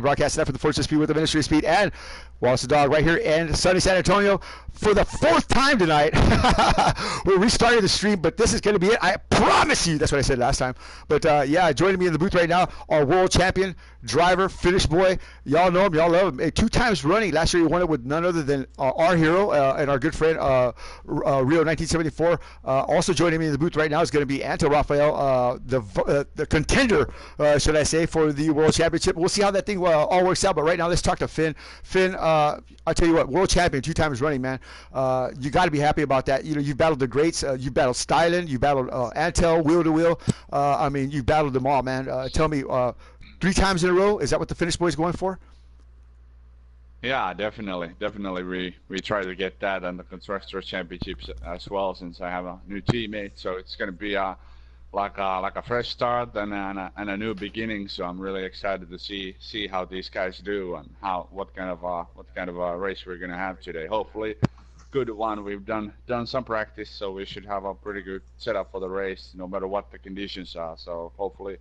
Broadcasting that for the Force of Speed with the Ministry of Speed and Wallace the Dog right here in sunny San Antonio for the fourth time tonight. We're restarting the stream, but this is going to be it. I promise you. That's what I said last time. But yeah, joining me in the booth right now, our world champion driver, Finnish boy. Y'all know him. Y'all love him. 2 times running. Last year he won it with none other than our hero and our good friend Rio 1974. Also joining me in the booth right now is going to be Anto Rafael, the contender, should I say, for the world championship. We'll see how that thing all works out. But right now, let's talk to Finn. Finn, I'll tell you what, world champion 2 times running, man. You got to be happy about that. You know, you've battled the greats. You battled Stylen. You battled Antel, wheel to wheel. I mean, you battled them all, man. Tell me, 3 times in a row, is that what the Finnish boy's going for? Yeah, definitely. We try to get that on the Constructors Championships as well, since I have a new teammate. So it's going to be like a fresh start and a new beginning. So I'm really excited to see how these guys do and what kind of a race we're going to have today. Hopefully, good one. We've done some practice, so we should have a pretty good setup for the race, no matter what the conditions are. So hopefully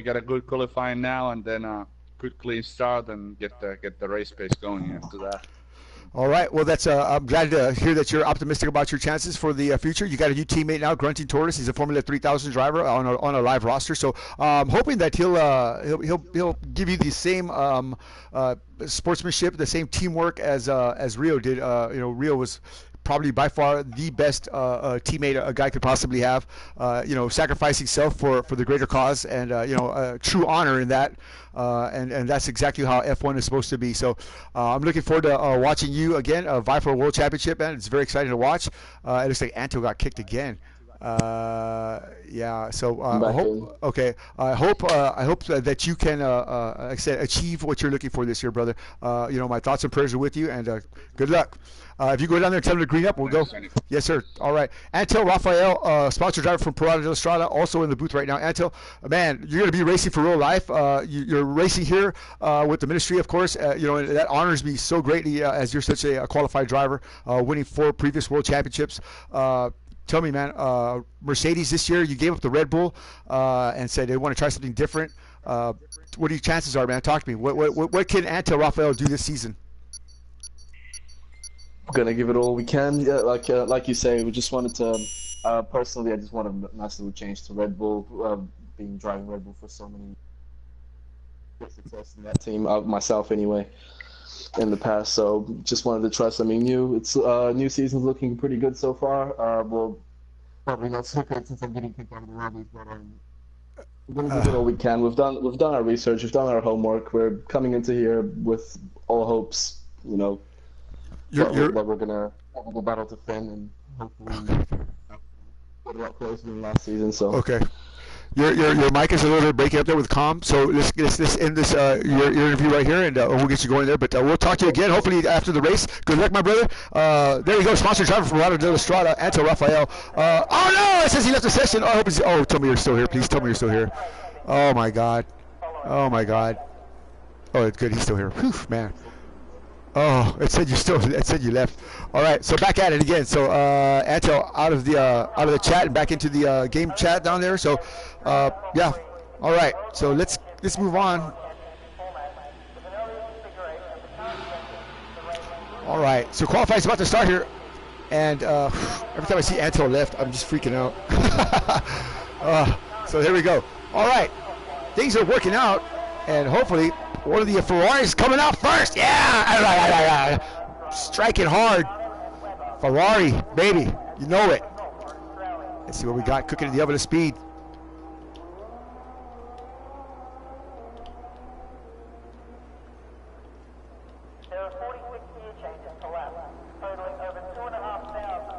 get a good qualifying now, and then good clean start and get the race pace going after that. All right. Well, that's. I'm glad to hear that you're optimistic about your chances for the future. You got a new teammate now, Grunting Tortoise. He's a Formula 3000 driver on a live roster. So I'm hoping that he'll give you the same sportsmanship, the same teamwork as Rio did. Rio was probably by far the best teammate a guy could possibly have. Sacrificing self for the greater cause, and true honor in that. And that's exactly how F1 is supposed to be. So I'm looking forward to watching you again vie for a world championship, man. It's very exciting to watch. It looks like Anto got kicked again. Yeah. So I hope that you can, like I said, achieve what you're looking for this year, brother. My thoughts and prayers are with you, and good luck. If you go down there and tell them to green up, we'll go. Yes, sir. All right. Antel Rafael, sponsor driver from Parada de la Estrada, also in the booth right now. Antel, man, you're going to be racing for real life. You're racing here with the ministry, of course. And that honors me so greatly as you're such a qualified driver, winning 4 previous world championships. Tell me, man, Mercedes this year, you gave up the Red Bull and said they want to try something different. What are your chances are, man? Talk to me. What can Antel Rafael do this season? We're gonna give it all we can. Yeah, like you say, we just wanted to. Personally, I just want a massive change to Red Bull. Being driving Red Bull for so many success in that team, myself anyway, in the past. So just wanted to try something new. It's new season's looking pretty good so far. Well, probably not so good since I'm getting kicked out of the lobbies, but we're gonna give it all we can. We've done our research, we've done our homework. We're coming into here with all hopes, that we're gonna have a battle to Finn and hopefully get a lot closer than last season. So okay. Your mic is a little bit breaking up there with comm, so let's end this your interview right here, and we'll get you going there. But we'll talk to you again, hopefully after the race. Good luck, my brother. There you go, sponsor driver from Parada de la Estrada, Anto Rafael. Oh no, it says he left the session. Oh, I hope he's. Oh, tell me you're still here, please. Tell me you're still here. Oh my God. Oh my God. Oh, it's good. He's still here. Whew, man. Oh, it said you left. All right, so back at it again. So Anto out of the chat and back into the game chat down there. So yeah, all right. So let's move on. All right, so qualifying is about to start here, and every time I see Anto left, I'm just freaking out. So here we go. All right, things are working out, and hopefully. One of the Ferraris coming out first. Yeah! Striking hard. Ferrari, baby. You know it. Let's see what we got cooking in the oven of speed. There are 46 gear changes to lap, totaling over 2,500.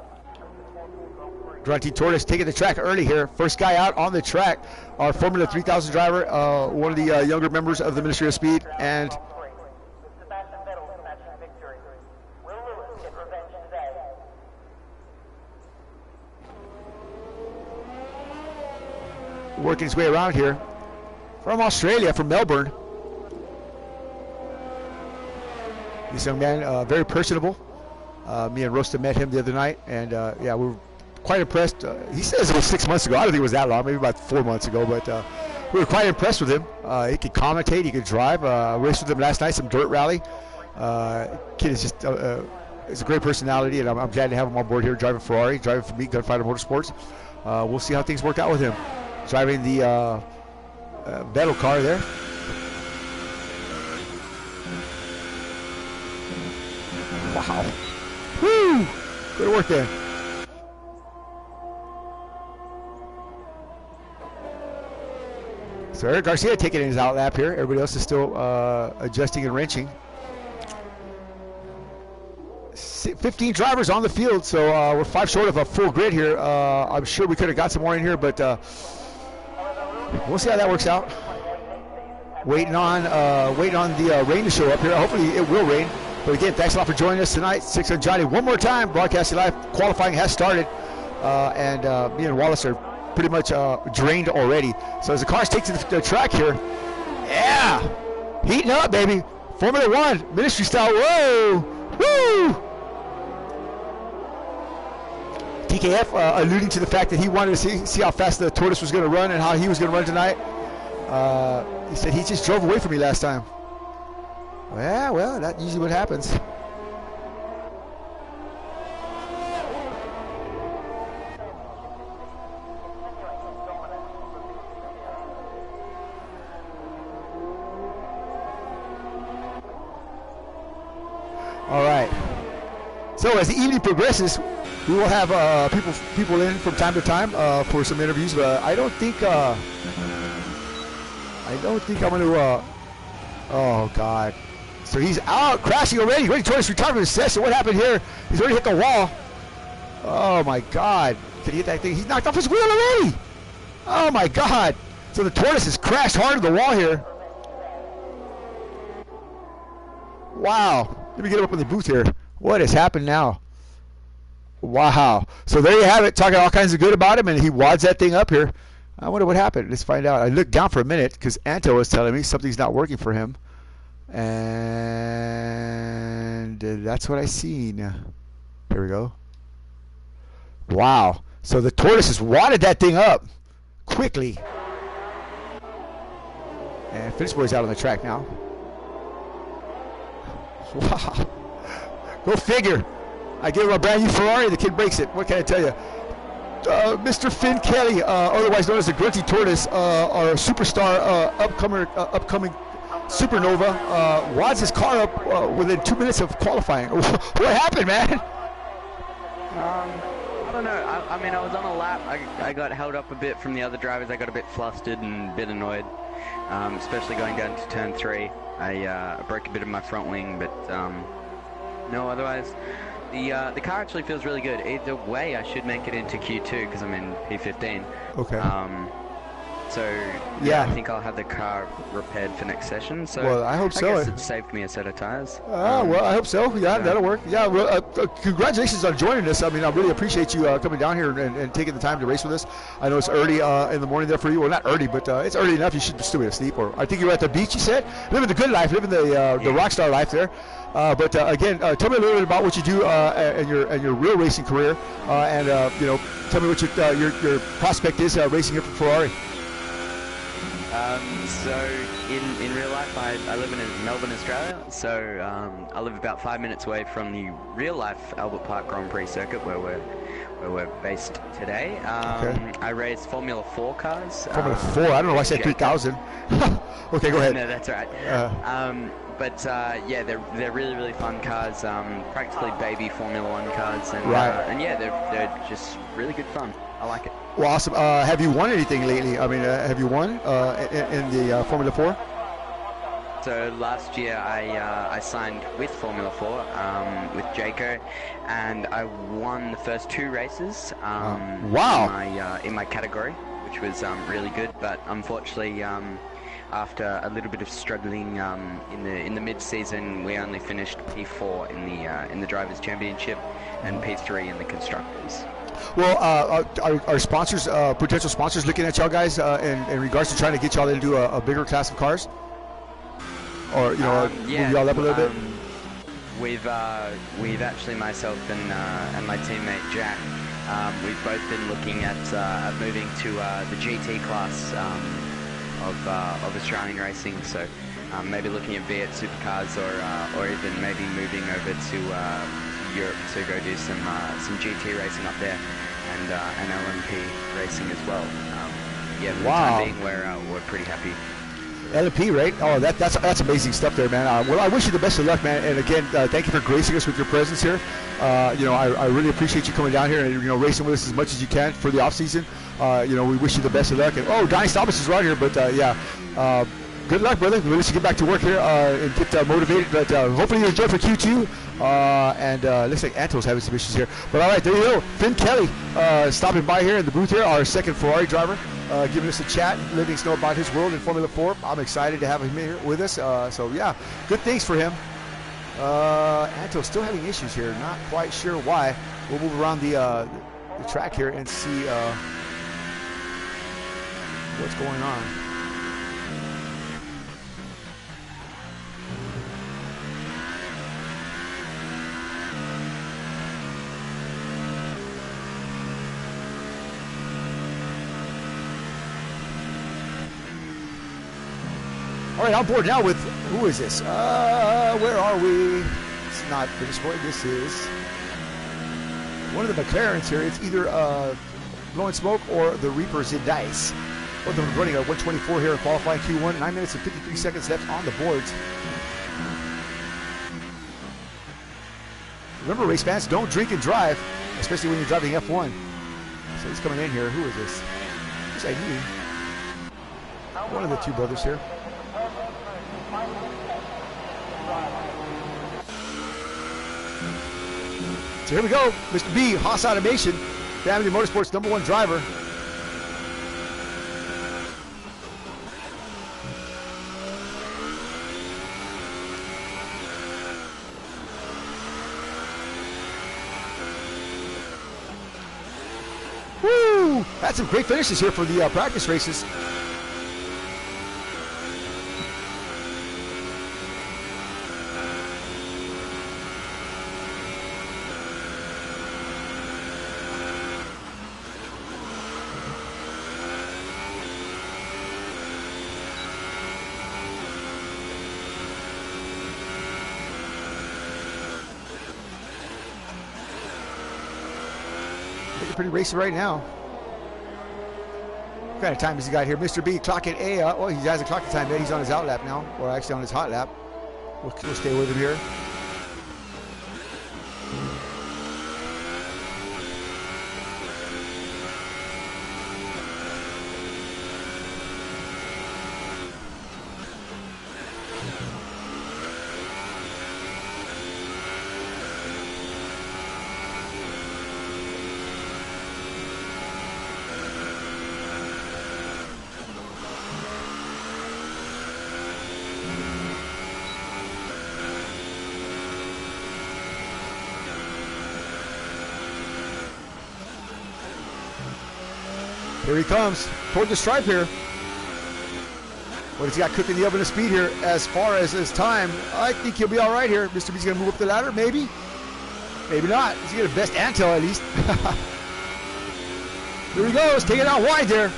Grunty Tortoise taking the track early here. First guy out on the track, our Formula 3000 driver, one of the younger members of the Ministry of Speed, and working his way around here from Australia, from Melbourne. This young man, very personable. Me and Rosta met him the other night, and yeah, we were quite impressed. He says it was 6 months ago. I don't think it was that long, maybe about 4 months ago, but we were quite impressed with him. He could commentate, he could drive. Raced with him last night, some dirt rally. Kid is just is a great personality, and I'm glad to have him on board here driving Ferrari, driving for me, Gunfighter Motorsports. We'll see how things work out with him. Driving the Vettel car there. Wow. Woo! Good work there. So Eric Garcia taking his out lap here. Everybody else is still adjusting and wrenching. 15 drivers on the field, so we're 5 short of a full grid here. I'm sure we could have got some more in here, but we'll see how that works out. Waiting on the rain to show up here. Hopefully it will rain. But again, thanks a lot for joining us tonight. 6 on Johnny. One more time, broadcasting live. Qualifying has started, and me and Wallace are pretty much drained already. So as the cars take to the track here, yeah, heating up, baby. Formula One, ministry style. Whoa, woo! TKF alluding to the fact that he wanted to see how fast the tortoise was going to run and how he was going to run tonight. He said he just drove away from me last time. Yeah, well, that's usually what happens. All right. So as the evening progresses, we will have people in from time to time for some interviews. But I don't think I'm going to. Oh God. So he's out, crashing already. Ready towards his retirement session. What happened here? He's already hit the wall. Oh my God. Did he hit that thing? He's knocked off his wheel already. Oh my God. So the tortoise has crashed hard to the wall here. Wow. Let me get him up in the booth here. What has happened now? Wow. So there you have it. Talking all kinds of good about him, and he wads that thing up here. I wonder what happened. Let's find out. I looked down for a minute because Anto was telling me something's not working for him. And that's what I seen. Here we go. Wow. So the tortoise has wadded that thing up quickly. And Fitzboy's out on the track now. Wow. Go figure. I give him a brand new Ferrari. The kid breaks it. What can I tell you? Mr. Finn Kelly, otherwise known as the Grunty Tortoise, our superstar, upcoming supernova, wads his car up within 2 minutes of qualifying. What happened, man? I don't know. I mean, I was on a lap. I got held up a bit from the other drivers. I got a bit flustered and a bit annoyed, especially going down to turn 3. I broke a bit of my front wing, but no, otherwise. The car actually feels really good. Either way, I should make it into Q2 because I'm in P15. Okay. So yeah, I think I'll have the car repaired for next session. So well, I hope so. I guess it saved me a set of tires. Well, I hope so. Yeah, that'll work. Yeah, well, congratulations on joining us. I mean, I really appreciate you coming down here and taking the time to race with us. I know it's early in the morning there for you. Well, not early, but it's early enough. You should still be asleep. Or I think you were at the beach. You said living the good life, living the rock star life there. But again, tell me a little bit about what you do in your real racing career, and tell me what your prospect is racing here for Ferrari. So in real life, I live in Melbourne, Australia. So I live about 5 minutes away from the real life Albert Park Grand Prix circuit where we're based today. Okay. I race Formula 4 cars. Formula 4? I don't know why I said 3,000. Okay, go ahead. No, that's all right. Yeah, they're really, really fun cars. Practically baby Formula 1 cars, and and yeah, they're just really good fun. I like it. Well, awesome. Have you won anything lately? I mean, have you won in the Formula 4? So last year I signed with Formula 4 with Jayco, and I won the first 2 races. Wow! In my category, which was really good. But unfortunately, after a little bit of struggling in the mid-season, we only finished P4 in the Drivers' Championship and P3 in the Constructors. Well, are sponsors, potential sponsors, looking at y'all guys in regards to trying to get y'all into a bigger class of cars? Or move y'all up a little bit? We've actually, myself and my teammate Jack, we've both been looking at moving to the GT class of Australian racing. So maybe looking at V8 supercars or even maybe moving over to Europe to go do some GT racing up there and LMP racing as well. Yeah, for the time being, we're pretty happy. LMP, right? Oh, that's amazing stuff there, man. Well, I wish you the best of luck, man. And again, thank you for gracing us with your presence here. I really appreciate you coming down here and racing with us as much as you can for the off season. We wish you the best of luck. And Donnie Thomas is right here, but good luck, brother. We'll let you get back to work here and get motivated. But hopefully you enjoy for Q2. Looks like Anto's having some issues here. But all right, there you go. Finn Kelly stopping by here in the booth here, our second Ferrari driver, giving us a chat, letting us know about his world in Formula 4. I'm excited to have him here with us. Good things for him. Anto's still having issues here. Not quite sure why. We'll move around the track here and see what's going on. All right, on board now with, who is this? Where are we? It's not British Boy. This is one of the McLarens here. It's either Blowing Smoke or the Reapers in Dice. Both of them running at 124 here in qualifying Q1. 9 minutes and 53 seconds left on the boards. Remember, race fans, don't drink and drive, especially when you're driving F1. So he's coming in here. Who is this? Who's that? One of the two brothers here. So here we go, Mr. B, Haas Automation, Family Motorsports #1 driver. Woo! Had some great finishes here for the practice races. Pretty racy right now. What kind of time has he got here? Mr. B clocking he has a clocking time, but he's on his out lap now, or actually on his hot lap. We'll stay with him here. Here he comes toward the stripe here. What has he got cooking the oven of speed here as far as his time? I think he'll be all right here. Mr. B's going to move up the ladder, maybe? Maybe not. He's going to best Antel at least. Here he goes, taking it out wide there.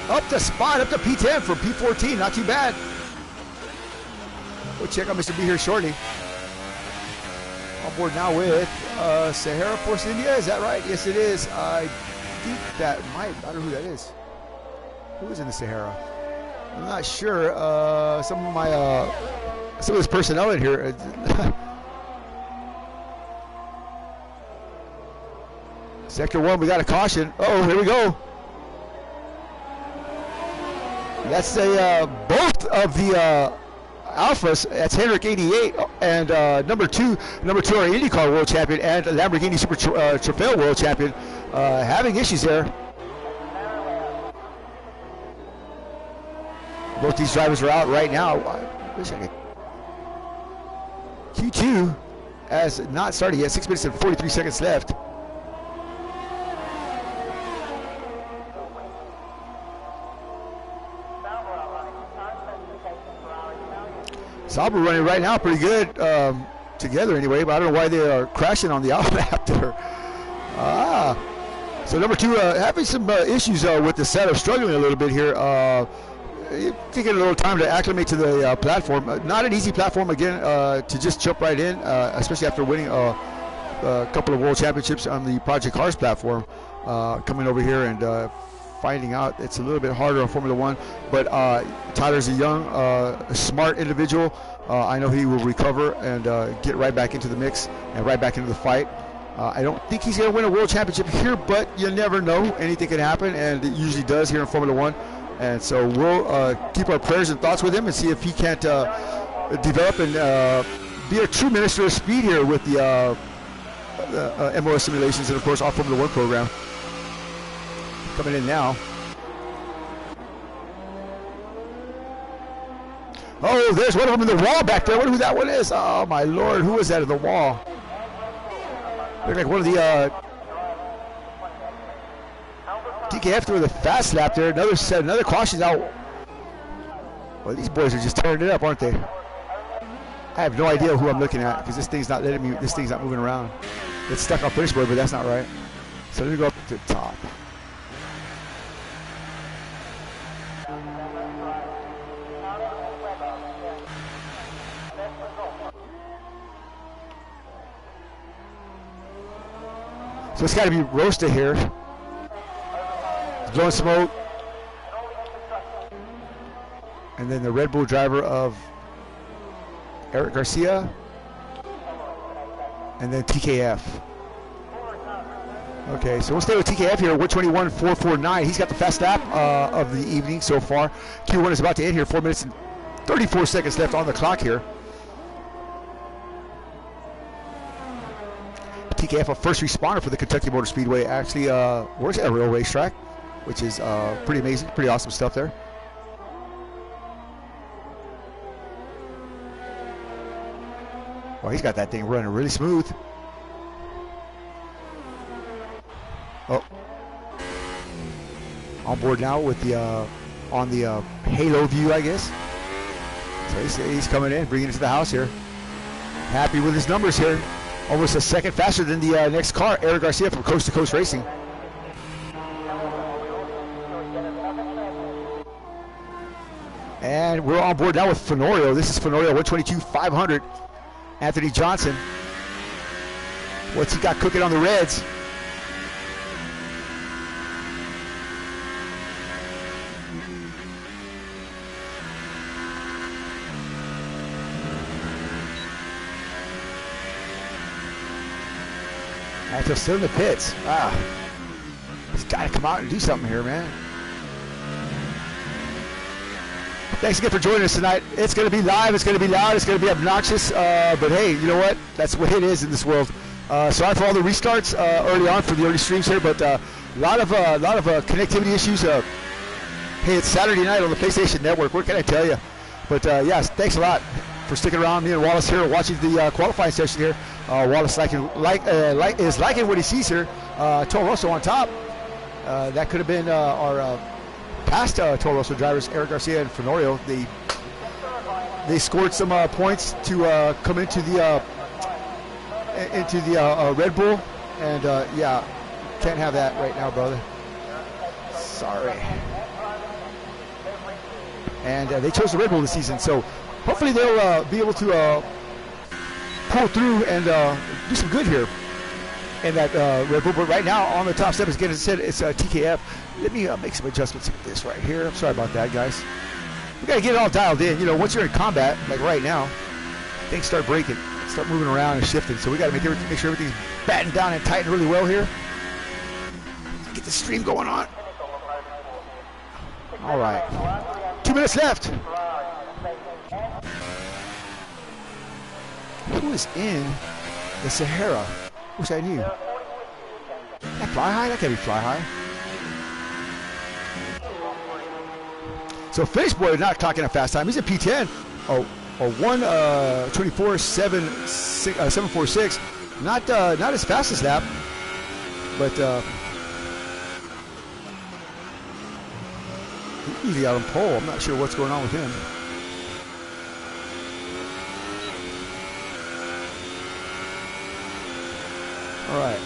Up to spot, up to P10 from P14. Not too bad. We'll check out Mr. B here shortly. On board now with Sahara Force India, is that right? Yes, it is. I think that might, I don't know who that is. Who is in the Sahara? I'm not sure. Some of this personnel in here. Sector 1, we got a caution. Oh, here we go. That's both of the Alphas. That's Henrik 88 and number two, our IndyCar World Champion and Lamborghini Super Trofeo World Champion having issues there. Both these drivers are out right now. Q2 has not started yet. 6 minutes and 43 seconds left. Sauber running right now pretty good together anyway, but I don't know why they are crashing on the outlap there. So number 2, having some issues with the setup, struggling a little bit here. Taking a little time to acclimate to the platform. Not an easy platform again to just jump right in, especially after winning a couple of world championships on the Project Cars platform. Coming over here and finding out it's a little bit harder on Formula One. But Tyler's a young, smart individual. I know he will recover and get right back into the mix and right back into the fight. I don't think he's going to win a world championship here, but you never know. Anything can happen, and it usually does here in Formula One. And so we'll keep our prayers and thoughts with him and see if he can't develop and be a true minister of speed here with the MOS simulations and, of course, our Formula One program. Coming in now. Oh, there's one of them in the wall back there. I wonder who that one is. Oh, my Lord. Who is that in the wall? Look like one of the TKF through the fast lap there. Another caution out. Well, these boys are just tearing it up, aren't they? I have no idea who I'm looking at because this thing's not letting me. This thing's not moving around. It's stuck on finish board, but that's not right. So let me go up to the top. So it's got to be roasted here. It's blowing smoke. And then the Red Bull driver of Eric Garcia. And then TKF. Okay, so we'll stay with TKF here. 1:21.449. He's got the fast lap of the evening so far. Q1 is about to end here. 4 minutes and 34 seconds left on the clock here. TKF, a first responder for the Kentucky Motor Speedway, actually works at a real racetrack, which is pretty amazing, pretty awesome stuff there. Well, he's got that thing running really smooth. Oh, on board now with the on the halo view, I guess. So he's coming in, bringing it to the house here. Happy with his numbers here. Almost a second faster than the next car, Eric Garcia from Coast to Coast Racing. And we're on board now with Fenorio. This is Fenorio 122.500. Anthony Johnson. What's he got cooking on the Reds? Active still in the pits. He's got to come out and do something here, man. Thanks again for joining us tonight. It's going to be live. It's going to be loud. It's going to be obnoxious. But hey, you know what? That's what it is in this world. Sorry for all the restarts early on for the early streams here, but a lot of connectivity issues. Hey, it's Saturday night on the PlayStation Network. What can I tell you? But yes, thanks a lot for sticking around. Me and Wallace here watching the qualifying session here. Wallace is liking what he sees here. Toro Rosso on top. That could have been our past Toro Rosso drivers, Eric Garcia and Fenorio. They scored some points to come into the Red Bull, and yeah, can't have that right now, brother. Sorry. And they chose the Red Bull this season, so hopefully they'll be able to pull through and do some good here in that Red Bull. But right now on the top step, as I said, it's TKF. Let me make some adjustments with this right here. I'm sorry about that, guys. We got to get it all dialed in. You know, once you're in combat, like right now, things start breaking, start moving around and shifting. So we got to make sure everything's battened down and tightened really well here. Get the stream going on. All right. 2 minutes left. Who is in the Sahara? Wish I knew. That fly high? That can't be fly high. So Fish Boy is not clocking a fast time. He's at P10. Oh, 1:24.746. Not as fast as that, but he's usually out on pole. I'm not sure what's going on with him. All right.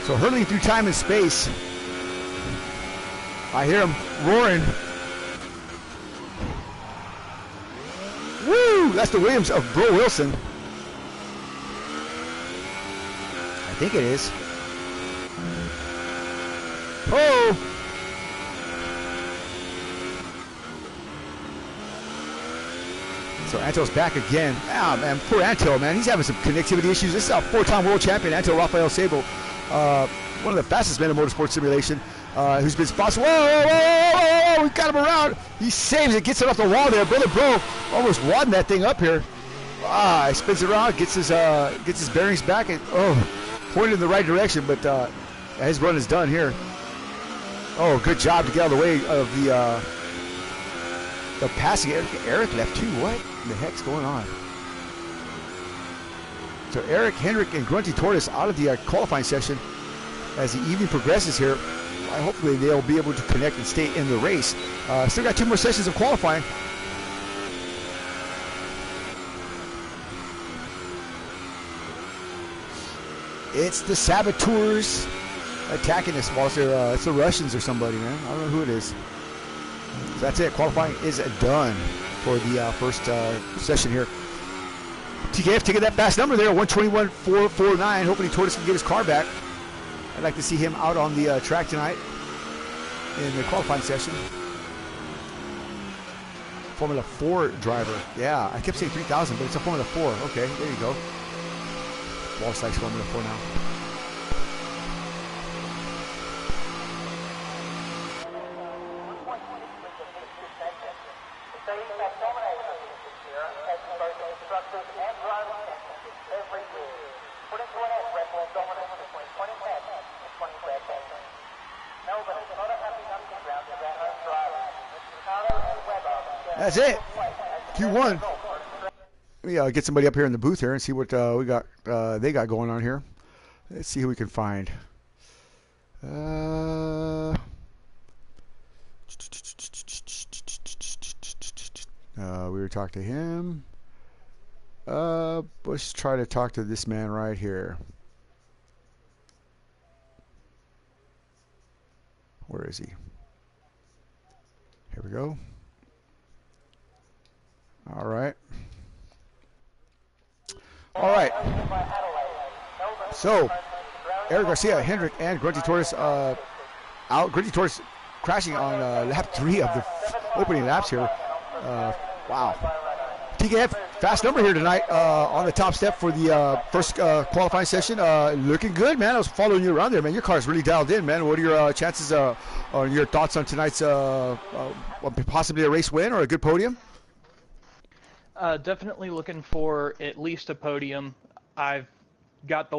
So hurtling through time and space. I hear him roaring. Woo! That's the Williams of Bro Wilson. I think it is. Oh! So Antel's back again. Ah, man, poor Antel, man. He's having some connectivity issues. This is a four-time world champion, Antel Rafael Sable. One of the fastest men in motorsport simulation, who's been sponsored. Whoa, whoa, whoa, whoa, whoa, we got him around. He saves it, gets it off the wall there. Brother Bro almost wadding that thing up here. He spins it around, gets his bearings back, and pointed in the right direction, but his run is done here. Oh, good job to get out of the way of the passing. Eric left too. What the heck's going on? So Eric, Hendrick, and Grunty Tortoise out of the qualifying session. As the evening progresses here, hopefully they'll be able to connect and stay in the race. Still got 2 more sessions of qualifying. It's the Saboteurs attacking this. Well, it's the Russians or somebody, man. I don't know who it is. So that's it. Qualifying is done for the first session here. TKF taking that fast number there, 121.449. Hopefully Tortoise can get his car back. I'd like to see him out on the track tonight in the qualifying session. Formula 4 driver. Yeah, I kept saying 3000, but it's a Formula 4. Okay, there you go. Walsh likes Formula 4 now. That's it. Q1. Let me get somebody up here in the booth here and see what they got going on here. Let's see who we can find. We were talking to him. Let's try to talk to this man right here. Where is he? Here we go. All right. So, Eric Garcia, Hendrick, and Grunty Tortoise out. Grunty Tortoise crashing on lap 3 of the opening laps here. Wow. TKF, fast number here tonight on the top step for the first qualifying session. Looking good, man. I was following you around there, man. Your car's really dialed in, man. What are your chances, or your thoughts on tonight's possibly a race win or a good podium? Definitely looking for at least a podium. I've got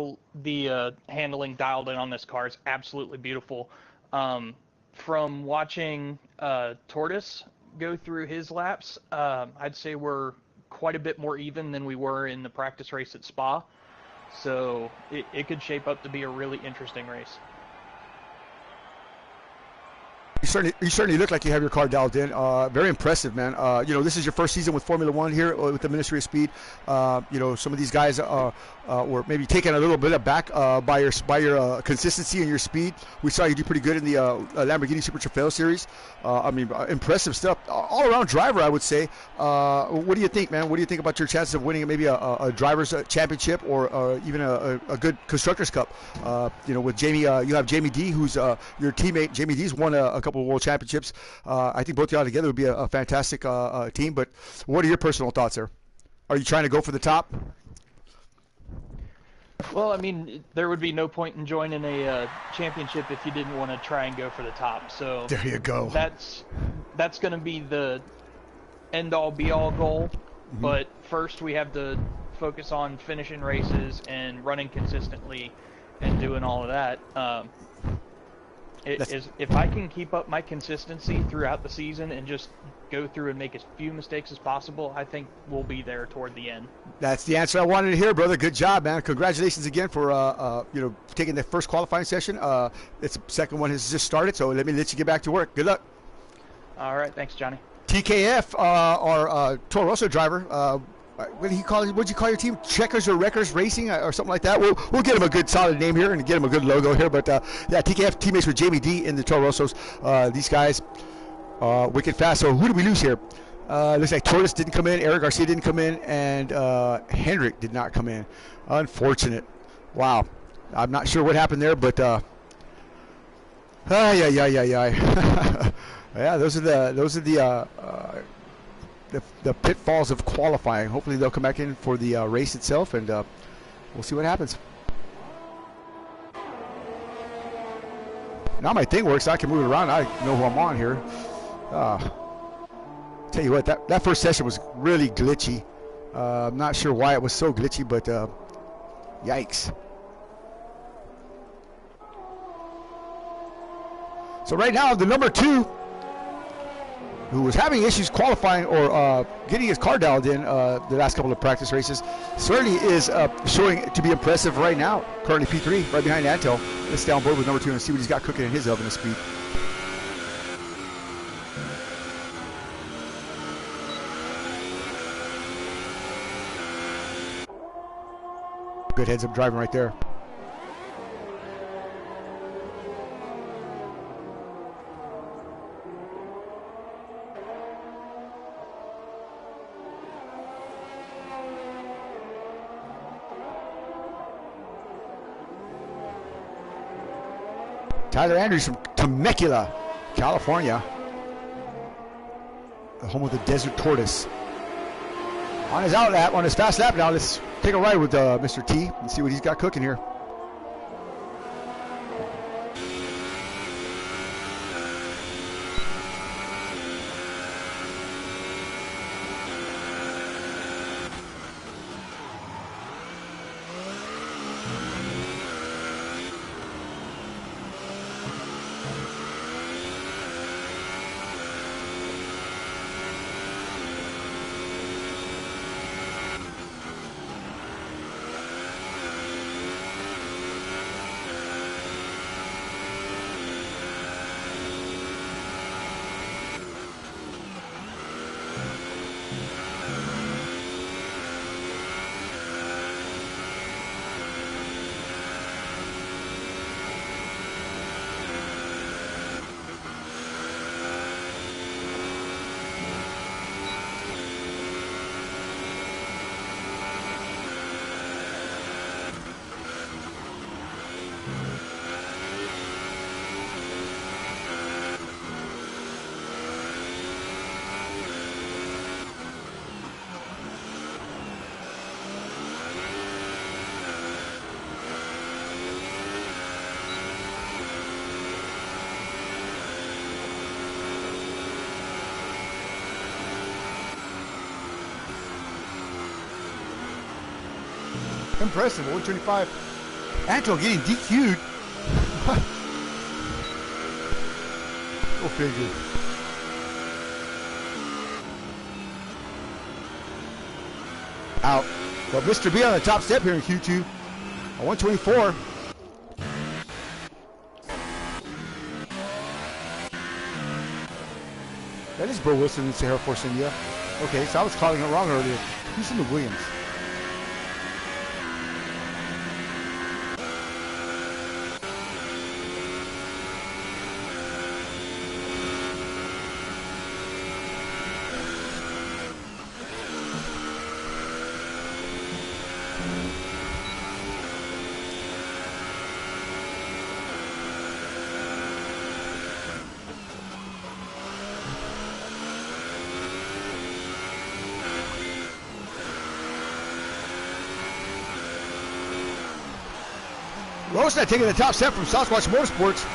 the handling dialed in on this car. It's absolutely beautiful. From watching Tortoise go through his laps, I'd say we're quite a bit more even than we were in the practice race at Spa. So it could shape up to be a really interesting race. You certainly look like you have your car dialed in. Very impressive, man. This is your first season with Formula One here with the Ministry of Speed. Some of these guys were maybe taken a little bit aback by your consistency and your speed. We saw you do pretty good in the Lamborghini Super Trofeo Series. Impressive stuff. All-around driver, I would say. What do you think, man? What do you think about your chances of winning maybe a driver's championship or even a good Constructors Cup? With Jamie, you have Jamie D, who's your teammate. Jamie D's won a couple of world championships. I think both of y'all together would be a fantastic team. But what are your personal thoughts there? Are you trying to go for the top? Well, I mean, there would be no point in joining a championship if you didn't want to try and go for the top. So there you go. That's going to be the end-all, be-all goal. Mm-hmm. But first, we have to focus on finishing races and running consistently and doing all of that. If I can keep up my consistency throughout the season and just go through and make as few mistakes as possible, I think we'll be there toward the end. That's the answer I wanted to hear, brother. Good job, man. Congratulations again for taking the first qualifying session. It's the second one has just started, so let you get back to work. Good luck. All right, thanks, Johnny. TKF, our Toro Rosso driver, what did he call? What'd you call your team? Checkers or Wreckers Racing or something like that. We'll get him a good solid name here and get him a good logo here. But yeah, TKF teammates with Jamie D in the Toro Rossos. These guys, wicked fast. So who did we lose here? Looks like Torres didn't come in, Eric Garcia didn't come in, and Hendrick did not come in. Unfortunate. Wow. I'm not sure what happened there, but yeah, those are the pitfalls of qualifying. Hopefully they'll come back in for the race itself, and we'll see what happens. Now my thing works. I can move it around. I know who I'm on here. Tell you what, that first session was really glitchy. I'm not sure why it was so glitchy, but yikes. So right now, the number 2, who was having issues qualifying or getting his car dialed in the last couple of practice races, certainly is showing to be impressive right now. Currently P3, right behind Antel. Let's stay on board with number 2 and see what he's got cooking in his oven of speed. Good heads-up driving right there. Tyler Andrews from Temecula, California, the home of the Desert Tortoise. On his out lap, on his fast lap now, let's take a ride with Mr. T and see what he's got cooking here. Impressive, 125. Anto getting DQ'd. Go figure. Out. Well, Mr. B on the top step here in Q2. A 124. That is Bo Wilson in Sahara Force India. Okay, so I was calling it wrong earlier. Who's in the Williams? Rosna taking the top step from Sasquatch Motorsports.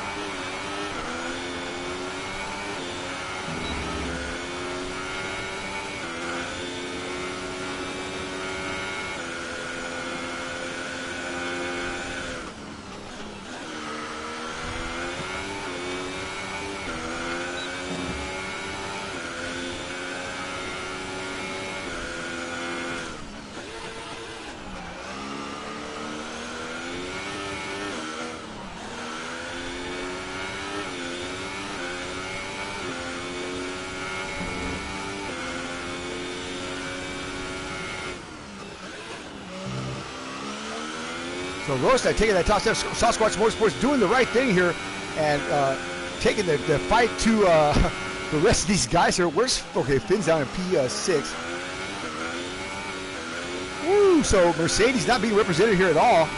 So Rosta taking that top step. Sasquatch Motorsports doing the right thing here and taking the fight to the rest of these guys here. Okay, Finn's down in P6. Woo! So Mercedes not being represented here at all.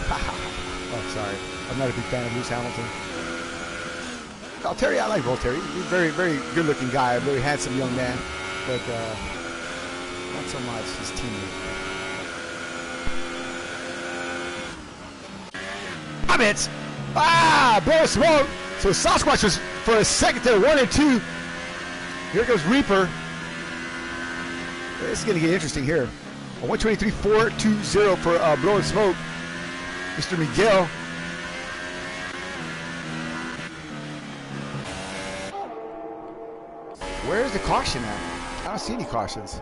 Oh, sorry. I'm not a big fan of Lewis Hamilton. Terry, I like Voltaire. He's a very, very good-looking guy, a very handsome young man, but not so much his teammate. Comments! Blow smoke! So Sasquatch was for a second there, 1 and 2. Here goes Reaper. This is going to get interesting here. A 123.420 for blowing smoke. Mr. Miguel. Where's the caution at? I don't see any cautions.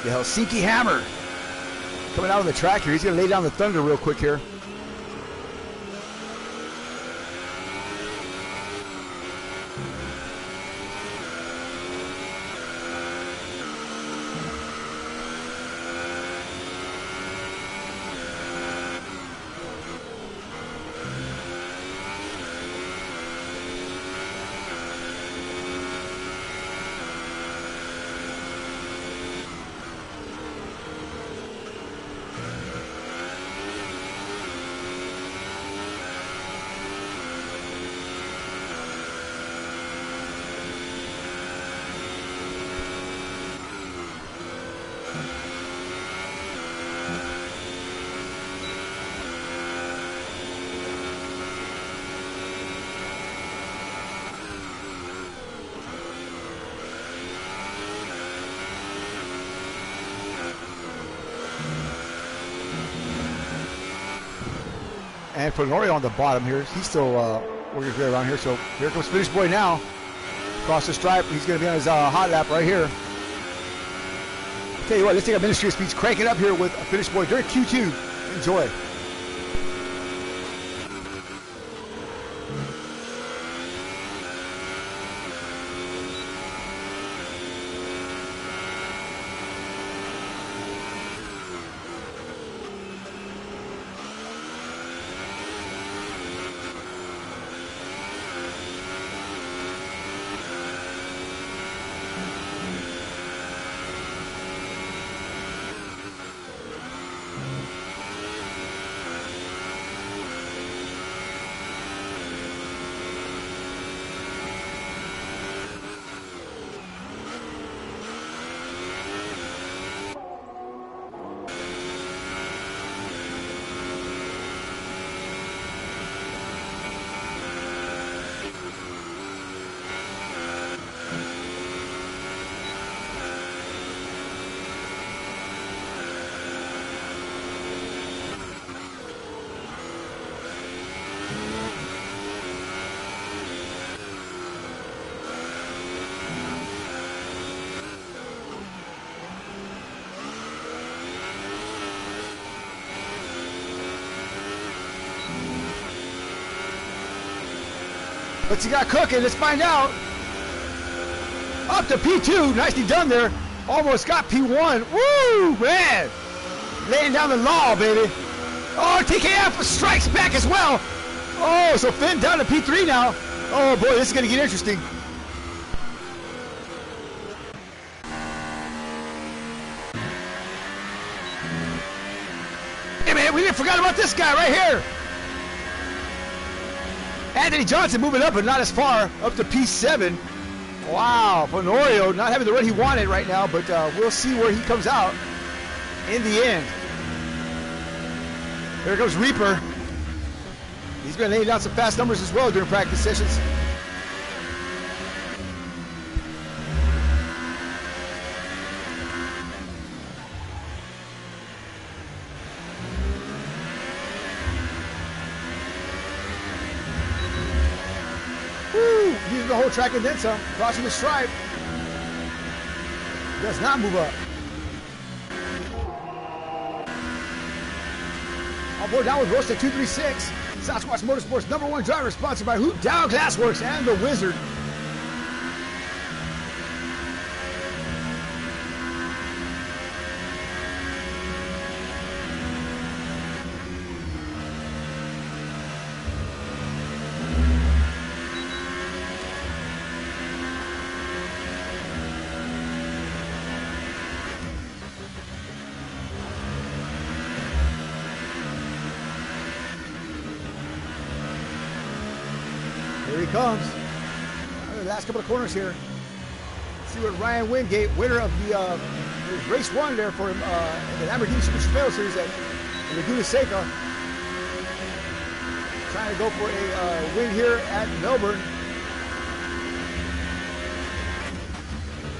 The Helsinki Hammer coming out on the track here. He's going to lay down the thunder real quick here. And for Norio on the bottom here, he's still working his way around here. So here comes Finish Boy now. Across the stripe, he's going to be on his hot lap right here. Tell you what, let's take our Ministry of Speeds, crank it up here with Finish Boy during Q2. Enjoy. What's he got cooking? Let's find out. Up to P2. Nicely done there. Almost got P1. Woo, man. Laying down the law, baby. Oh, TKF strikes back as well. Oh, so Finn down to P3 now. Oh, boy, this is going to get interesting. Hey, man, we didn't forget about this guy right here. Anthony Johnson moving up, but not as far, up to P7. Wow, Honorio not having the run he wanted right now, but we'll see where he comes out in the end. There goes Reaper. He's been laying down some fast numbers as well during practice sessions. Using the whole track and then some, crossing the stripe. Does not move up. On board down with Roasted 236. Sasquatch Motorsports #1 driver, sponsored by Hoop Down Glassworks and the Wizard. he comes. The last couple of corners here. Let's see what Ryan Wingate, winner of the race 1 there for him in the Lamborghini Super Trail Series at Laguna Seca. Trying to go for a win here at Melbourne.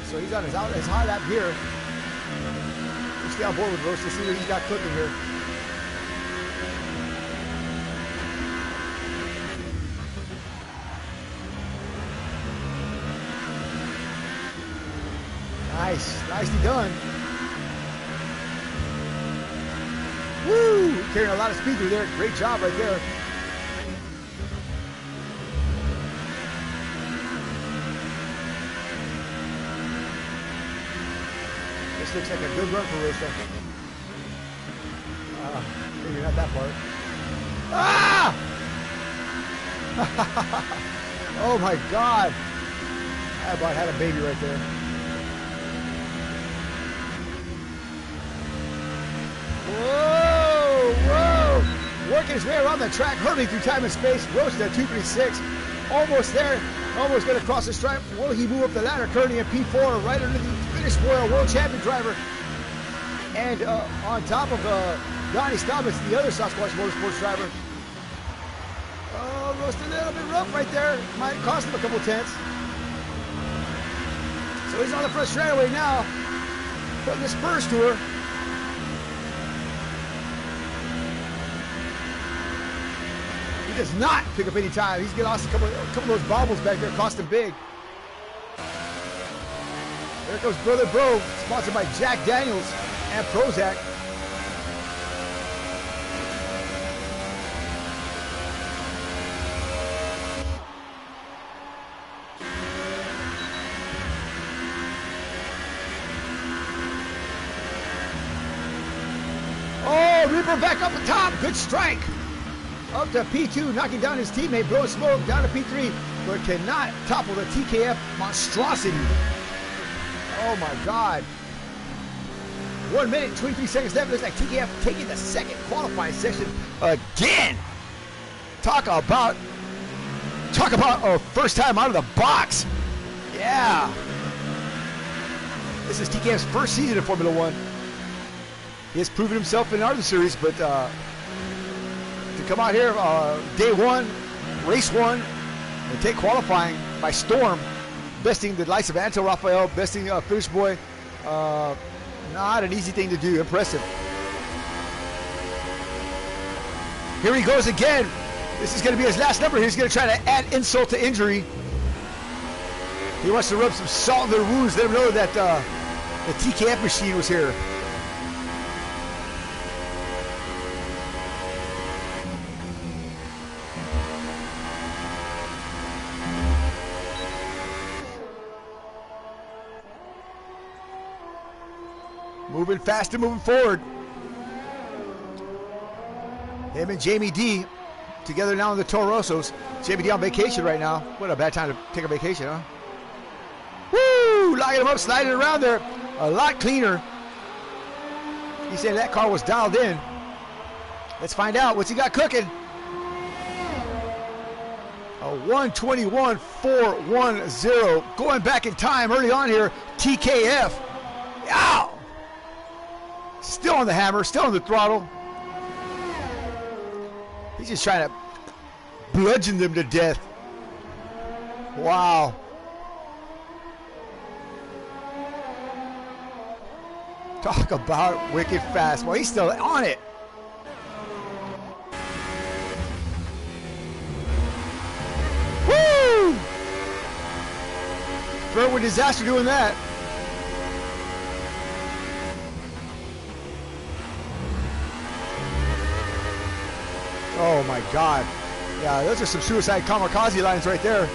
So he's on his high lap here. We'll stay on board with Roast to see what he's got cooking here. Nice, nicely done. Woo! Carrying a lot of speed through there. Great job right there. This looks like a good run for Rosa. Maybe not that part. Ah! Oh my God! I about had a baby right there. Whoa! Whoa! Working his way around the track, hurtling through time and space. Roasted at 2:36. Almost there. Almost going to cross the stripe. Will he move up the ladder? Currently in P4, right under the finish spoil, world champion driver. And on top of Donnie Stobbins, the other Sasquatch Motorsports driver. Oh, roasted a little bit rough right there. Might cost him a couple tenths. So he's on the front straightaway now. Putting the spurs to her. He does not pick up any time. He's getting lost a couple of those bobbles back there, cost him big. There goes Brother Bro, sponsored by Jack Daniels and Prozac. Oh, Reaper back up the top. Good strike. Up to P2, knocking down his teammate, blowing smoke, down to P3, but cannot topple the TKF monstrosity. Oh my God. 1 minute, 23 seconds left. Looks like TKF taking the second qualifying session again. Talk about a first time out of the box. Yeah. This is TKF's first season in Formula One. He has proven himself in other series, but to come out here day 1, race 1, and take qualifying by storm, besting the likes of Anto Rafael, besting Finish Boy, not an easy thing to do. Impressive. Here he goes again. This is going to be his last number. He's going to try to add insult to injury. He wants to rub some salt in their wounds, let them know that the TKF machine was here. Moving fast and moving forward. Him and Jamie D together now in the Torosos. Jamie D on vacation right now. What a bad time to take a vacation, huh? Woo! Locking him up, sliding around there. A lot cleaner. He said that car was dialed in. Let's find out. What's he got cooking? A 1:21.410. Going back in time early on here. TKF. Ow! Still on the hammer, still on the throttle. He's just trying to bludgeon them to death. Wow. Talk about wicked fast. Well, he's still on it. Woo! Further disaster doing that. Oh my God. Yeah, those are some suicide kamikaze lines right there.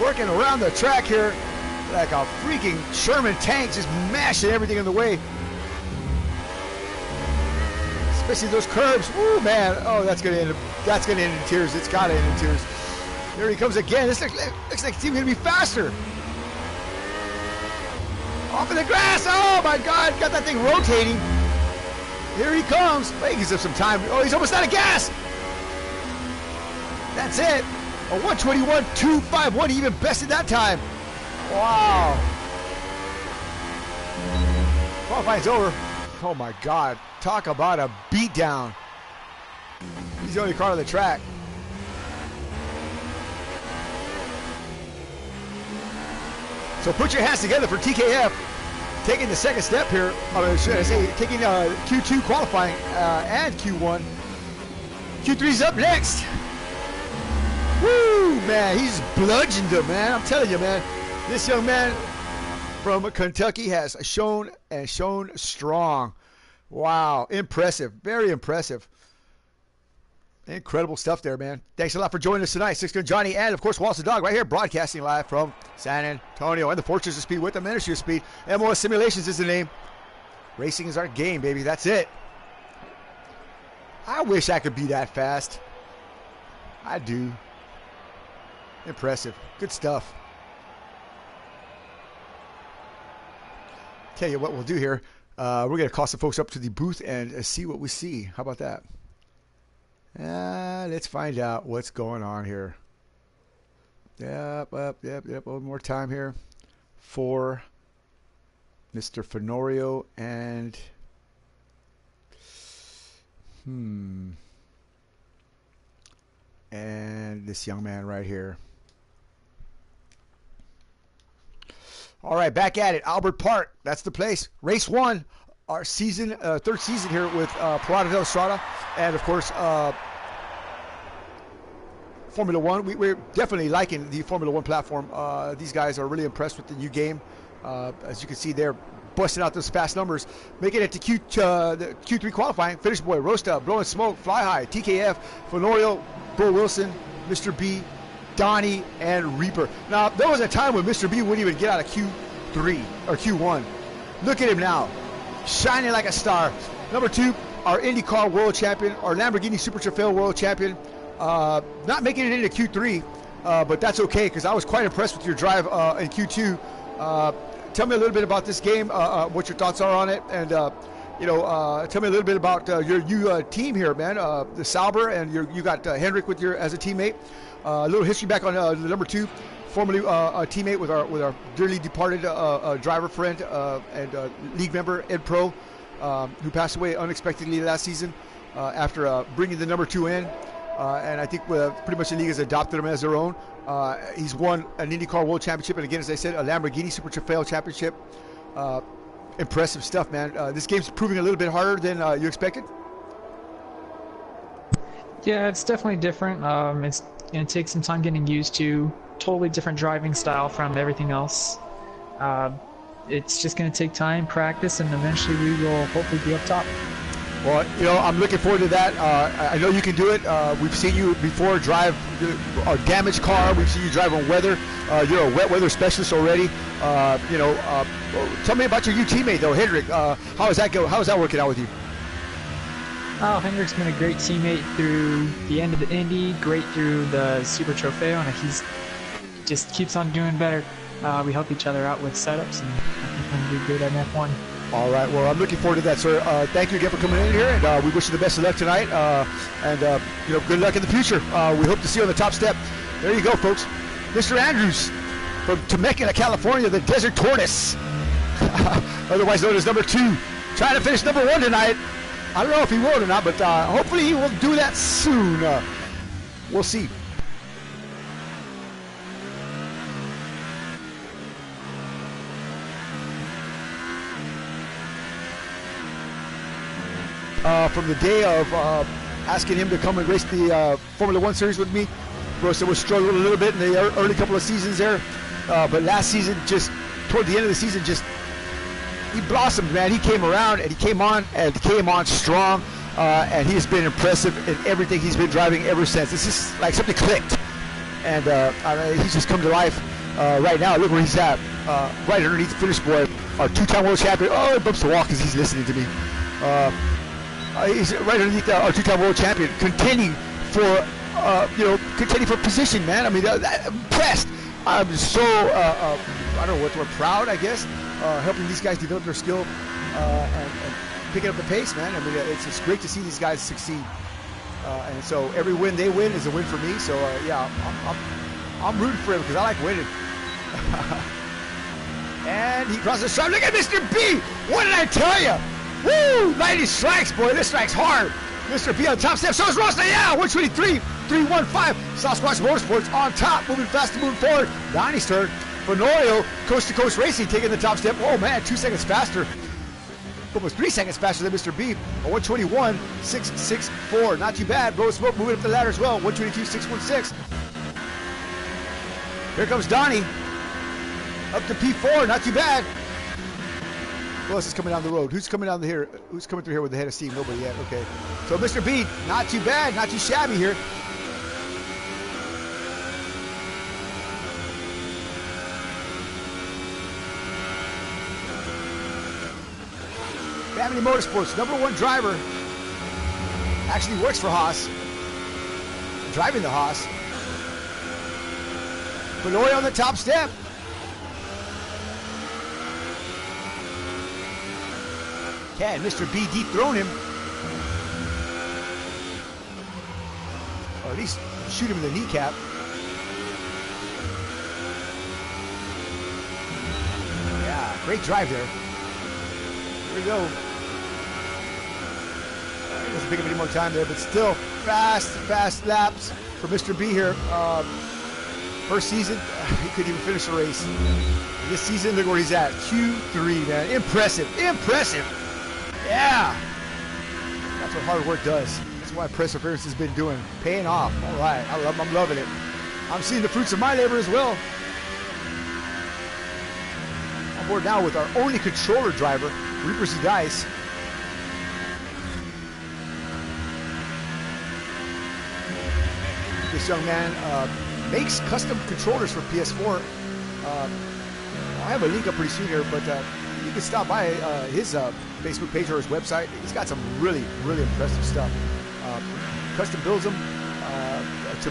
Working around the track here like a freaking Sherman tank, just mashing everything in the way. Especially those curbs. Woo, man. Oh, that's gonna end in tears. It's gotta end in tears. There he comes again. This looks like it's even gonna be faster. Off in the grass. Oh my God, got that thing rotating. Here he comes. Wait, he gives him some time. Oh, he's almost out of gas. That's it. A 121.251. He even bested that time. Wow. Qualifying's over. Oh my God. Talk about a beatdown. He's the only car on the track. So put your hands together for TKF. Taking the second step here. Should I say, taking Q2 qualifying and Q1. Q3's up next. Woo, man. He's bludgeoned him, man. I'm telling you, man. This young man from Kentucky has shown strong. Wow. Impressive. Very impressive. Incredible stuff there, man. Thanks a lot for joining us tonight. Six Gun Johnny and, of course, Waltz the Dog right here broadcasting live from San Antonio and the Fortress of Speed with the Ministry of Speed. MOS Simulations is the name. Racing is our game, baby. That's it. I wish I could be that fast. I do. Impressive. Good stuff. Tell you what we'll do here. We're going to call some folks up to the booth and see what we see. How about that? Let's find out what's going on here. Yep. One more time here for Mr. Fenorio and and this young man right here. All right, back at it. Albert Park. That's the place. Race 1. Our season, third season here with Parada del Estrada, and of course Formula One. We're definitely liking the Formula One platform. These guys are really impressed with the new game. As you can see, they're busting out those fast numbers, making it to the Q3 qualifying. Finish Boy, Rosta, Blowing Smoke, Fly High, TKF, Fenorio, Bo Wilson, Mr. B, Donnie, and Reaper. Now there was a time when Mr. B wouldn't even get out of Q3 or Q1. Look at him now. Shining like a star. Number 2, our IndyCar World Champion, our Lamborghini Super Trofeo World Champion. Not making it into Q3, but that's okay because I was quite impressed with your drive in Q2. Tell me a little bit about this game, what your thoughts are on it, and tell me a little bit about your new team here, man. The Sauber, and you got Hendrick with your as a teammate. A little history back on the number 2. Formerly a teammate with our dearly departed driver friend and league member Ed Pro, who passed away unexpectedly last season after bringing the number 2 in, and I think pretty much the league has adopted him as their own. He's won an IndyCar World Championship, and again, as I said, a Lamborghini Super Trofeo Championship. Impressive stuff, man. This game's proving a little bit harder than you expected. Yeah, it's definitely different. It's going to take some time getting used to. Totally different driving style from everything else. It's just going to take time, practice, and eventually we will hopefully be up top. Well, I'm looking forward to that. I know you can do it. We've seen you before drive a damaged car. We've seen you drive on weather. You're a wet weather specialist already. Tell me about your new teammate, though, Hendrick. How is that working out with you? Oh, Hendrick's been a great teammate through the end of the Indy, great through the Super Trofeo, and he's just keeps on doing better. We help each other out with setups, and I think we're going to do good at F1. All right, well, I'm looking forward to that, sir. Thank you again for coming in here, and we wish you the best of luck tonight, good luck in the future. We hope to see you on the top step. There you go, folks. Mr. Andrews from Temecula, California, the Desert Tortoise, otherwise known as number 2, trying to finish number 1 tonight. I don't know if he will or not, but hopefully he will do that soon. We'll see. From the day of asking him to come and race the Formula One Series with me, Rosa was struggling a little bit in the early couple of seasons there, but last season, just toward the end of the season, he blossomed, man. He came around and he came on strong, and he has been impressive in everything he's been driving ever since. It's just like something clicked, and he's just come to life right now. Look where he's at, right underneath the finish boy, our 2-time world champion. Oh, he bumps the wall because he's listening to me. He's right underneath our 2-time world champion, contending for position, man. I mean, impressed. I'm so I don't know what we're proud, I guess, helping these guys develop their skill and picking up the pace, man. I mean, it's great to see these guys succeed. And so every win they win is a win for me. So yeah, I'm rooting for him because I like winning. And he crosses the stripe. Look at Mr. B. What did I tell you? Woo! 90 strikes, boy. This strike's hard. Mr. B on top step. So is Rosta. Yeah, 123, 315. Sasquatch Motorsports on top, moving fast, moving forward. Donnie's turn. Fenorio, Coast to Coast Racing, taking the top step. Oh man, 2 seconds faster. Almost 3 seconds faster than Mr. B. A 121.664. Not too bad. Bro Smoke moving up the ladder as well. 122.616. Here comes Donnie. Up to P4. Not too bad. Who else is coming down the road? Who's coming down here? Who's coming through here with the head of steam? Nobody yet. Okay. So Mr. B, not too bad. Not too shabby here. Family Motorsports, #1 driver, actually works for Haas, driving the Haas. Benoit on the top step. Can Mr. B dethrone him? Or at least shoot him in the kneecap. Yeah, great drive there. Here we go. Doesn't pick up any more time there, but still fast laps for Mr. B here. First season, he couldn't even finish the race. This season, look where he's at. Q3, man. Impressive. Yeah. That's what hard work does. That's why perseverance has been doing. Paying off. All right. I'm loving it. I'm seeing the fruits of my labor as well. On board now with our only controller driver, Reapers and Dice. This young man makes custom controllers for PS4. I'll have a link up pretty soon here, but you can stop by his Facebook page or his website. He's got some really impressive stuff. Custom builds them to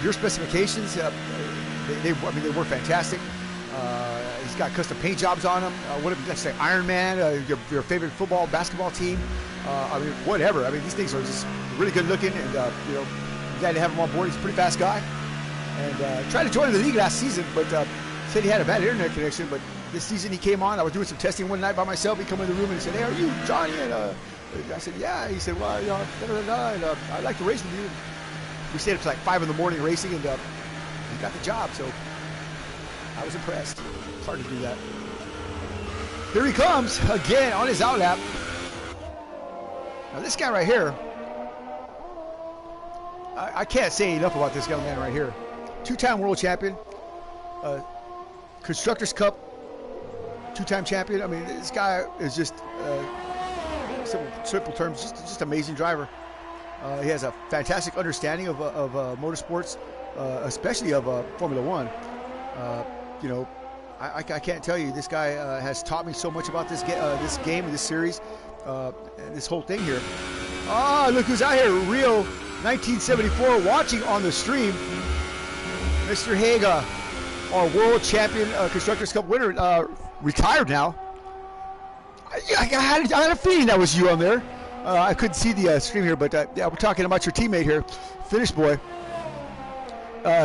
your specifications. They work fantastic. He's got custom paint jobs on them. Let's say Iron Man, your favorite football, basketball team. Whatever. These things are just really good looking, and glad to have him on board. He's a pretty fast guy, and tried to join the league last season, but said he had a bad internet connection. But this season he came on. I was doing some testing one night by myself. He came in the room and he said, "Hey, are you Johnny?" And I said, "Yeah." He said, "Well, and I'd like to race with you." We stayed up to like 5 in the morning racing, and he got the job. So I was impressed. It's hard to do that. Here he comes again on his outlap. Now this guy right here, I can't say enough about this young man right here. 2-time world champion, Constructors Cup 2-time champion. This guy is just, simple terms, just amazing driver. He has a fantastic understanding of motorsports, especially of Formula One. I can't tell you, this guy has taught me so much about this game and this series, and this whole thing here. Look who's out here, Rio 1974, watching on the stream. Mr. Haga, our world champion Constructors Cup winner, retired now. I had a feeling that was you on there. I couldn't see the stream here, but yeah, we're talking about your teammate here, Finnish boy.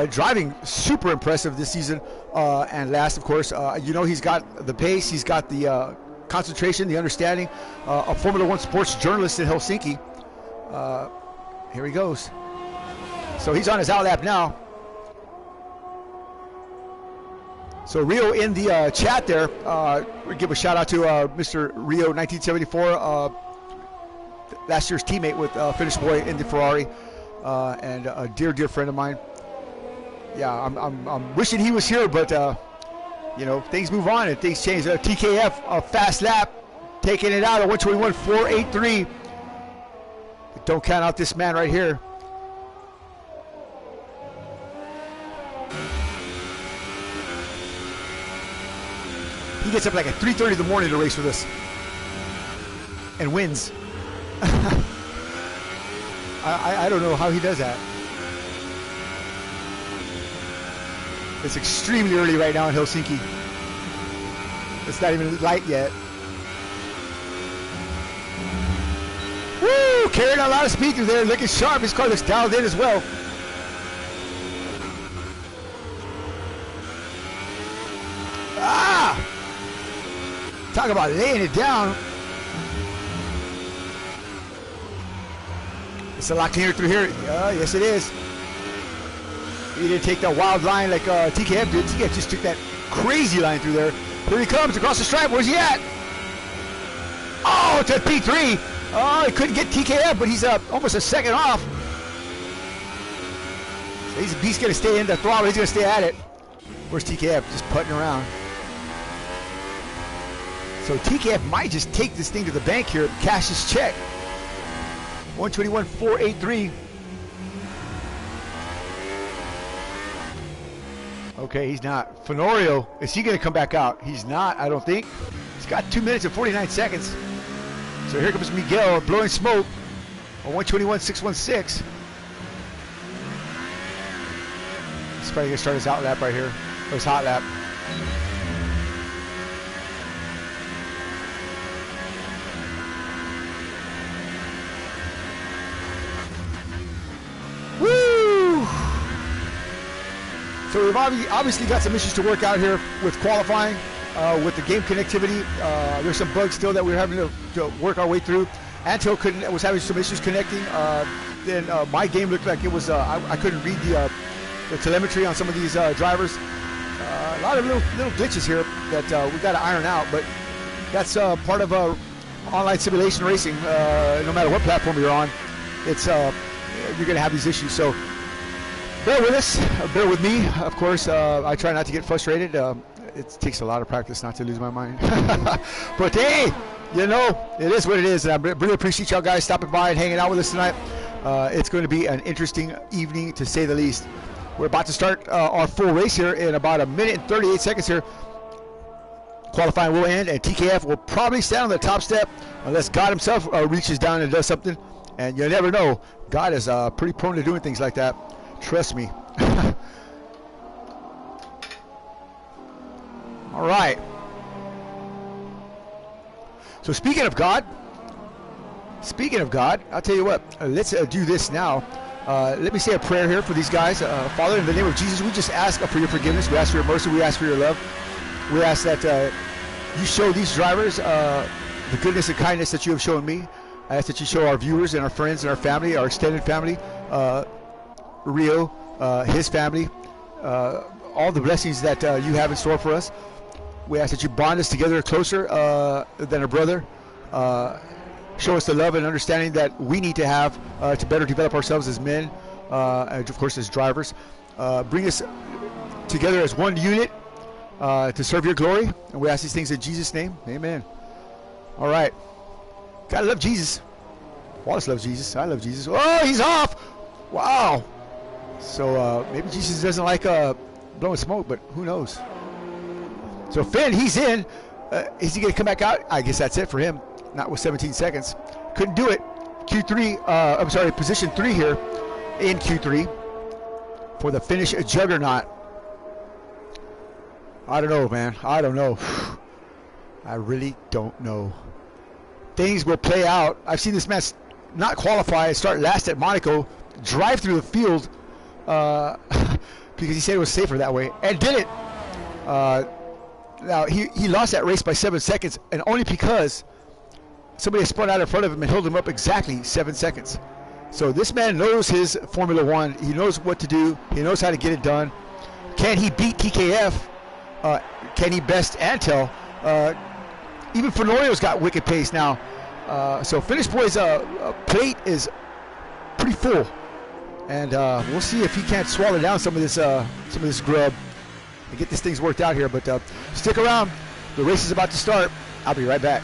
Driving super impressive this season, and last, of course. He's got the pace, he's got the concentration, the understanding. A Formula One sports journalist in Helsinki. Here he goes. So he's on his outlap now. So Rio in the chat there. We give a shout out to Mr. Rio 1974, last year's teammate with Finnish boy in the Ferrari, and a dear friend of mine. Yeah, I'm wishing he was here, but things move on and things change. TKF, a fast lap, taking it out at 121.483. Don't count out this man right here. He gets up like at 3:30 in the morning to race with us and wins. I don't know how he does that. It's extremely early right now in Helsinki. It's not even light yet. Woo! Carrying a lot of speed through there, looking sharp. His car looks dialed in as well. Ah! Talk about laying it down. It's a lot cleaner through here. Yes, it is. He didn't take that wild line like TKF did. TKF just took that crazy line through there. Here he comes across the stripe. Where's he at? Oh, to P3. Oh, he couldn't get TKF, but he's almost a second off. So he's going to stay in the throttle. He's going to stay at it. Where's TKF? Just putting around. So TKF might just take this thing to the bank here, cash his check. 121.483. Okay, he's not. Fenorio, is he going to come back out? He's not, I don't think. He's got 2 minutes and 49 seconds. So here comes Miguel blowing smoke on 121.616. He's probably going to start his out lap right here, or his hot lap. Woo! So we've obviously got some issues to work out here with qualifying, with the game connectivity. There's some bugs still that we're having to work our way through. Anto was having some issues connecting. Then my game looked like it was I couldn't read the telemetry on some of these drivers. A lot of little glitches here that we got to iron out, but that's part of online simulation racing. No matter what platform you're on, it's you're going to have these issues. So bear with us, bear with me. Of course, I try not to get frustrated. It takes a lot of practice not to lose my mind. But hey, you know, it is what it is. And I really appreciate y'all guys stopping by and hanging out with us tonight. It's going to be an interesting evening, to say the least. We're about to start our full race here in about 1 minute and 38 seconds here. Qualifying will end, and TKF will probably stand on the top step unless God himself reaches down and does something. And you never know. God is pretty prone to doing things like that. Trust me. All right. So speaking of God, I'll tell you what. Let's do this now. Let me say a prayer here for these guys. Father, in the name of Jesus, we just ask for your forgiveness. We ask for your mercy. We ask for your love. We ask that you show these drivers the goodness and kindness that you have shown me. I ask that you show our viewers and our friends and our family, our extended family, Rio, his family, all the blessings that you have in store for us. We ask that you bond us together closer than a brother. Show us the love and understanding that we need to have to better develop ourselves as men, and of course as drivers. Bring us together as one unit to serve your glory. And we ask these things in Jesus' name. Amen. All right. Gotta love Jesus. Wallace loves Jesus. I love Jesus. Oh, he's off. Wow. So maybe Jesus doesn't like blowing smoke, but who knows? So Finn, he's in. Is he going to come back out? I guess that's it for him. Not with 17 seconds. Couldn't do it. Q3, I'm sorry, position 3 here in Q3 for the Finnish juggernaut. I don't know, man. I don't know. I really don't know. Things will play out. I've seen this man not qualify, start last at Monaco, drive through the field because he said it was safer that way, and did it. Now, he lost that race by 7 seconds, and only because somebody spun out in front of him and held him up exactly 7 seconds. So this man knows his Formula One. He knows what to do. He knows how to get it done. Can he beat TKF? Can he best Antel? Even Fenorio's got wicked pace now. So Finnish boys' plate is pretty full, and we'll see if he can't swallow down some of this grub and get these things worked out here. But stick around. The race is about to start. I'll be right back.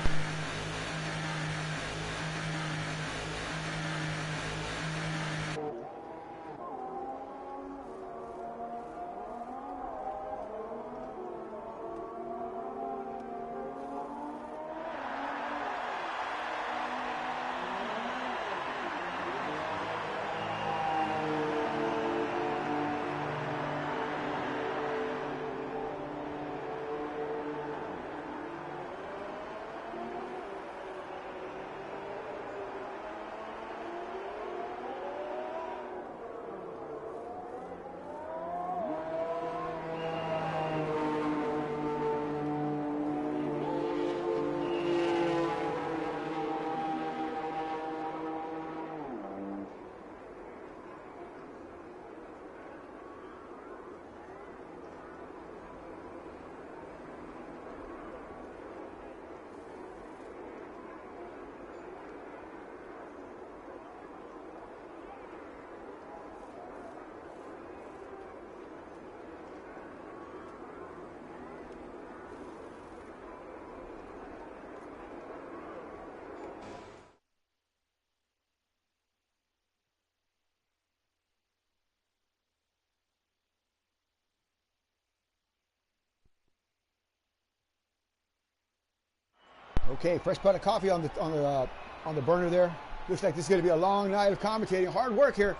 Okay, fresh pot of coffee on the burner there. Looks like this is going to be a long night of commentating. Hard work here.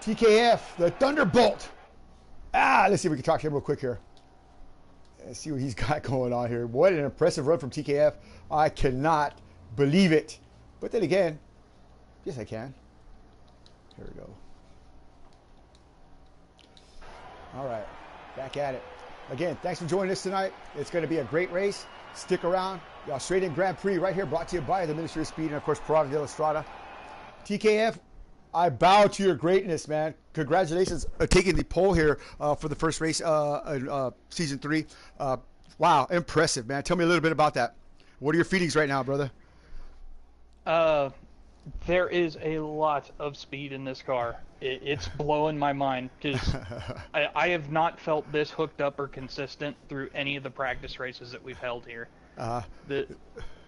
TKF, the Thunderbolt. Let's see if we can talk to him real quick here. Let's see what he's got going on here. What an impressive run from TKF. I cannot believe it. But then again, yes, I can. Here we go. All right, back at it. Again, thanks for joining us tonight. It's going to be a great race. Stick around. The Australian Grand Prix right here, brought to you by the Ministry of Speed and, of course, Parada de la Estrada. TKF, I bow to your greatness, man. Congratulations on taking the pole here for the first race in Season 3. Wow, impressive, man. Tell me a little bit about that. What are your feelings right now, brother? There is a lot of speed in this car. It's blowing my mind because I have not felt this hooked up or consistent through any of the practice races that we've held here.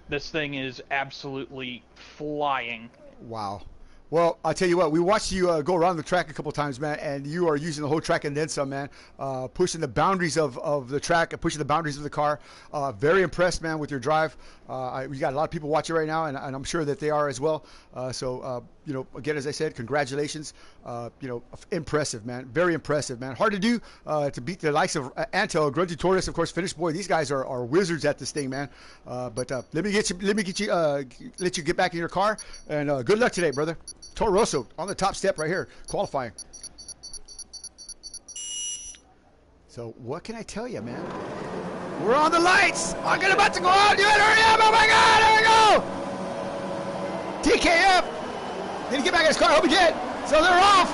This thing is absolutely flying. Wow. Well, I'll tell you what, we watched you go around the track a couple times, man, and you are using the whole track and then some, man. Pushing the boundaries of the track and pushing the boundaries of the car. Very impressed, man, with your drive. We got a lot of people watching right now, and I'm sure that they are as well. You know, again, as I said, congratulations. You know, impressive, man. Very impressive, man. Hard to do to beat the likes of Antel, Grungy Torres, of course, Finish Boy. These guys are wizards at this thing, man. But let me let you get back in your car, and good luck today, brother. Toro Rosso on the top step right here, qualifying. So what can I tell you, man? We're on the lights. I'm about to go out. You better hurry up. Oh my God, there we go. TKF. Did he get back in his car? I hope he did. So they're off.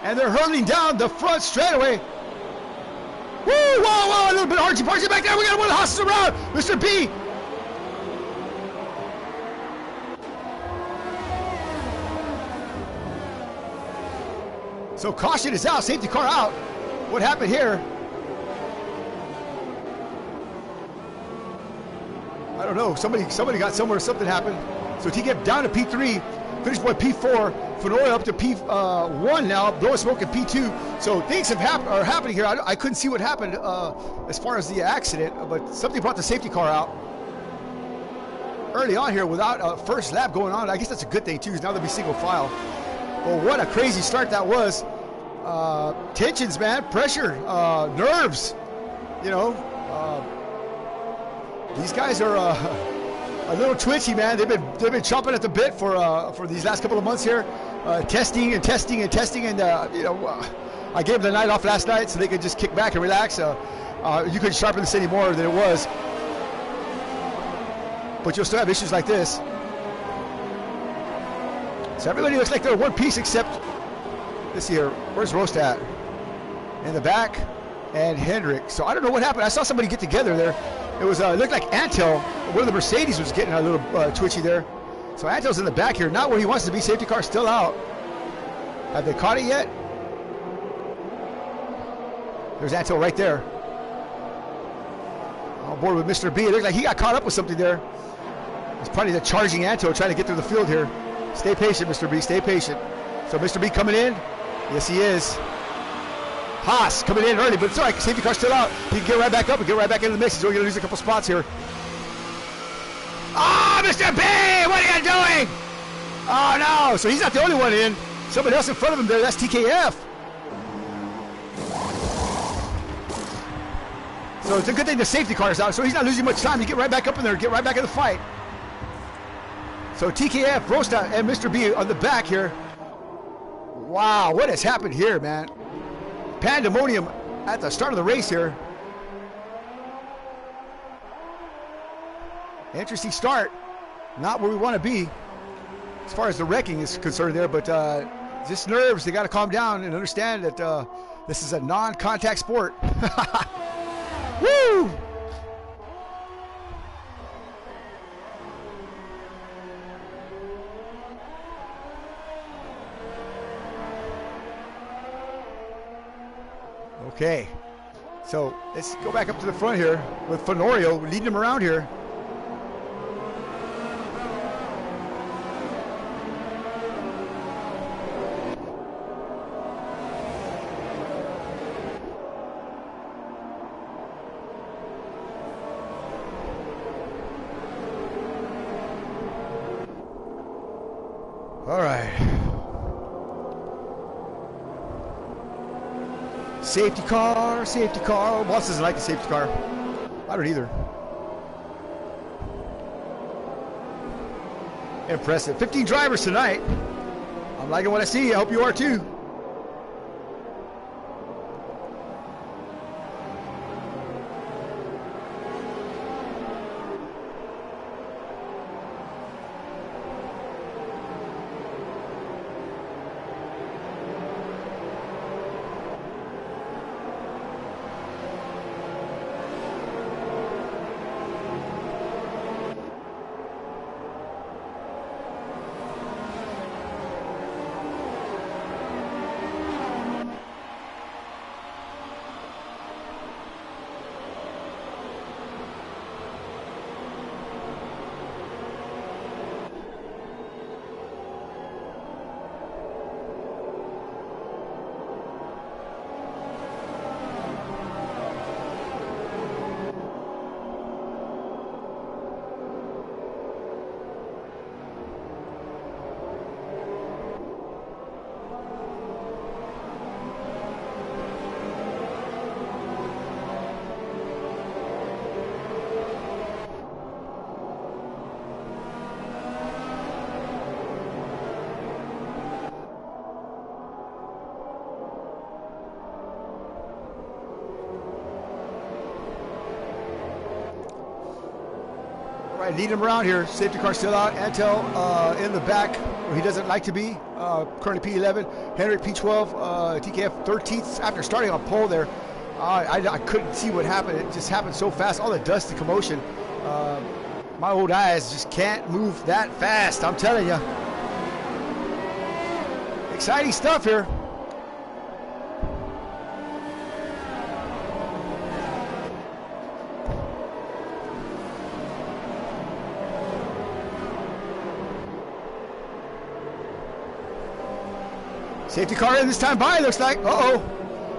And they're hurtling down the front straightaway. Woo, whoa, a little bit of archy-parchy back there. We got one of the horses around. Mr. B. So caution is out, safety car out. What happened here? I don't know. Somebody got somewhere. Something happened. So TKF down to P3. Finish boy P4. Fenoya up to P1 now. Blowing smoke at P2. So things are happening here. I couldn't see what happened as far as the accident, but something brought the safety car out early on here without a first lap going on. I guess that's a good thing too, because now they'll be single file. But what a crazy start that was. Tensions, man, pressure, nerves, you know. These guys are a little twitchy, man. They've been chomping at the bit for these last couple of months here, testing, and you know, I gave them the night off last night so they could just kick back and relax. You couldn't sharpen this any more than it was, but you'll still have issues like this. So everybody looks like they're one piece except, let's see here, where's Roast at? In the back, and Hendrick. So I don't know what happened. I saw somebody get together there. It was it looked like Antel, one of the Mercedes was getting a little twitchy there. So Antel's in the back here, not where he wants to be. Safety car still out. Have they caught it yet? There's Antel right there. On board with Mr. B. It looks like he got caught up with something there. It's probably the charging Antel trying to get through the field here. Stay patient, Mr. B. Stay patient. So Mr. B coming in. Yes, he is. Haas coming in early, but it's all right. Safety car still out. He can get right back up and get right back into the mix. He's only going to lose a couple spots here. Oh, Mr. B! What are you doing? Oh, no. So he's not the only one in. Somebody else in front of him there. That's TKF. So it's a good thing the safety car is out. So he's not losing much time. You get right back up in there and get right back in the fight. So TKF, Rosta, and Mr. B on the back here. Wow, what has happened here, man? Pandemonium at the start of the race here. Interesting start. Not where we want to be as far as the wrecking is concerned there, but just nerves. They got to calm down and understand that this is a non-contact sport. Woo! Okay, so let's go back up to the front here with Fenorio leading him around here. Safety car, safety car. Boss doesn't like the safety car. I don't either. Impressive. 15 drivers tonight. I'm liking what I see. I hope you are too. Right, leading him around here. Safety car still out. Antel in the back where he doesn't like to be. Currently P11. Henrik P12. TKF 13th after starting on pole there. I couldn't see what happened. It just happened so fast. All the dust and commotion. My old eyes just can't move that fast. I'm telling you. Exciting stuff here. Safety car in this time by, looks like. Uh-oh.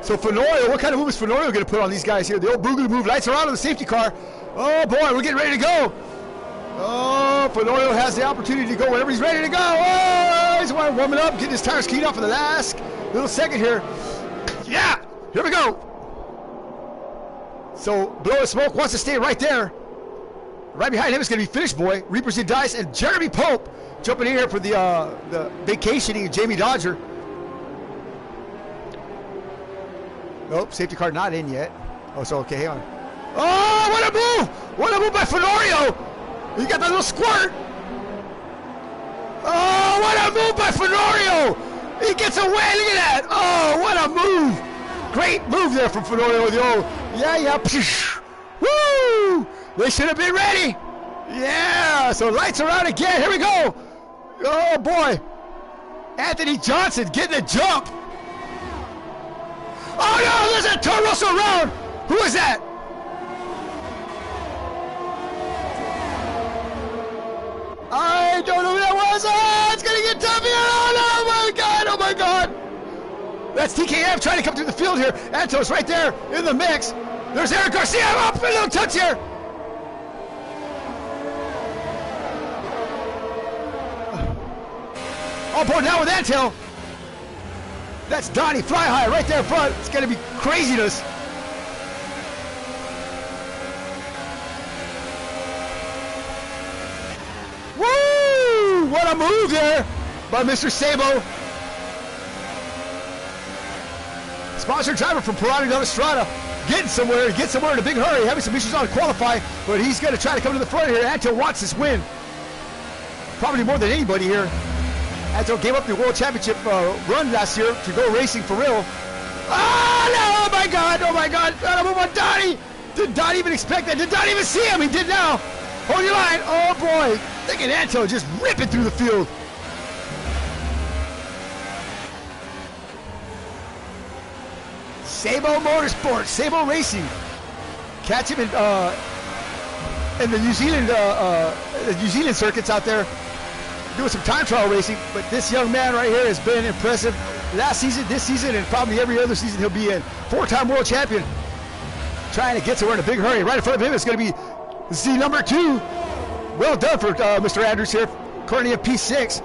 So Fenorio, what kind of move is Fenorio going to put on these guys here? The old boogaloo move, lights are on the safety car. Oh, boy, we're getting ready to go. Oh, Fenorio has the opportunity to go whenever he's ready to go. Oh, he's warming up, getting his tires keyed off for the last little second here. Yeah, here we go. So Blowing Smoke wants to stay right there. Right behind him is going to be Finish Boy, Reapers in Dice, and Jeremy Pope jumping in here for the vacationing Jamie Dodger. Nope, safety car not in yet. Oh, so okay, hang on. Oh, what a move! What a move by Fenorio! He got that little squirt! Oh, what a move by Fenorio! He gets away, look at that! Oh, what a move! Great move there from Fenorio, the old, yeah, psh, woo! They should have been ready! Yeah, so lights are out again, here we go! Oh, boy! Anthony Johnson getting a jump! Oh no, there's a Toro Rosso around! Who is that? I don't know who that was. Oh, it's gonna get tough here. Oh my god, oh my god. That's TKF trying to come through the field here. Antos right there in the mix. There's Eric Garcia up a little touch here. On board now with Antel. That's Donnie Fly High right there in front. It's going to be craziness. Woo! What a move there by Mr. Sabo. Sponsored driver from Pirani de la Estrada. Getting somewhere in a big hurry. Having some issues on to qualify, but he's going to try to come to the front here. Anto wants this win. Probably more than anybody here. Anto gave up the World Championship run last year to go racing for real. Oh, no! Oh, my God! Oh, my God! Gotta move on Donnie! Did Donnie even expect that? Did Donnie even see him? He did now! Hold your line! Oh, boy! Look at Anto just ripping through the field. Sabo Motorsports, Sabo Racing. Catch him in the New Zealand circuits out there. Doing some time trial racing, but this young man right here has been impressive last season, this season, and probably every other season he'll be in. Four-time world champion, trying to get somewhere in a big hurry. Right in front of him is going to be Z number 2. Well done for Mr. Andrews here, currently in P6.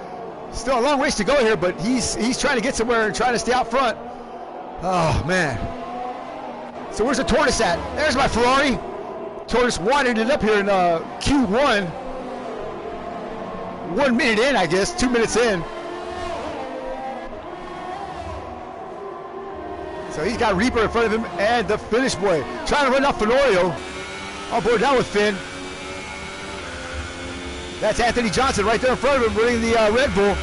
Still a long ways to go here, but he's trying to get somewhere and trying to stay out front. Oh man, So where's the Tortoise at? There's my Ferrari. Tortoise wanted it up here in Q1. 1 minute in, I guess. 2 minutes in. So he's got Reaper in front of him and the Finnish boy. Trying to run off Fenorio. On board down with Finn. That's Anthony Johnson right there in front of him running the Red Bull.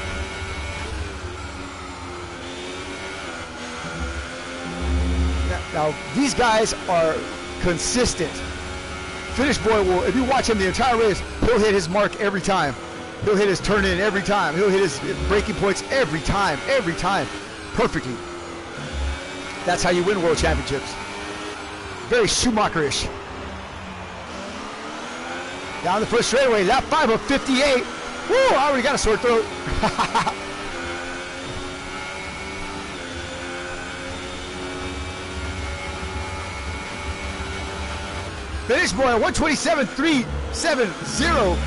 Now, these guys are consistent. Finnish boy will, if you watch him the entire race, he'll hit his mark every time. He'll hit his turn in every time. He'll hit his braking points every time, perfectly. That's how you win world championships. Very Schumacherish. Down the first straightaway, lap 5 of 58. Woo, I already got a sore throat. Finish boy, 127.370.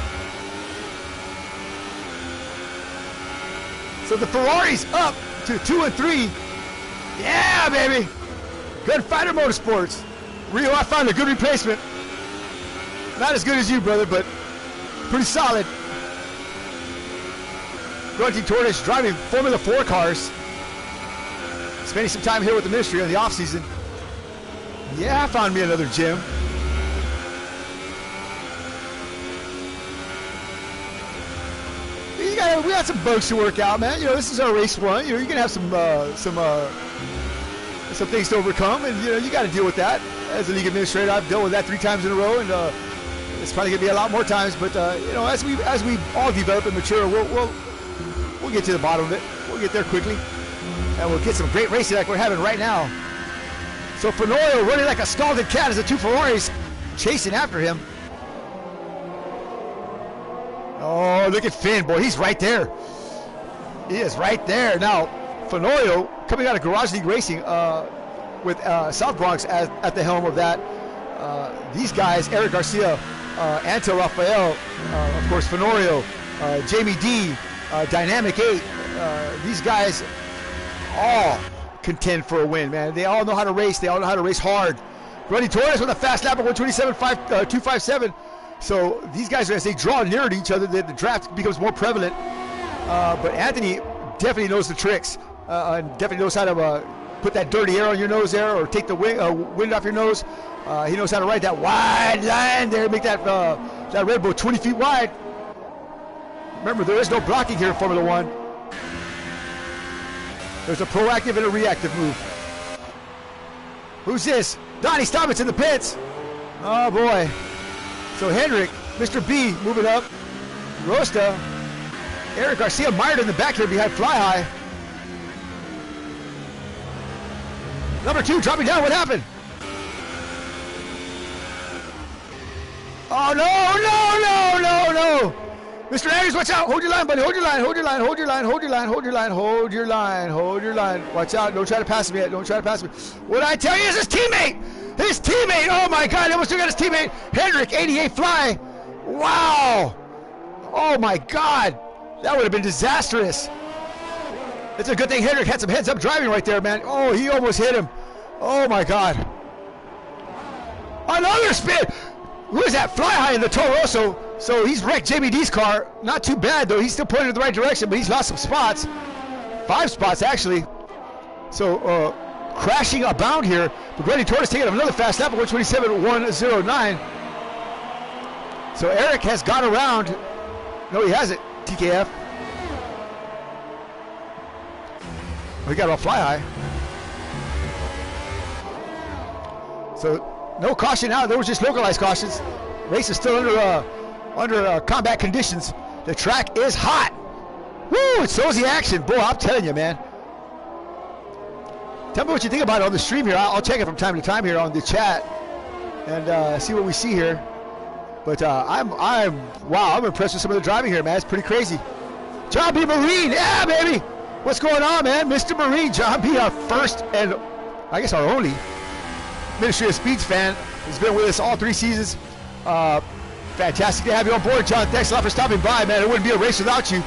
So the Ferrari's up to 2 and 3. Yeah, baby. Good Fighter Motorsports. Rio, I found a good replacement. Not as good as you, brother, but pretty solid. Grunty Tortoise driving Formula 4 cars. Spending some time here with the ministry on the off season. Yeah, I found me another gym. We got some bugs to work out, man. You know, this is our race one. You know, you're gonna have some things to overcome, and you know, you got to deal with that. As a league administrator, I've dealt with that 3 times in a row, and it's probably gonna be a lot more times. But you know, as we all develop and mature, we'll get to the bottom of it. We'll get there quickly, and we'll get some great racing like we're having right now. So Fenorio running like a scalded cat as the 2 Ferraris chasing after him. Oh, look at Finn, boy, he's right there. He is right there. Now, Fenorio coming out of Garage League Racing with South Bronx at the helm of that. These guys, Eric Garcia, Anto Rafael, of course, Fenorio, Jamie D, Dynamic 8. These guys all contend for a win, man. They all know how to race. They all know how to race hard. Grunty Torres with a fast lap of 127.257. So these guys, as they draw nearer to each other, the draft becomes more prevalent. But Anthony definitely knows the tricks, and definitely knows how to put that dirty air on your nose there, or take the wind off your nose. He knows how to ride that wide line there, make that Red Bull 20 feet wide. Remember, there is no blocking here in Formula One. There's a proactive and a reactive move. Who's this? Donnie Stobbins in the pits. Oh boy. So Hendrick, Mr. B moving up. Rosta. Eric Garcia mired in the back here behind Fly High. Number 2 dropping down. What happened? Oh, no. Mr. Andrews, watch out. Hold your line, buddy. Hold your line. Watch out. Don't try to pass me yet. What I tell you is his teammate. Oh, my God. He almost took out his teammate. Hendrick, 88 Fly. Wow. Oh, my God. That would have been disastrous. It's a good thing Hendrick had some heads-up driving right there, man. Oh, he almost hit him. Oh, my God. Another spin. Who is that? Fly High in the Toro Rosso. So he's wrecked Jamie D's car. Not too bad, though. He's still pointing in the right direction, but he's lost some spots. 5 spots, actually. So, crashing abound here. But Grunty Torres taking another fast lap of 127.109. So Eric has got around. No, he hasn't. TKF. We got a Fly High. So no caution out. There was just localized cautions. Race is still under combat conditions. The track is hot. Woo! It shows the action. Boy, I'm telling you, man. Tell me what you think about it on the stream here. I'll check it from time to time here on the chat and see what we see here. But I'm impressed with some of the driving here, man. It's pretty crazy. John B. Marine, yeah, baby. What's going on, man? Mr. Marine, John B., our first and I guess our only Ministry of Speeds fan. He's been with us all 3 seasons. Fantastic to have you on board, John. Thanks a lot for stopping by, man. It wouldn't be a race without you.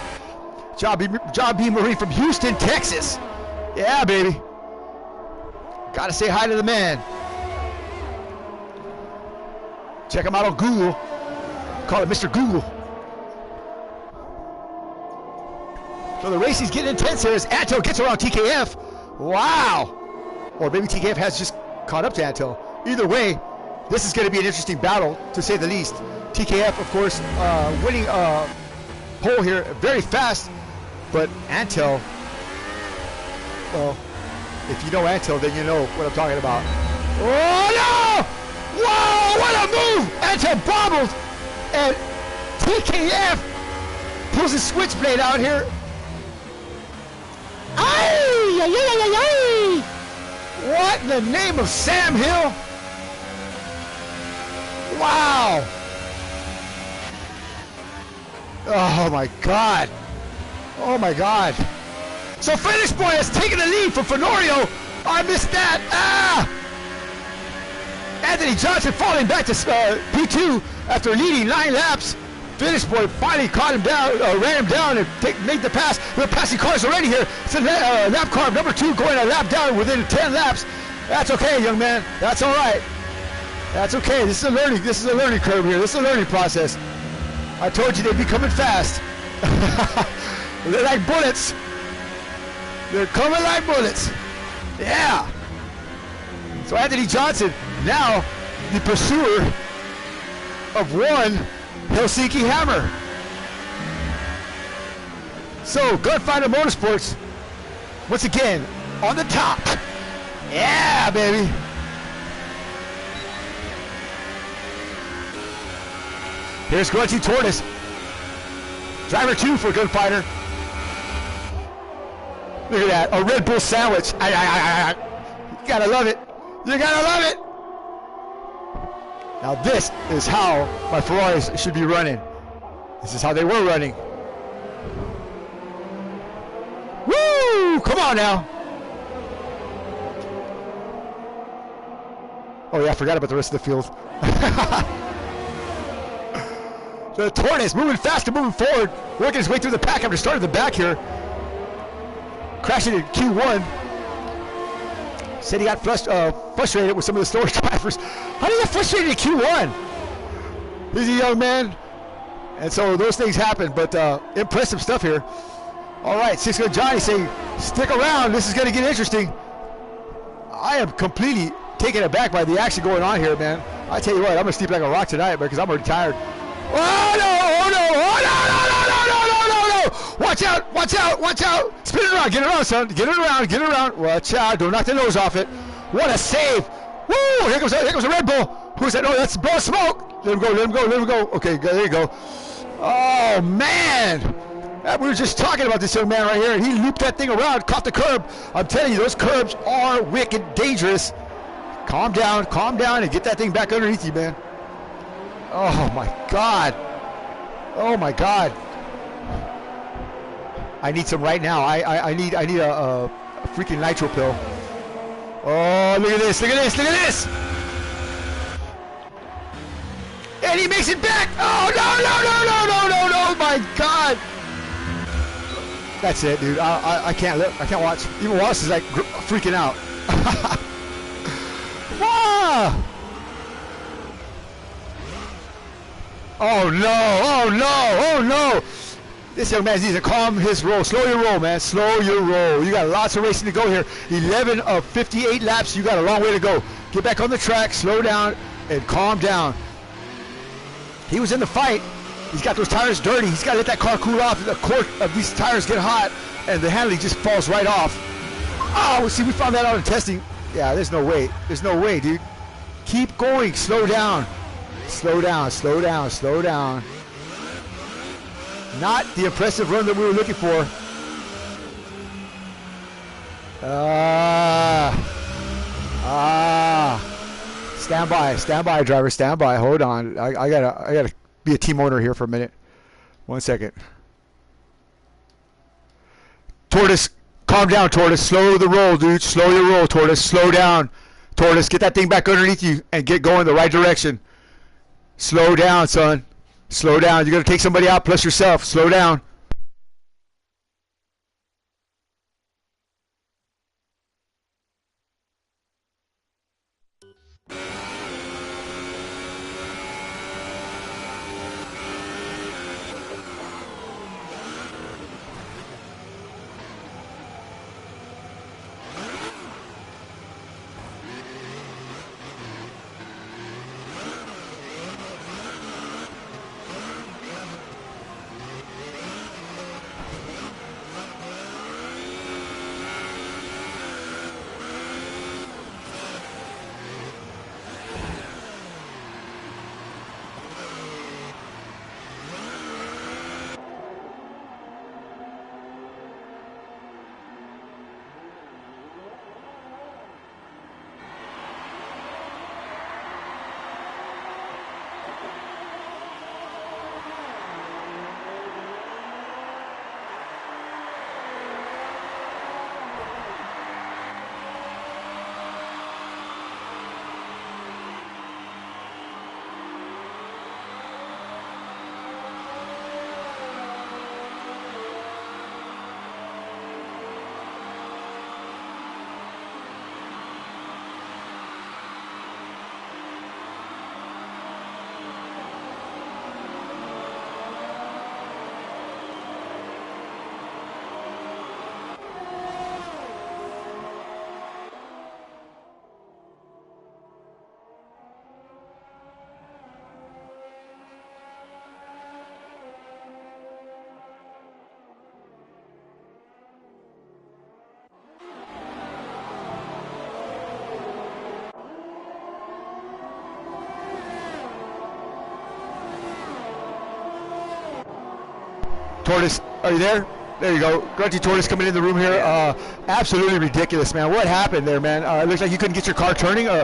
John B. Marine from Houston, Texas. Yeah, baby. Gotta say hi to the man. Check him out on Google. Call it Mr. Google. So the racing's getting intense here as Antel gets around TKF. Wow. Or maybe TKF has just caught up to Antel. Either way, this is going to be an interesting battle, to say the least. TKF, of course, winning pole here very fast. But Antel, well, if you know Antel, then you know what I'm talking about. Oh, no! Whoa, what a move! Antel bobbled, and TKF pulls his switchblade out here. Ay, ay, ay, ay, ay. What in the name of Sam Hill? Wow. Oh, my God. Oh, my God. So Finish Boy has taken the lead from Fenorio. I missed that. Ah! Anthony Johnson falling back to P2 after leading 9 laps. Finish Boy finally caught him down, ran him down, and made the pass. We're passing cars already here. It's a lap car number 2 going a lap down within 10 laps. That's okay, young man. That's all right. That's okay. This is a learning. This is a learning curve here. This is a learning process. I told you they'd be coming fast. They're like bullets. They're coming like bullets. Yeah. So Anthony Johnson, now the pursuer of one Helsinki Hammer. So Gunfighter Motorsports, once again, on the top. Yeah, baby. Here's Grunty Tortoise. Driver 2 for Gunfighter. Look at that, a Red Bull sandwich. You gotta love it. You gotta love it. Now this is how my Ferraris should be running. This is how they were running. Woo! Come on now. Oh yeah, I forgot about the rest of the field. The Tortoise moving faster, moving forward, working his way through the pack after starting the back here. Crashing in Q1. Said he got frustrated with some of the storage drivers. How do you get frustrated in Q1? He's a young man. And so those things happen, but impressive stuff here. All right, 6 Gun Johnny saying, stick around, this is going to get interesting. I am completely taken aback by the action going on here, man. I tell you what, I'm going to sleep like a rock tonight because I'm already tired. Oh no, oh no, oh no, no, no, no, no, no, no, no. Watch out, watch out, watch out. Spin it around, get it around, son. Get it around, get it around. Watch out, don't knock the nose off it. What a save. Woo, here comes a Red Bull. Who's that? Oh, that's Blow Smoke. Let him go, let him go, let him go. Okay, there you go. Oh, man. We were just talking about this young man right here, and he looped that thing around, caught the curb. I'm telling you, those curbs are wicked dangerous. Calm down, and get that thing back underneath you, man. Oh, my God. Oh, my God. I need some right now. I need a freaking nitro pill. Oh, look at this, look at this, look at this. And he makes it back. Oh, no, no, no, no, no, no, no, my God. That's it, dude. I can't look. I can't watch. Even Wallace is like freaking out. Ah! Oh no! Oh no! Oh no! This young man needs to calm his roll. Slow your roll, man. Slow your roll. You got lots of racing to go here. 11 of 58 laps. You got a long way to go. Get back on the track. Slow down and calm down. He was in the fight. He's got those tires dirty. He's got to let that car cool off. The core of these tires get hot, and the handling just falls right off. Oh, see, we found that out in testing. Yeah, there's no way. There's no way, dude. Keep going. Slow down. Slow down. Slow down. Slow down. Not the impressive run that we were looking for. Stand by, driver. Stand by. Hold on. I gotta be a team owner here for a minute. 1 second. Tortoise, calm down, Tortoise. Slow the roll, dude. Slow your roll, Tortoise. Slow down. Tortoise, get that thing back underneath you and get going the right direction. Slow down, son. Slow down. You're going to take somebody out plus yourself. Slow down. Tortoise, are you there? There you go. Grunty Tortoise coming in the room here. Absolutely ridiculous, man. What happened there, man? It looks like you couldn't get your car turning. I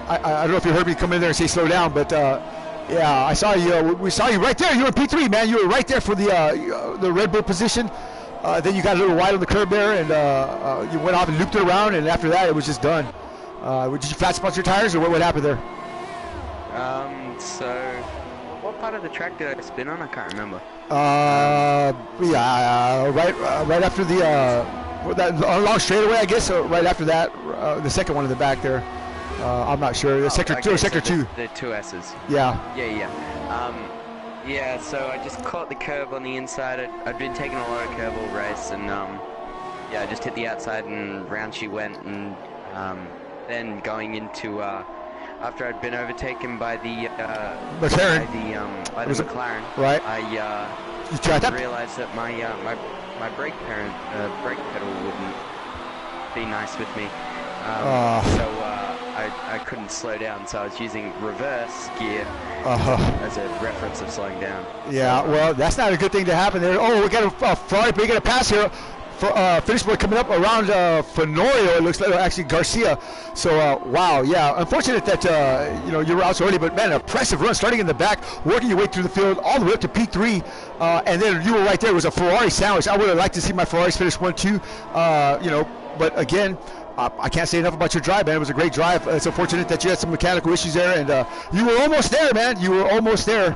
don't know if you heard me come in there and say slow down, but yeah, I saw you. We saw you right there. You were P3, man. You were right there for the Red Bull position. Then you got a little wide on the curb there, and you went off and looped it around, and after that, it was just done. Did you flat spot your tires, or what happened there? So, what part of the track did I spin on? I can't remember. Yeah, right after that long straightaway, I guess. Right after that, the second one in the back there. I'm not sure. The sector two, sector two. The two S's. Yeah. Yeah. Yeah. So I just caught the curb on the inside. I'd been taking a lot of curb all race, and yeah, I just hit the outside and round she went, and then going into after I'd been overtaken by the McLaren. By the McLaren. Right. I realized that my brake pedal wouldn't be nice with me. So I couldn't slow down, so I was using reverse gear as a reference of slowing down. Yeah, well, that's not a good thing to happen there. Oh, we got a Ferrari breaking a pass here. Finish board coming up around Fenorio, it looks like, actually Garcia. So wow, yeah, unfortunate that you were out so early, but man, impressive run starting in the back, working your way through the field all the way up to P3, and then you were right there. It was a Ferrari sandwich. I would have liked to see my Ferraris finish 1-2, but again, I can't say enough about your drive, man. It was a great drive. It's unfortunate that you had some mechanical issues there, and you were almost there, man. You were almost there.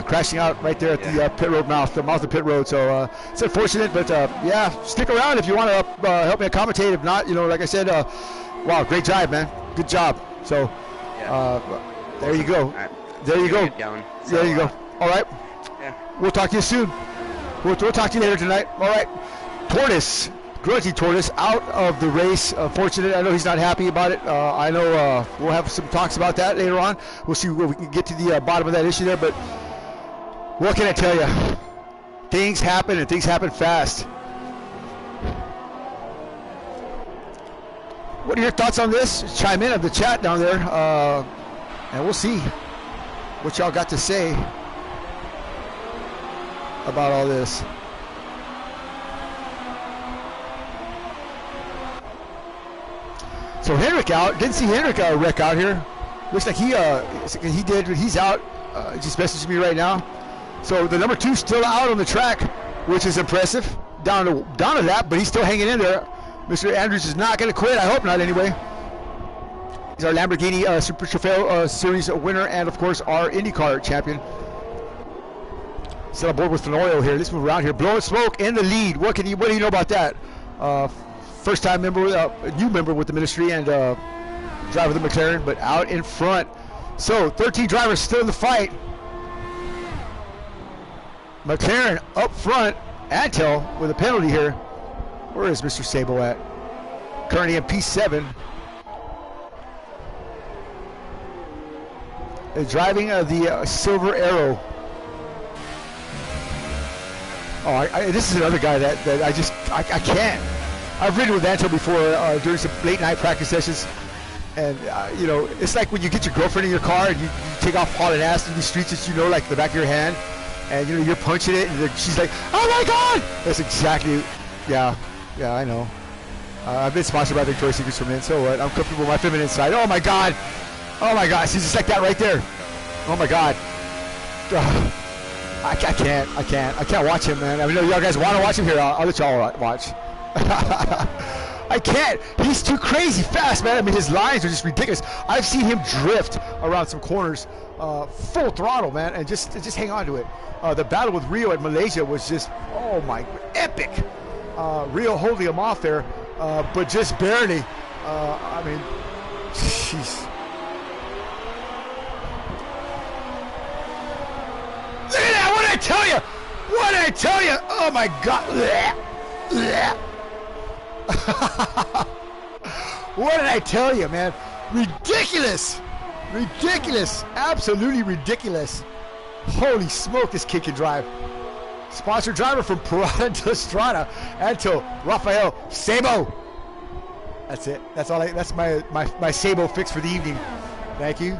Crashing out right there at the pit road mouth, the mouth of pit road. So it's unfortunate, but yeah, stick around if you want to help me commentate. If not, like I said, wow, great drive, man. Good job. So there you go. There you go. There you go. All right. Yeah. We'll talk to you soon. We'll talk to you later tonight. All right. Tortoise. Grunty Tortoise out of the race. Unfortunate. I know he's not happy about it. I know we'll have some talks about that later on. We'll see where we can get to the bottom of that issue there. But what can I tell you? Things happen, and things happen fast. What are your thoughts on this? Chime in on the chat down there, and we'll see what y'all got to say about all this. So Henrik out. Didn't see Henrik wreck out here. Looks like he did, but he's out. Just messaged me right now. So the number 2 still out on the track, which is impressive. Down a lap, but he's still hanging in there. Mr. Andrews is not going to quit. I hope not, anyway. He's our Lamborghini Super Trofeo Series winner, and of course our IndyCar champion. Still aboard with Fenorio here. Let's move around here. Blowing smoke in the lead. What do you know about that? First-time member, new member with the ministry, and driver of the McLaren, but out in front. So 13 drivers still in the fight. McLaren up front. Antel with a penalty here. Where is Mr. Sabo at? Currently in P7. Driving the Silver Arrow. Oh, this is another guy that I can't. I've ridden with Anto before during some late night practice sessions, and it's like when you get your girlfriend in your car and you take off hauling ass in these streets that you know like the back of your hand, and you're punching it, and she's like, "Oh my God!" That's exactly, yeah, I know. I've been sponsored by Victoria's Secrets for Men, so what? I'm comfortable with my feminine side. Oh my God! She's just like that right there. Oh my God! I can't watch him, man. I mean, y'all guys want to watch him here? I'll let y'all watch. I can't. He's too crazy fast, man. I mean, his lines are just ridiculous. I've seen him drift around some corners, full throttle, man, and just hang on to it. The battle with Rio at Malaysia was just, oh my, epic. Rio holding him off there, but just barely. I mean, jeez. Look at that! What did I tell you? What did I tell you? Oh my God! What did I tell you, man? Ridiculous! Absolutely ridiculous. Holy smoke, this kid can drive. Sponsored driver from Parada de Strada, Anto Rafael Sabo. That's it. That's all. That's my Sabo fix for the evening. Thank you.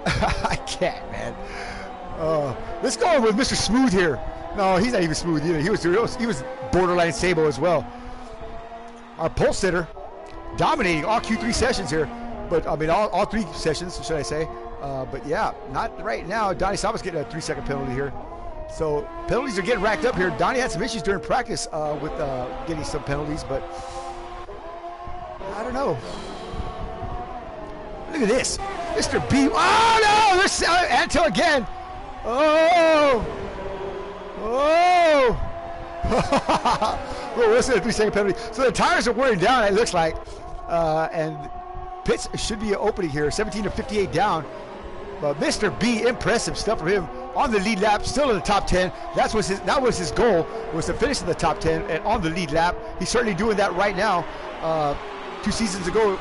I can't, man. Let's go with Mr. Smooth here. No, he's not even smooth either. He was borderline Sabo as well. Our pole sitter dominating all Q3 sessions here. But, I mean, all 3 sessions, should I say. But, yeah, not right now. Donnie Saba's getting a 3-second penalty here. So, penalties are getting racked up here. Donnie had some issues during practice with getting some penalties, but I don't know. Look at this. Mr. B. Oh, no! There's Anto again. Oh! Oh! Well, what's the 3-second penalty? So the tires are wearing down, it looks like. And pits should be opening here. 17 to 58 down. But Mr. B, impressive stuff from him on the lead lap, still in the top 10. That was his goal, was to finish in the top 10 and on the lead lap. He's certainly doing that right now. 2 seasons ago,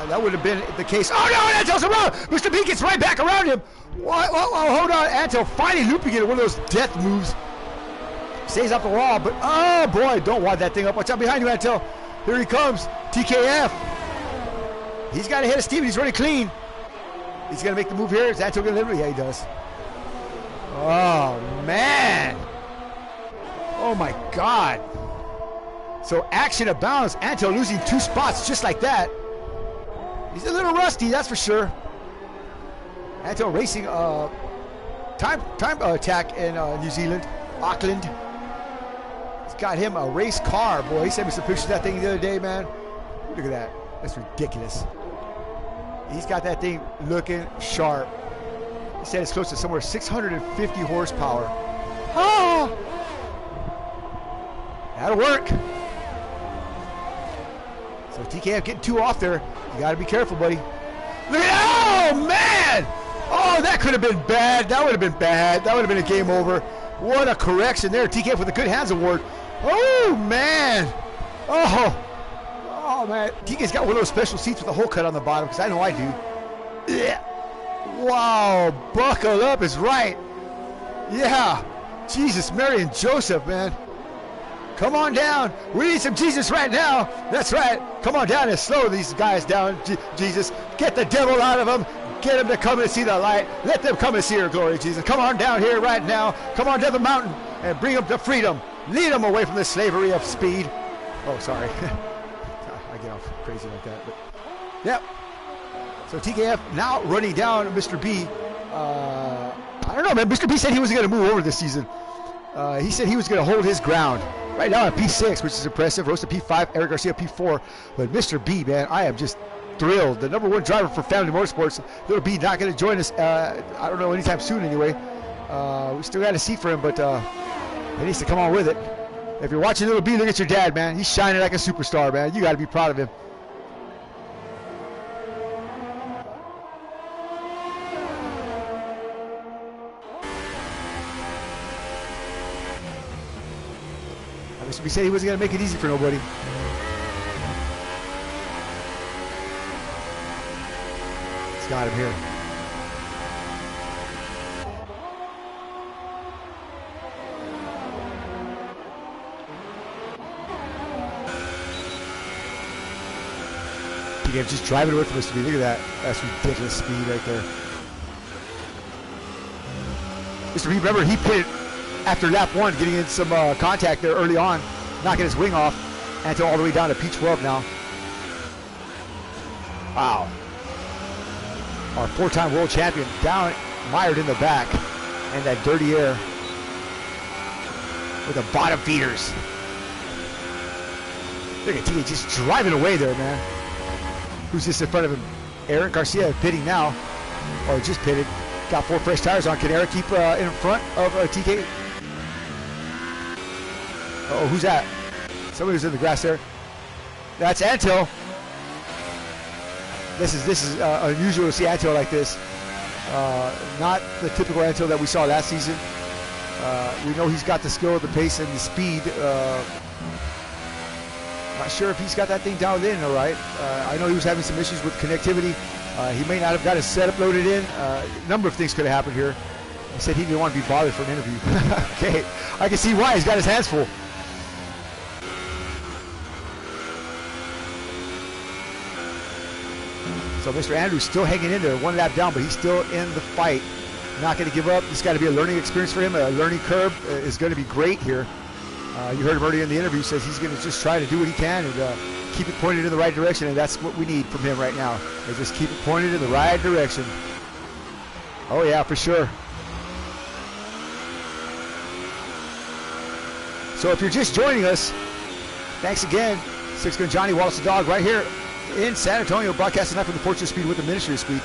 that would have been the case. Oh no, Antel's around! Mr. B gets right back around him. Hold on, Antel finally looping it, one of those death moves. Stays off the wall, but oh boy, don't wad that thing up. Watch out behind you, Antel. Here he comes, TKF. He's got ahead of Steven, he's running clean. He's gonna make the move here. Is Antel gonna deliver? Yeah, he does. Oh man. Oh my God. So action abounds. Antel losing 2 spots just like that. He's a little rusty, that's for sure. Antel racing time attack in New Zealand, Auckland. He's got him a race car, boy. He sent me some pictures of that thing the other day, man. Look at that. That's ridiculous. He's got that thing looking sharp. He said it's close to somewhere 650 horsepower. Oh! That'll work. So TKF getting 2 off there. You got to be careful, buddy. Look at, oh man! Oh, that could have been bad. That would have been bad. That would have been a game over. What a correction there. TKF with a good hands award. Oh man! Oh man. TK's got one of those special seats with a hole cut on the bottom, because I know I do. Yeah. Wow, buckle up is right. Yeah. Jesus, Mary, and Joseph, man. Come on down. We need some Jesus right now. That's right. Come on down and slow these guys down, Jesus. Get the devil out of them. Get them to come and see the light. Let them come and see your glory, Jesus. Come on down here right now. Come on down the mountain and bring them to freedom. Lead them away from the slavery of speed. Oh, sorry. I get off crazy like that. But yep. So TKF now running down Mr. B. I don't know, man. Mr. B said he wasn't going to move over this season. He said he was going to hold his ground. Right now at P6, which is impressive. Rosa P5, Eric Garcia P4. But Mr. B, man, I am just thrilled. The #1 driver for Family Motorsports. Little B not going to join us, I don't know, anytime soon anyway. We still got a seat for him, but he needs to come on with it. If you're watching Little B, look at your dad, man. He's shining like a superstar, man. You got to be proud of him. Mr. B said he wasn't going to make it easy for nobody. He's got him here. TKF just driving away from Mr. B. Look at that. That's ridiculous speed right there. Mr. B, remember, he pitted after lap 1, getting in some contact there early on, knocking his wing off, until all the way down to P12 now. Wow. Our 4-time world champion down, mired in the back, and that dirty air with the bottom feeders. Look at TK just driving away there, man. Who's just in front of him? Eric Garcia pitting now, or just pitted. Got 4 fresh tires on. Can Eric keep in front of TK? Oh, who's that? Somebody who's in the grass there. That's Antel. This is unusual to see Antel like this. Not the typical Antel that we saw last season. We know he's got the skill, the pace, and the speed. Not sure if he's got that thing dialed in all right. I know he was having some issues with connectivity. He may not have got his setup loaded in. A number of things could have happened here. He said he didn't want to be bothered for an interview. Okay, I can see why. He's got his hands full. So Mr. Andrews still hanging in there, 1 lap down, but he's still in the fight. not going to give up. It's got to be a learning experience for him. A learning curve is going to be great here. You heard him earlier in the interview. He says he's going to just try to do what he can and keep it pointed in the right direction, and that's what we need from him right now. Is just keep it pointed in the right direction. Oh yeah, for sure. So if you're just joining us, thanks again. Six Gun Johnny, Wallace the Dog, right here in San Antonio, broadcasting live from the Fortune of Speed with the Ministry of Speed.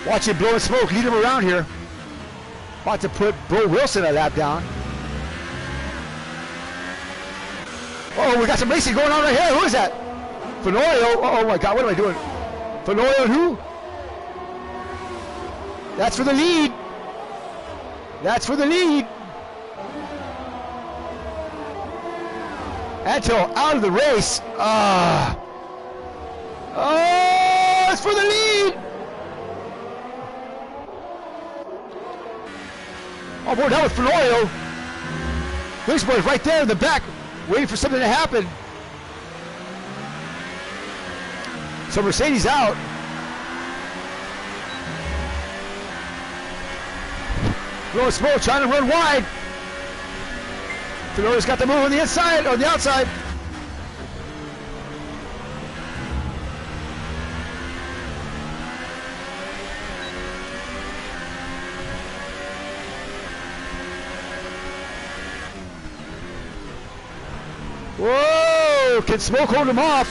Watch him blowing smoke, lead him around here. About to put Bro Wilson a lap down. Oh, we got some racing going on right here. Who is that? Fenoyo. Oh my God, what am I doing? Fenoyo and who? That's for the lead. That's for the lead. Anto out of the race. Oh, it's for the lead. Oh, boy, that was Fenoyo. This boy's right there in the back, waiting for something to happen. So Mercedes out. Blowing smoke, trying to run wide. Fenoyo's got the move on the inside, on the outside. Whoa! Can Smoke hold him off?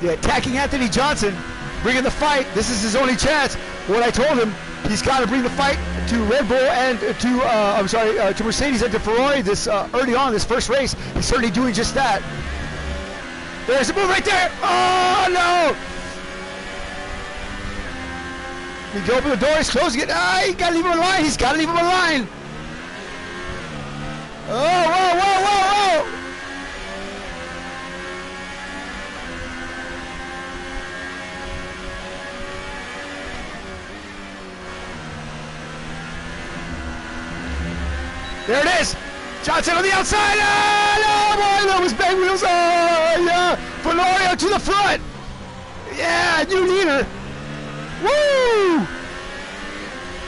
The attacking Anthony Johnson, bringing the fight. This is his only chance. What I told him, he's got to bring the fight to Red Bull and to to Mercedes and to Ferrari this early on this first race. He's certainly doing just that. There's the move right there. Oh no! He go open the door. He's closing it. He got to leave him alone. He's got to leave him alone. Oh, whoa, whoa, whoa, whoa! There it is! Johnson on the outside! Oh, no, boy, that was bang wheels! Oh, yeah! Fenoyo to the front! Yeah, new leader! Woo!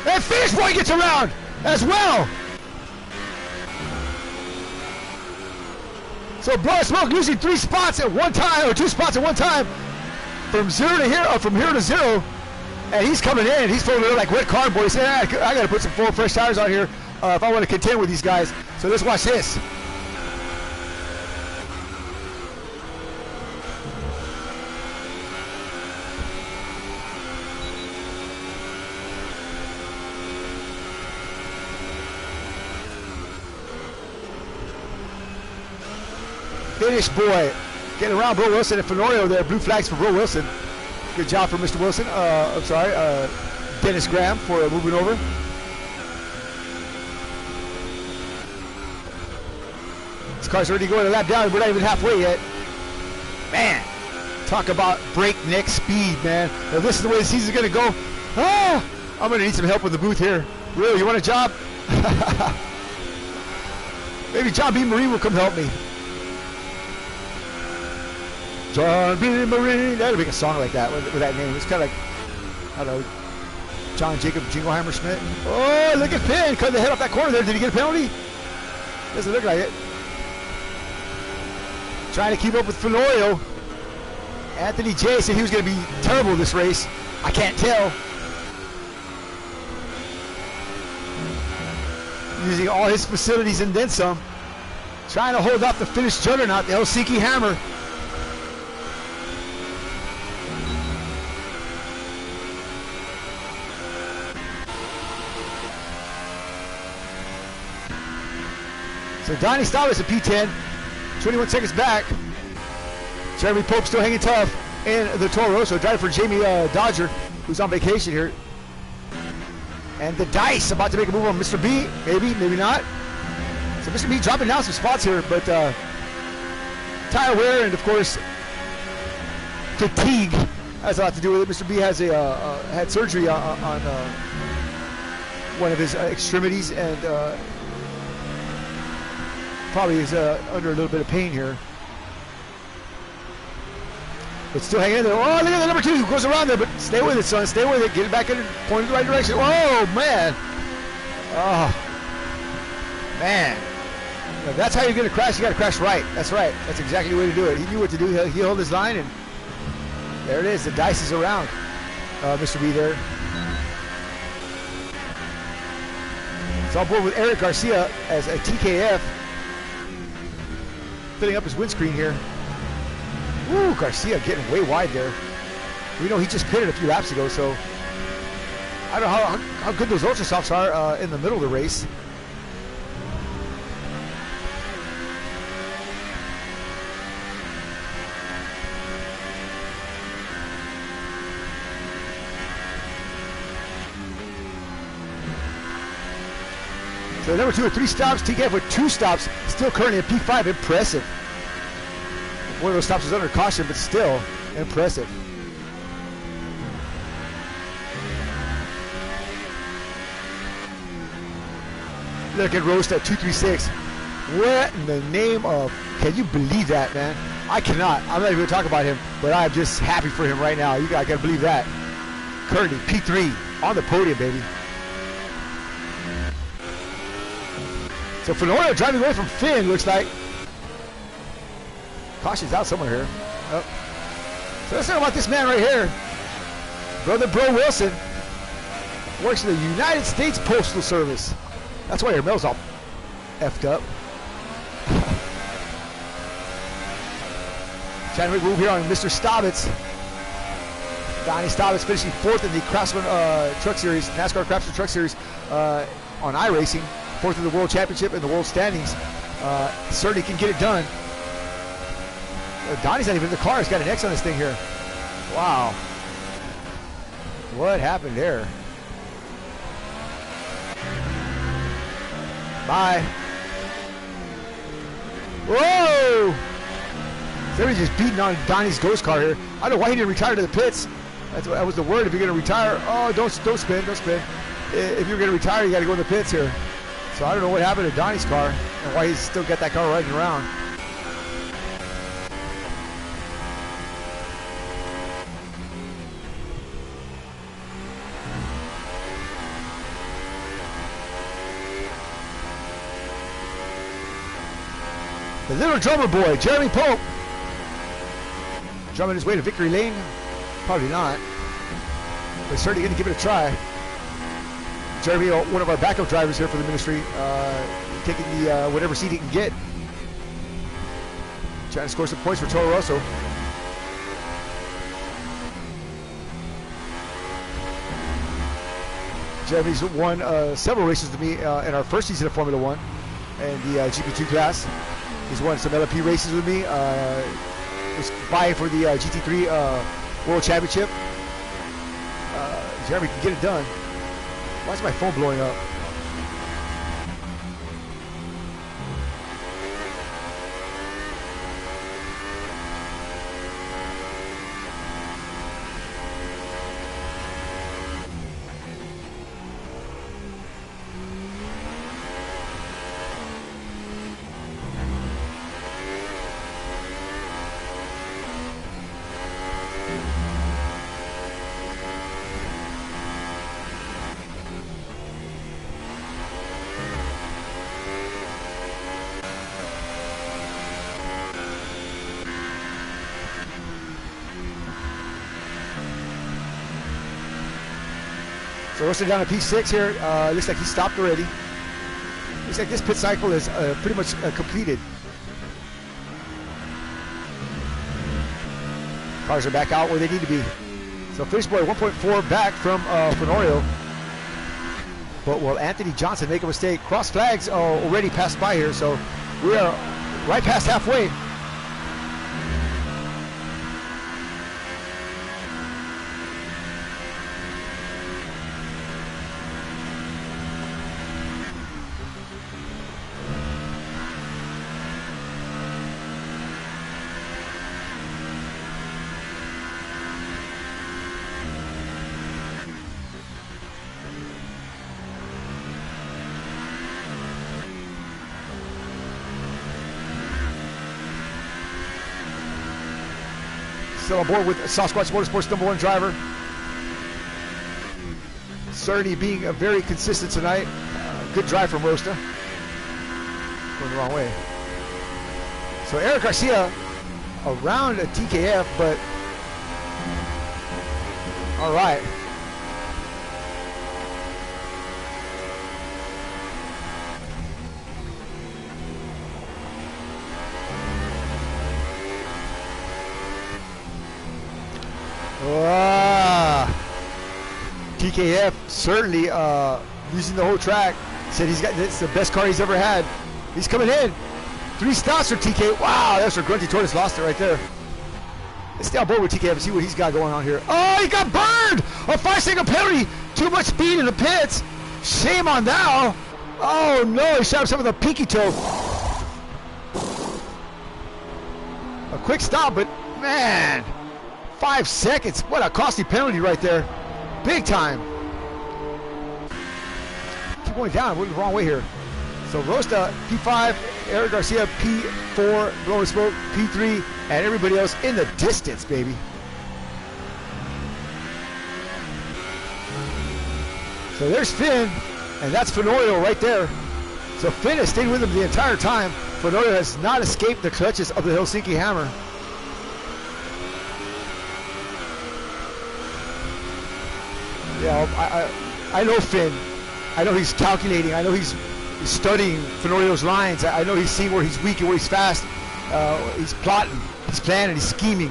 And Finish Boy gets around as well! So Blowing Smoke losing 3 spots at one time, or 2 spots at one time, from zero to here, from here to zero, and he's coming in. He's folding it like wet cardboard. He said, I got to put some full fresh tires on here if I want to contend with these guys. So let's watch this. Finish Boy getting around Bro Wilson and Fenoyo there. Blue flags for Bro Wilson. Good job for Mr. Wilson. I'm sorry, Dennis Graham for moving over. This car's already going a lap down. We're not even halfway yet. Man, talk about breakneck speed, man. If this is the way the season's going to go, I'm going to need some help with the booth here. Really, you want a job? Maybe John B. Marine will come help me. John B. Marine. That'll make a song like that with that name. It's kind of like, I don't know, John Jacob Jingleheimer Schmidt. Oh, look at Finn. Cut the head off that corner there. Did he get a penalty? Doesn't look like it. Trying to keep up with Fenoyo. Anthony J said he was going to be terrible this race. I can't tell. Using all his facilities and then some. Trying to hold off the Finnish juggernaut, the Helsinki Hammer. So Donnie Stavis at P10, 21 seconds back. Jeremy Pope still hanging tough in the Toro. So driving for Jamie Dodger, who's on vacation here. And the Dice about to make a move on Mr. B. Maybe, maybe not. So Mr. B dropping down some spots here, but tire wear and of course fatigue has a lot to do with it. Mr. B has had surgery on one of his extremities, and probably is under a little bit of pain here. But still hanging in there. Oh, look at the number 2 who goes around there, but stay with it, son. Stay with it. Get it back in, point in the right direction. Oh, man. Oh, man. If that's how you're going to crash, you got to crash right. That's right. That's exactly the way to do it. He knew what to do. He held his line, and there it is. The dice is around. Mr. B there. It's on board with Eric Garcia as a TKF. Filling up his windscreen here. Woo, Garcia getting way wide there. We know he just pitted a few laps ago, so I don't know how good those Ultra Softs are in the middle of the race. So number 2 with 3 stops, TKF with 2 stops, still currently at P5, impressive. One of those stops is under caution, but still impressive. Look at Roast at 236. What in the name of, can you believe that, man? I cannot. I'm not even going to talk about him, but I'm just happy for him right now. You guys got to believe that. Currently P3 on the podium, baby. So Fenorio driving away from Finn, looks like. Caution's out somewhere here. Oh. So let's talk about this man right here. Brother Bro Wilson. Works in the United States Postal Service. That's why your mail's all effed up. Trying to make a move here on Mr. Staubitz. Donnie Staubitz finishing 4th in the Craftsman Truck Series, NASCAR Craftsman Truck Series on iRacing. 4th in the World Championship and the World Standings. Certainly can get it done. Donnie's not even in the car. He's got an X on this thing here. Wow. What happened there? Bye. Whoa! Somebody's just beating on Donnie's ghost car here. I don't know why he didn't retire to the pits. That was the word. If you're going to retire, oh, don't spin, don't spin. If you're going to retire, you got to go in the pits here. So I don't know what happened to Donnie's car and why he's still got that car riding around. The little drummer boy, Jeremy Pope. Drumming his way to victory lane? Probably not. But certainly going to give it a try. Jeremy, one of our backup drivers here for the ministry, taking the whatever seat he can get. Trying to score some points for Toro Rosso. Jeremy's won several races with me in our first season of Formula One and the GP2 class. He's won some LP races with me. Was vying for the GT3 World Championship. Jeremy can get it done. Why is my phone blowing up? So Russell down to P6 here. Looks like he stopped already. Looks like this pit cycle is pretty much completed. Cars are back out where they need to be. So finish boy 1.4 back from Fenorio. But will Anthony Johnson make a mistake? Cross flags already passed by here, so we are right past halfway. Still on board with Sasquatch Motorsports #1 driver. Certainly being very consistent tonight. Good drive from Rosta. Going the wrong way. So Eric Garcia around a TKF, but all right. TKF certainly using the whole track. Said it's the best car he's ever had. He's coming in. 3 stops for TK. Wow, that's where Grunty Tortoise lost it right there. Let's stay on board with TKF and see what he's got going on here. Oh, he got burned! A 5-second penalty. Too much speed in the pits. Shame on thou. Oh no, he shot himself with a pinky toe. A quick stop, but man, 5 seconds. What a costly penalty right there. Big time. Keep going down. We're the wrong way here. So Rosta P5, Eric Garcia P4, Blowing Smoke P3, and everybody else in the distance, baby. So there's Finn, and that's Fenorio right there. So Finn has stayed with him the entire time. Fenorio has not escaped the clutches of the Helsinki Hammer. Yeah, I know Finn. I know he's calculating. I know he's studying Fenorio's lines. I know he's seeing where he's weak and where he's fast. He's plotting, he's planning, he's scheming.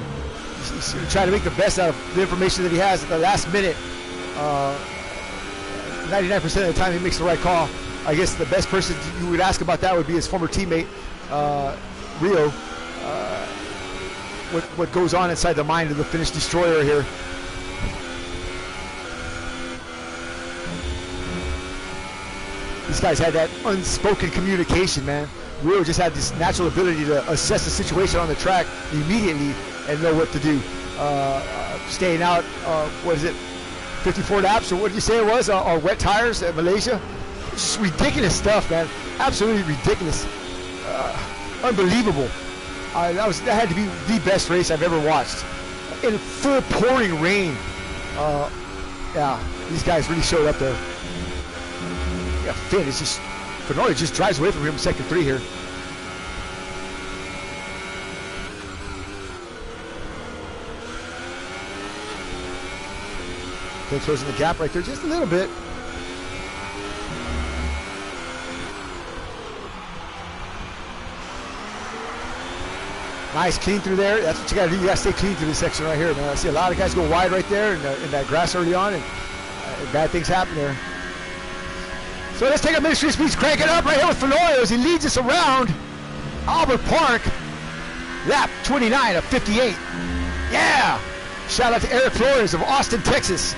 He's trying to make the best out of the information that he has at the last minute. 99% of the time he makes the right call. I guess the best person you would ask about that would be his former teammate, Rio. What goes on inside the mind of the Finnish destroyer here. These guys had that unspoken communication, man. Rio just had this natural ability to assess the situation on the track immediately and know what to do. Staying out, what is it, 54 laps, or what did you say it was, on wet tires at Malaysia? Just ridiculous stuff, man. Absolutely ridiculous. Unbelievable. That had to be the best race I've ever watched. In full pouring rain. Yeah, these guys really showed up there. Yeah, Finn is just, Fenorio just drives away from him second 3 here. Finn closing the gap right there just a little bit. Nice, clean through there. That's what you got to do. You got to stay clean through this section right here, man. I see a lot of guys go wide right there in that grass early on, and bad things happen there. So let's take a Ministry of Speeds, crank it up right here with Fenorio as he leads us around Albert Park. Lap 29 of 58. Yeah! Shout out to Eric Flores of Austin, Texas.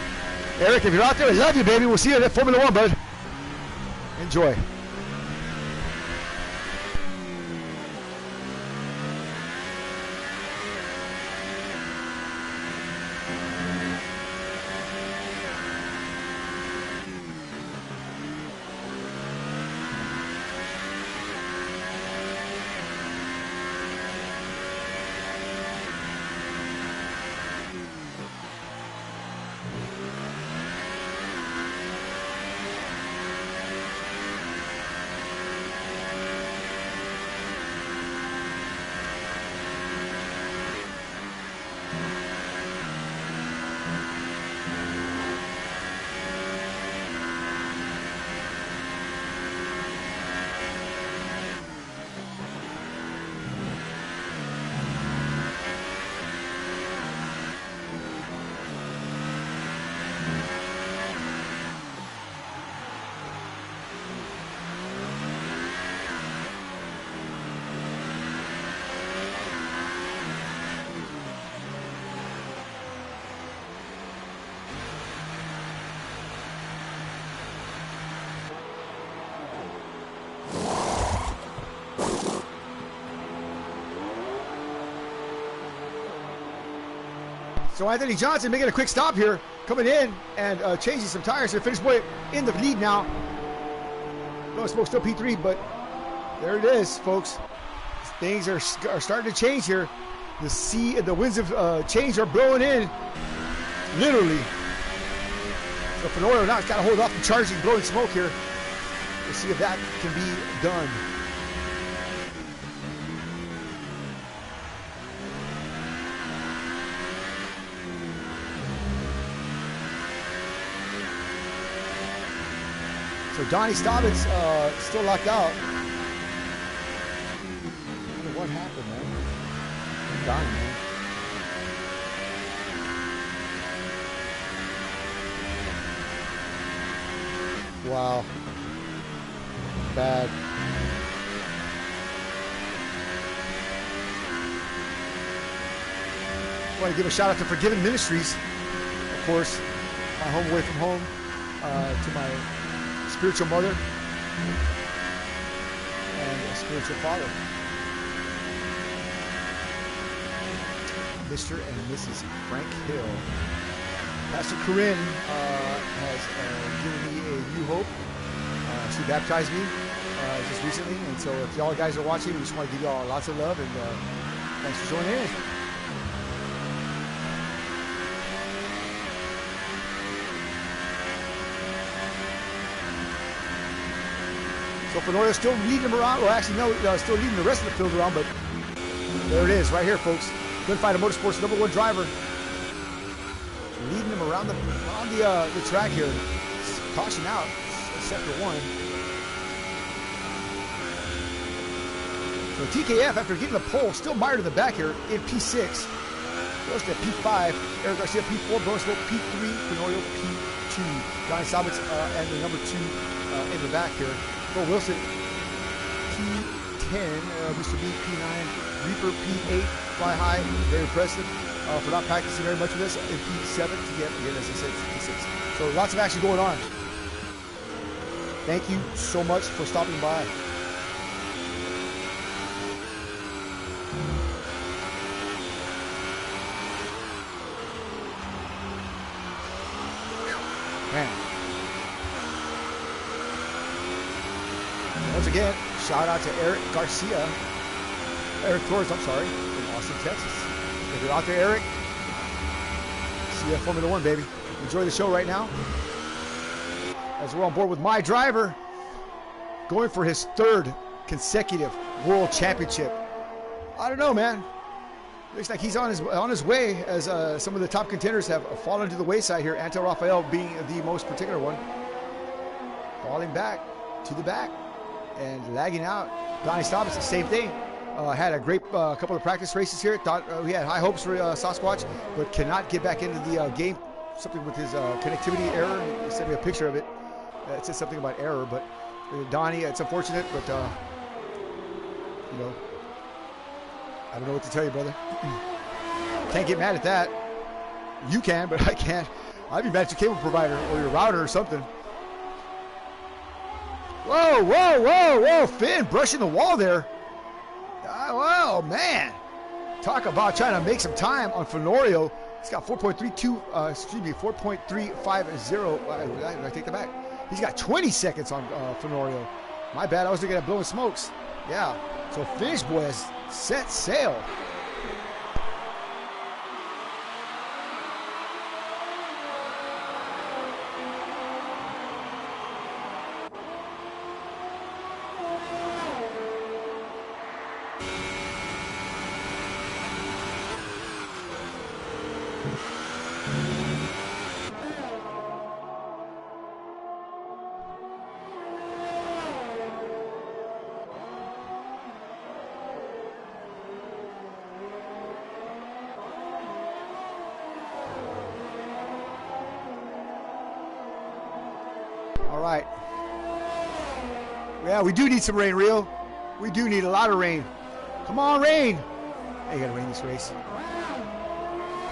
Eric, if you're out there, I love you, baby. We'll see you at Formula 1, bud. Enjoy. So Anthony Johnson making a quick stop here, coming in and changing some tires to finish way in the lead now. No smoke, still P3, but there it is, folks. Things are starting to change here. The sea and the winds of change are blowing in, literally. So Fenorio now has got to hold off the charging, blowing smoke here. We'll see if that can be done. So Donnie Stobbins still locked out. I wonder what happened, man. Donnie, man. Wow. Bad. I want to give a shout out to Forgiven Ministries, of course, my home away from home, to my spiritual mother and a spiritual father, Mr. and Mrs. Frank Hill. Pastor Corinne has given me a new hope. She baptized me just recently, and so if y'all guys are watching, we just want to give y'all lots of love, and thanks for joining in. So Fenorio still leading him around. Well, actually, no, still leading the rest of the field around, but there it is, right here, folks. Gunfighter Motorsports #1 driver, leading him around the track here. Caution out, sector 1. So TKF, after getting the pole, still mired in the back here in P6. Goes to P5. Eric Garcia P4. Bonus vote P3. Fenorio P2. Johnny Sabitz and the number 2 in the back here. Bo Wilson P10. Mr. B P9. Reaper P8. Fly high. Very impressive for not practicing very much with this. In P7 to get, again, as I said, P6. So lots of action going on. Thank you so much for stopping by. Man. Once again, shout out to Eric Garcia. Eric Torres, I'm sorry, from Austin, Texas. If you're out there, Eric, see you at Formula 1, baby. Enjoy the show right now. As we're on board with my driver, going for his 3rd consecutive World Championship. I don't know, man. Looks like he's on his way, as some of the top contenders have fallen to the wayside here. Anto Rafael being the most particular one, falling back to the back and lagging out. Donnie Stobbins, the same thing. Had a great couple of practice races here. Thought we had high hopes for Sasquatch, but cannot get back into the game. Something with his connectivity error. He sent me a picture of it. It said something about error, but Donnie, it's unfortunate, but you know, I don't know what to tell you, brother. Can't get mad at that. You can, but I can't. I'd be mad at your cable provider or your router or something. Whoa, whoa, whoa, whoa. Finn brushing the wall there. Oh, man. Talk about trying to make some time on Fenorio. He's got 4.350. I take that back. He's got 20 seconds on Fenorio. My bad. I was looking at blowing smokes. Yeah. So Finish Boy has set sail. All right. Yeah, we do need some rain, Rio. We do need a lot of rain. Come on, rain. Hey, you got to rain this race.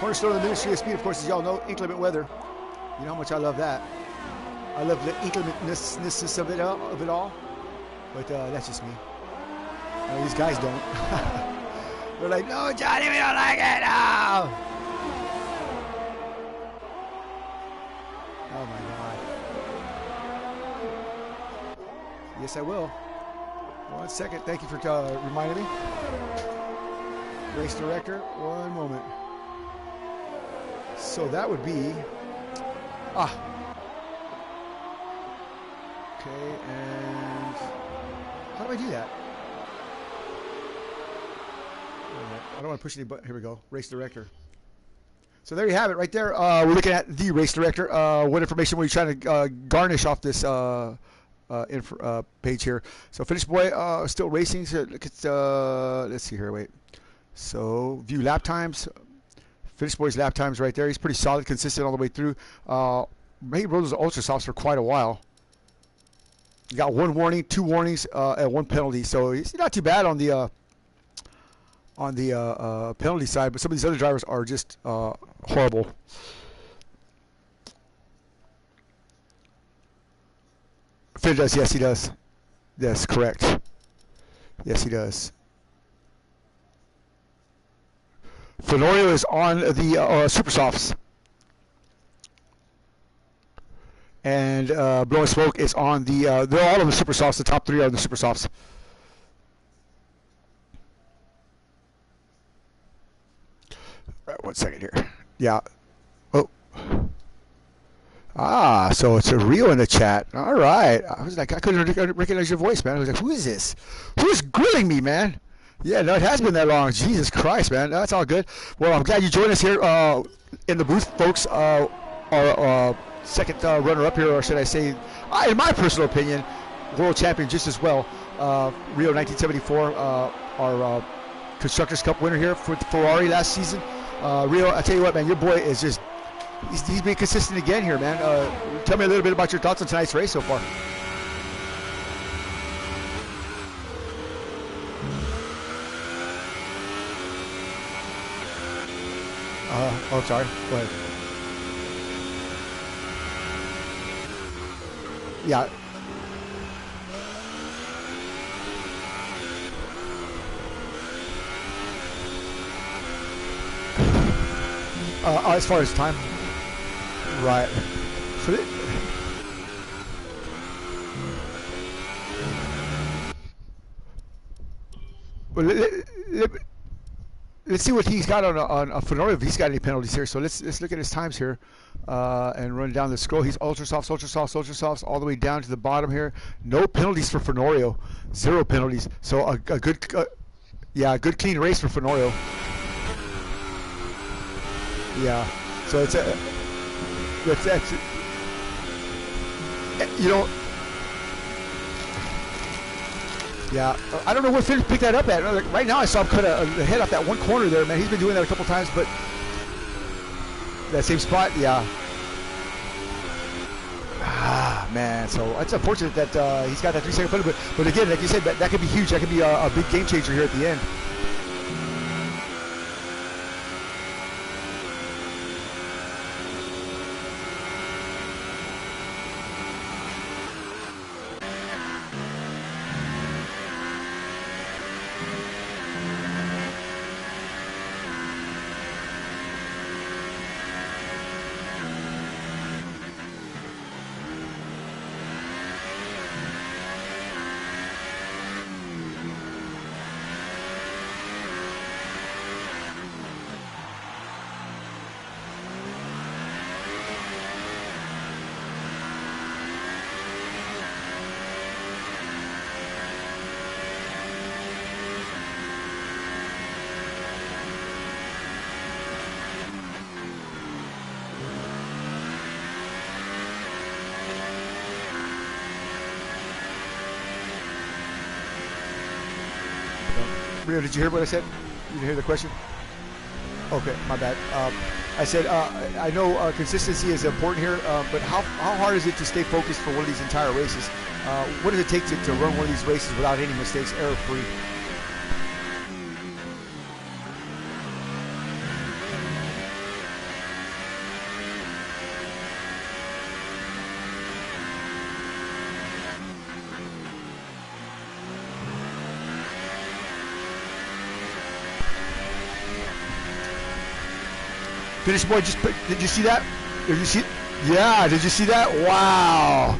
Cornerstone of the Ministry of Speed, of course, as y'all know, inclement weather. You know how much I love that. I love the inclementness of it all. But that's just me. I know these guys don't. They're like, no, Johnny, we don't like it. No. Oh, my God. Yes, I will. 1 second. Thank you for reminding me. Race director, one moment. So that would be, okay, and how do I do that? I don't want to push any button. Here we go. Race director. So there you have it, right there. We're looking at the race director. What information were you trying to garnish off this page here? So Finish Boy still racing. So look at let's see here. Wait. So view lap times. Finish Boy's lap times right there. He's pretty solid, consistent all the way through. He rode those ultra softs for quite a while. He got 1 warning, 2 warnings, and 1 penalty. So he's not too bad on the penalty side, but some of these other drivers are just horrible. Finn does, yes, he does. Yes, correct. Yes, he does. Fenorio is on the Super Softs. And Blowing Smoke is on the, they're all on the Super Softs. The top 3 are on the Super Softs. Right, 1 second here. Yeah. Oh. So it's a Rio in the chat. All right. I was like, I couldn't recognize your voice, man. I was like, who is this? Who's grilling me, man? Yeah, no, it has been that long. Jesus Christ, man. That's all good. Well, I'm glad you joined us here in the booth, folks. Our second runner-up here, or should I say, in my personal opinion, world champion just as well. Rio 1974, our Constructors' Cup winner here for Ferrari last season. Rio, I tell you what, man, your boy is just, he's being consistent again here, man. Tell me a little bit about your thoughts on tonight's race so far. Oh, sorry. Go ahead. Yeah. As far as time, right? So let's see what he's got on Fenorio, if he's got any penalties here. So let's look at his times here and run down the scroll. He's ultra softs all the way down to the bottom here. No penalties for Fenorio, 0 penalties. So a good, good clean race for Fenorio. Yeah, so it's that's you know. Yeah, I don't know where Finn picked that up at. Right now I saw him cut a head off that one corner there, man. He's been doing that a couple times, but that same spot, yeah. Man, so it's unfortunate that he's got that 3-second penalty, but again, like you said, that could be huge. That could be a big game changer here at the end. Rio, did you hear what I said? You didn't hear the question? Okay, my bad. I said, I know consistency is important here, but how hard is it to stay focused for one of these entire races? What does it take to run one of these races without any mistakes, error-free? Finish Boy, did you see that? Did you see? Yeah, did you see that? Wow.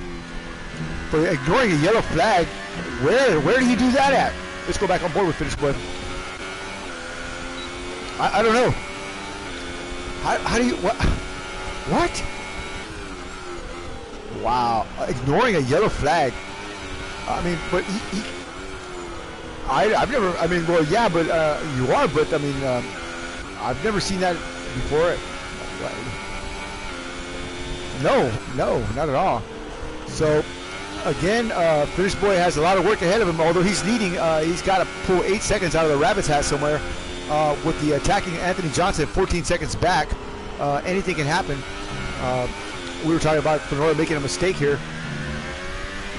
For ignoring a yellow flag, where did he do that at? Let's go back on board with Finish Boy. I don't know. How do you what? What? Wow, ignoring a yellow flag. I mean, but I've never. I mean, well, yeah, but you are. But I mean, I've never seen that before. No, not at all. So, again, Finish Boy has a lot of work ahead of him. Although he's leading, he's got to pull 8 seconds out of the rabbit's hat somewhere. With the attacking Anthony Johnson 14 seconds back, anything can happen. We were talking about Fenora making a mistake here,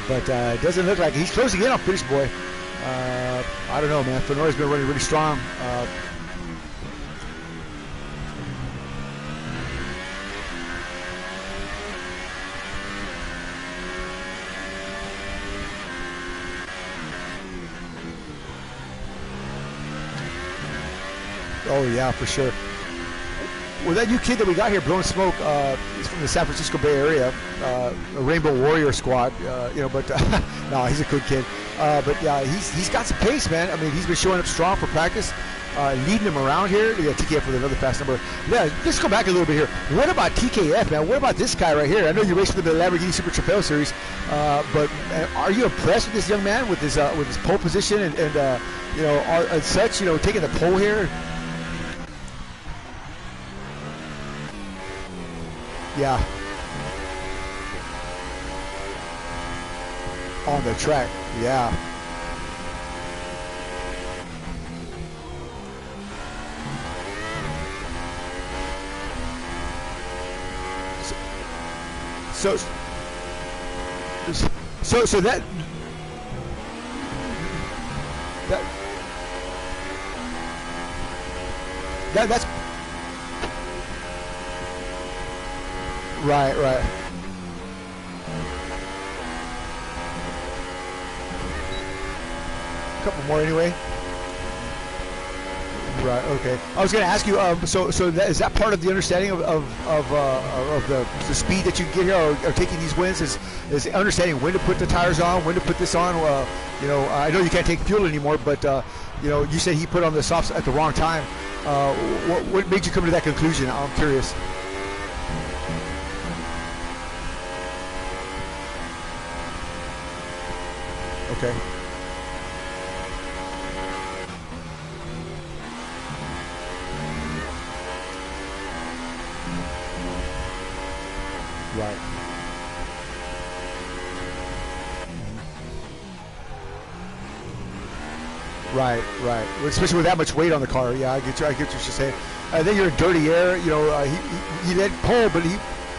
but it doesn't look like he's closing in on Finish Boy. I don't know, man. Fenora's been running really strong. Oh yeah, for sure. Well, that new kid that we got here, blowing smoke, he's from the San Francisco Bay Area, a Rainbow Warrior squad, you know. But no, he's a good kid. But yeah, he's got some pace, man. I mean, he's been showing up strong for practice, leading him around here. Yeah, TKF with another fast number. Yeah, let's go back a little bit here. What about TKF, man? What about this guy right here? I know you raced with the Lamborghini Super Trofeo Series, but are you impressed with this young man with his pole position and you know, and such? You know, taking the pole here. Yeah. On the track, yeah. So that's right. A couple more anyway. Right. Okay. I was going to ask you. So is that part of the understanding of the speed that you get here, or taking these wins? Is understanding when to put the tires on, when to put this on? You know, I know you can't take fuel anymore, but you know, you said he put on the softs at the wrong time. What made you come to that conclusion? I'm curious. Okay. Right. Right. Well, especially with that much weight on the car. Yeah, I get what you're saying. Then you're in dirty air. You know, he led pole, but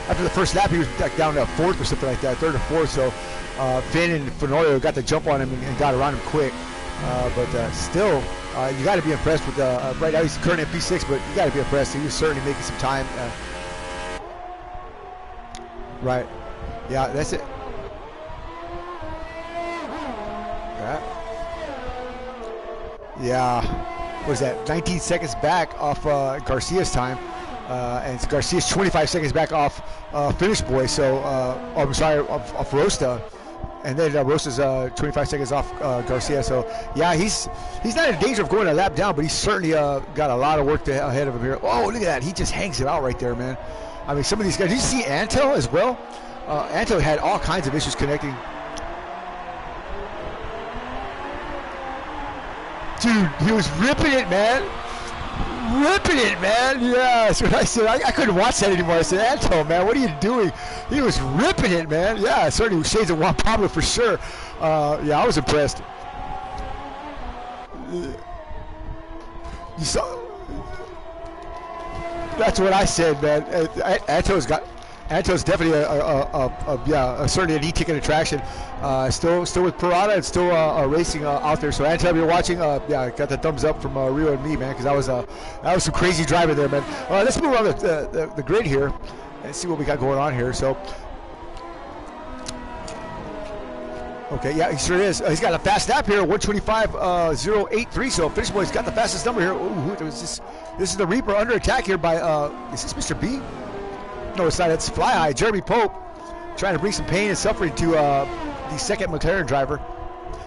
after the first lap he was like down to fourth or something like that, third or fourth. So Finn and Fenorio got the jump on him and got around him quick. But still, you got to be impressed with right now he's currently at P6, but you got to be impressed. He was certainly making some time. Right. Yeah, that's it. Yeah. What is that? 19 seconds back off Garcia's time. And Garcia's 25 seconds back off Finish Boy. So, I'm sorry, off Rosta. And then Rosta's 25 seconds off Garcia. So, yeah, he's not in danger of going a lap down, but he's certainly got a lot of work ahead of him here. Oh, look at that. He just hangs it out right there, man. I mean, some of these guys. Did you see Antel as well? Antel had all kinds of issues connecting. Dude, he was ripping it, man. Yeah, that's what I said. I couldn't watch that anymore. I said, Antel, man, what are you doing? He was ripping it, man. Yeah, certainly shades of Juan Pablo for sure. Yeah, I was impressed. You saw. That's what I said, man. Antel's definitely certainly an e-ticket attraction. Still with Parada and still racing out there. So Antel, you're watching. Yeah, got the thumbs up from Rio and me, man, because that was some crazy driving there, man. Let's move on the grid here and see what we got going on here. So. Okay, yeah, he sure is. He's got a fast lap here, 125.083. So Finish Boy's got the fastest number here. Ooh, this is the Reaper under attack here by, is this Mr. B? No, it's not. It's Fly High. Jeremy Pope trying to bring some pain and suffering to the second McLaren driver.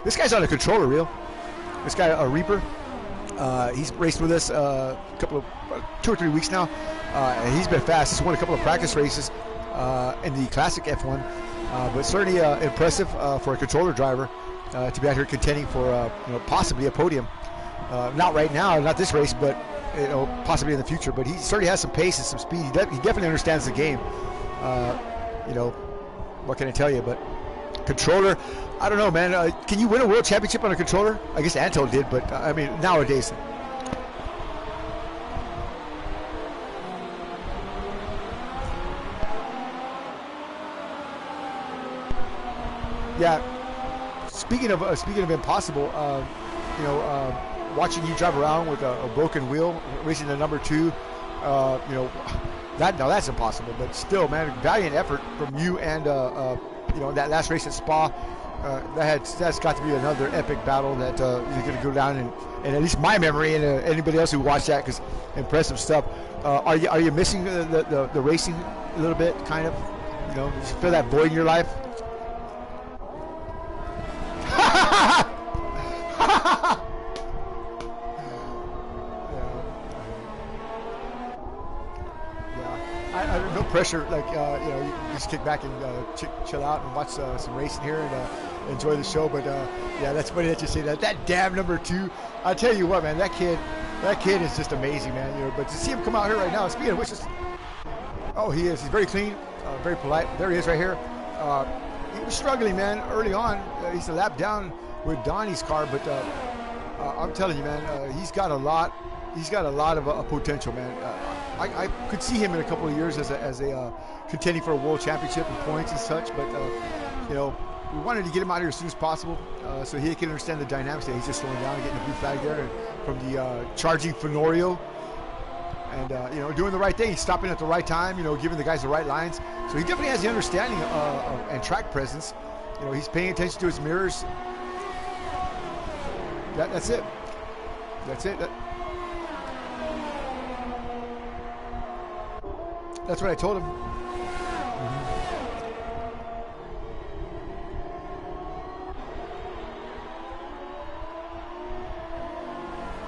This guy's on a controller reel. This guy, a Reaper. He's raced with us a couple of 2 or 3 weeks now. And he's been fast. He's won a couple of practice races in the classic F1, but certainly impressive for a controller driver to be out here contending for possibly a podium. Not right now, not this race, but possibly in the future. But he certainly has some pace and some speed. He definitely understands the game. What can I tell you? But controller, I don't know, man. Can you win a world championship on a controller? I guess Anto did, but I mean nowadays. Yeah. Speaking of impossible, watching you drive around with a broken wheel, racing the number 2, that's impossible. But still, man, valiant effort from you and that last race at Spa. That's got to be another epic battle that is going to go down in at least my memory and anybody else who watched that, because impressive stuff. Are you missing the racing a little bit, kind of? You feel that void in your life? No pressure, like you just kick back and chill out and watch some racing here and enjoy the show. But that's funny that you say that. That damn number 2, I tell you what, man, that kid is just amazing, man. But to see him come out here right now, speaking of which, he's very clean, very polite. There he is right here. He was struggling, man, early on. He's a lap down with Donnie's car, but I'm telling you, man, he's got a lot of potential, man. I could see him in a couple of years as a contending for a world championship and points and such, but we wanted to get him out here as soon as possible so he can understand the dynamics there. He's just slowing down and getting the blue flag there, and from the charging Fenorio, and doing the right thing. He's stopping at the right time, giving the guys the right lines. So he definitely has the understanding and track presence. He's paying attention to his mirrors. That's it. That's what I told him.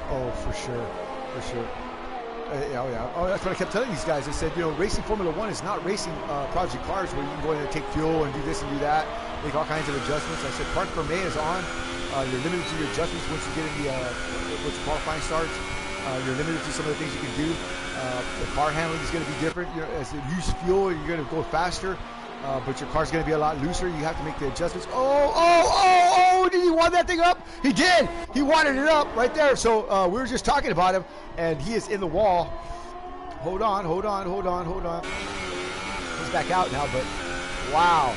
Oh, for sure. That's what I kept telling these guys. I said, racing Formula One is not racing project cars where you can go in and take fuel and do this and do that, make all kinds of adjustments. I said, Parc Fermé is on. You're limited to your adjustments once you get in once qualifying starts. You're limited to some of the things you can do. The car handling is going to be different. As you use fuel, you're going to go faster, but your car's going to be a lot looser. You have to make the adjustments. Did he want that thing up? He did. He wanted it up right there. So we were just talking about him, and he is in the wall. Hold on. He's back out now, but wow.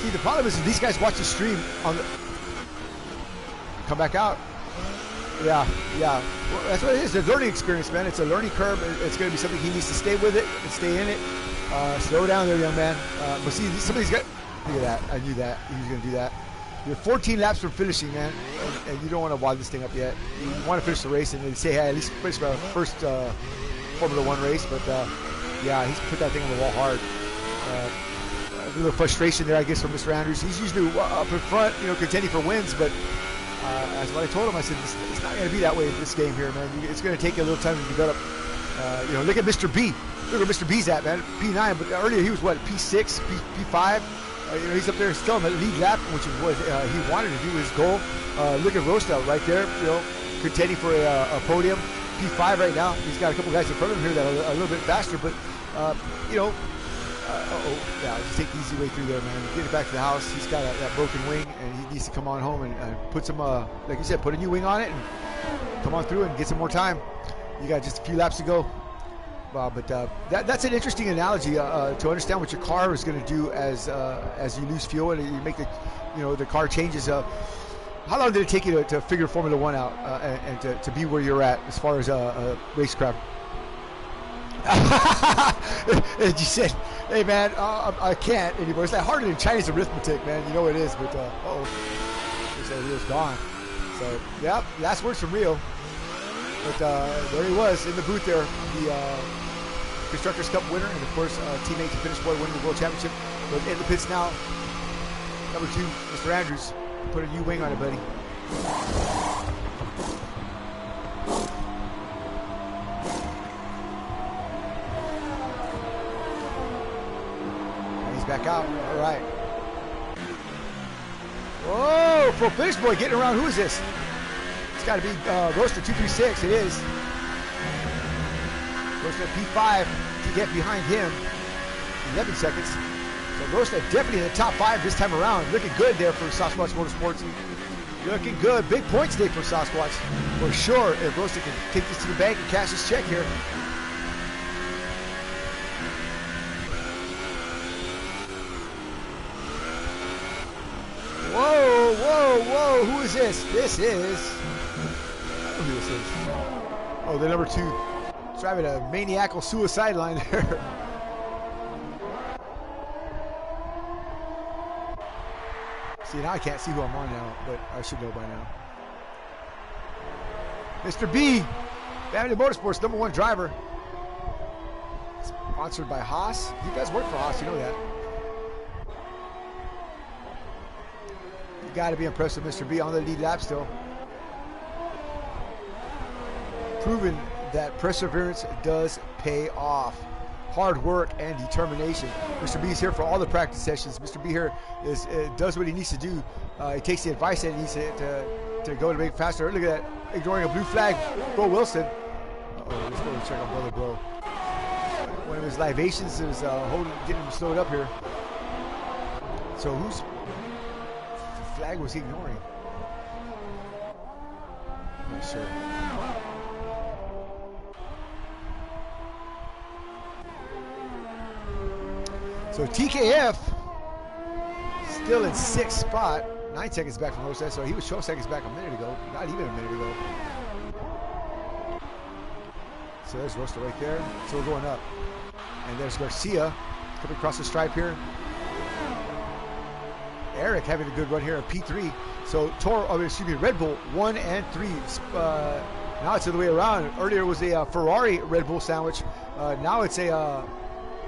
See, the problem is these guys watch the stream on the... Come back out. Yeah. Well, that's what it is. It's a learning experience, man. It's a learning curve. It's going to be something he needs to stay with it and stay in it. Slow down there, young man. But see, some of these guys... Look at that. I knew that. He was going to do that. You're 14 laps from finishing, man, and you don't want to wad this thing up yet. You want to finish the race and say, hey, at least finish my first Formula One race. But, he's put that thing on the wall hard. A little frustration there, I guess, from Mr. Andrews. He's usually up in front, contending for wins, but... that's what I told him. I said, it's not going to be that way in this game here, man. It's going to take you a little time to develop. Look at Mr. B. Look where Mr. B's at, man. P9, but earlier he was, P6, P5? He's up there still in the lead lap, which is what he wanted to do, his goal. Look at Rosta right there, contending for a podium. P5 right now. He's got a couple guys in front of him here that are a little bit faster, but, just take the easy way through there, man. Get it back to the house. He's got that broken wing, and he needs to come on home and put some, like you said, put a new wing on it and come on through and get some more time. You got just a few laps to go. But that's an interesting analogy to understand what your car is going to do as you lose fuel and you make the car changes. How long did it take you to figure Formula One out and to be where you're at as far as racecraft? And you said, hey man, I can't anymore. It's like harder than Chinese arithmetic, man. You know it is, but he said Rio's gone. So yeah, last words from Rio. But there he was in the booth there, the Constructors' Cup winner, and of course teammate to finish boy winning the World Championship. But in the pits now, number 2, Mr. Andrews, put a new wing on it, buddy. back out. All right. Whoa, full finish boy getting around. Who is this? It's got to be Roaster 236. It is. Roaster P5 to get behind him. 11 seconds. So Roaster definitely in the top 5 this time around. Looking good there for Sasquatch Motorsports. Looking good. Big points day for Sasquatch. For sure, if Roaster can take this to the bank and cash his check here. Whoa, whoa, whoa. Who is this? This is... I don't know who this is. Oh, the number 2. Driving a maniacal suicide line there. See, now I can't see who I'm on now, but I should know by now. Mr. B, Family Motorsports, #1 driver. Sponsored by Haas. He does work for Haas, you know that. You got to be impressed with Mr. B on the lead lap still. Proving that perseverance does pay off. Hard work and determination. Mr. B is here for all the practice sessions. Mr. B here does what he needs to do. He takes the advice that he needs to go to make it faster. Look at that, ignoring a blue flag. Bro Wilson. Uh-oh, let's go check on Brother Bro. One of his libations is getting him slowed up here. So whose flag was he ignoring? I'm not sure. So TKF still in 6th spot, 9 seconds back from Rosa. So he was 12 seconds back a minute ago, not even a minute ago. So there's Rosa right there. So we're going up. And there's Garcia coming across the stripe here. Eric having a good run here at P3. So Red Bull 1 and 3. Now it's the other way around. Earlier it was a Ferrari Red Bull sandwich. Now it's a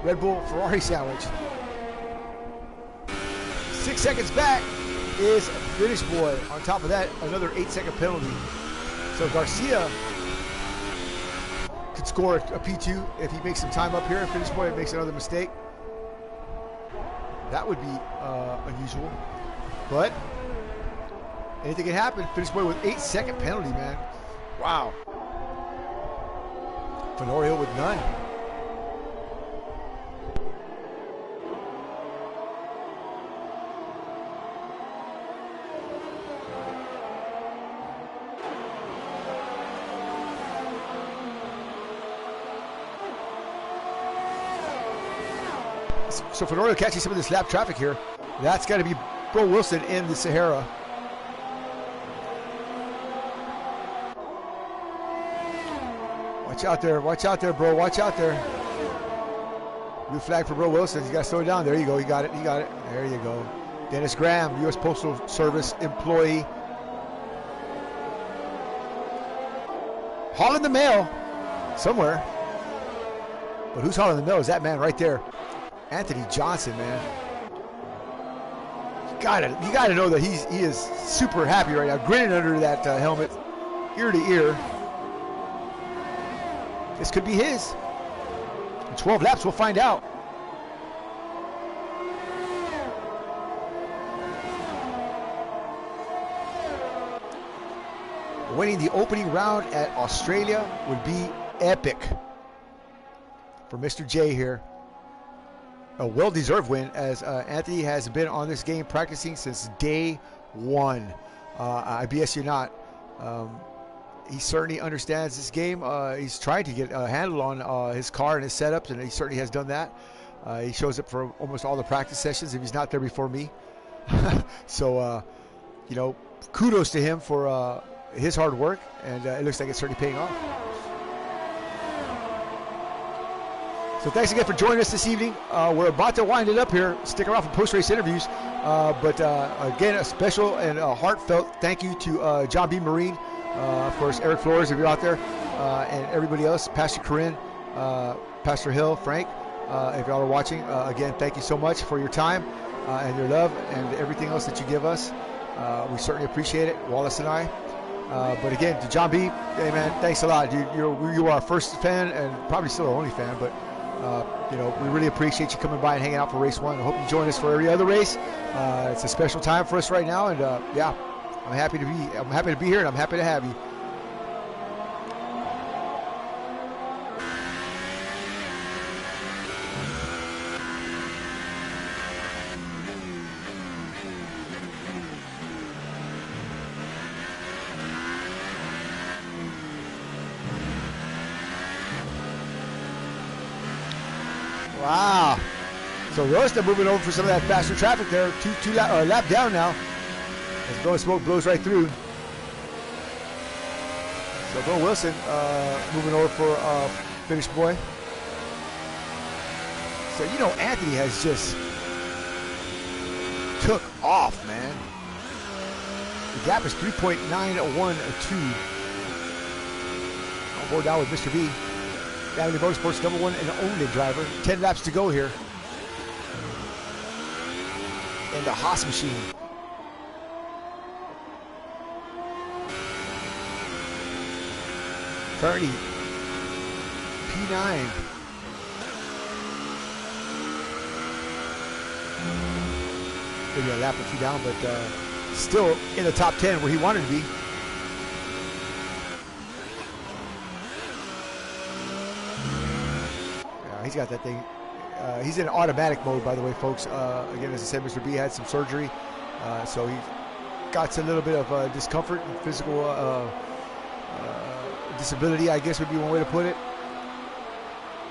Red Bull Ferrari sandwich. 6 seconds back is British Boy. On top of that, another 8-second penalty. So Garcia could score a P2 if he makes some time up here. If British Boy makes another mistake, that would be unusual. But anything can happen. British Boy with 8-second penalty, man. Wow. Fenorio with none. So Fenorio catching some of this lap traffic here. That's got to be Bro Wilson in the Sahara. Watch out there, bro. Watch out there. Blue flag for Bro Wilson. He's got to slow it down. There you go. He got it. There you go. Dennis Graham, U.S. Postal Service employee. Hauling the mail somewhere. But who's hauling the mail is that man right there. Anthony Johnson, man. You gotta know that he is super happy right now, grinning under that helmet, ear to ear. This could be his. In 12 laps, we'll find out. Winning the opening round at Australia would be epic for Mr. J here. A well-deserved win, as Anthony has been on this game practicing since day one. I BS you not. He certainly understands this game. He's trying to get a handle on his car and his setups, and he certainly has done that. He shows up for almost all the practice sessions if he's not there before me. So, you know, kudos to him for his hard work, and it looks like it's certainly paying off. So thanks again for joining us this evening. We're about to wind it up here. Stick around for post-race interviews. But again, a special and heartfelt thank you to John B. Marine, of course, Eric Flores, if you're out there, and everybody else, Pastor Corinne, Pastor Hill, Frank, if y'all are watching. Again, thank you so much for your time and your love and everything else that you give us. We certainly appreciate it, Wallace and I. But again, to John B., hey man, thanks a lot. You are our first fan and probably still our only fan, but You know, we really appreciate you coming by and hanging out for race 1. I hope you join us for every other race. It's a special time for us right now, and yeah, I'm happy to be here, and I'm happy to have you. Wow. So Rosta moving over for some of that faster traffic there. Lap down now. As blowing smoke blows right through. So Bill Wilson moving over for Finish Boy. So, you know, Anthony has just took off, man. The gap is 3.912. On board now with Mr. B. Family Motorsports #1 and only driver. 10 laps to go here. And the Haas machine. Currently P9. Maybe a lap or two down, but still in the top 10 where he wanted to be. He's got that thing. He's in automatic mode, by the way, folks. Again, as I said, Mr. B had some surgery, so he got a little bit of discomfort and physical disability, I guess would be one way to put it.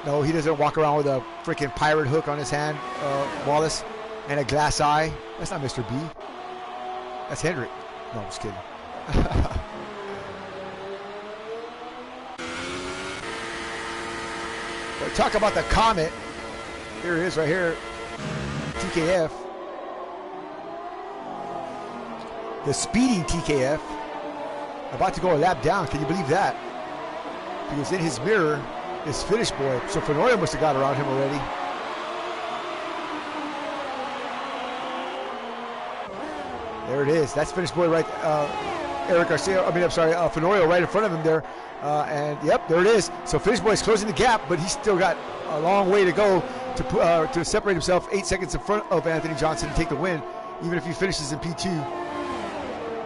No, he doesn't walk around with a freaking pirate hook on his hand, Wallace, and a glass eye. That's not Mr. B. That's Hendrick. No, I'm just kidding. Talk about the Comet. Here it is right here. TKF. The speeding TKF. About to go a lap down. Can you believe that? Because in his mirror is Finish Boy. So Fenoria must have got around him already. There it is. That's Finish Boy right. Eric Garcia. Fenoria right in front of him there. And yep, there it is. So Finish Boy is closing the gap, but he's still got a long way to go to separate himself 8 seconds in front of Anthony Johnson and take the win, even if he finishes in P2.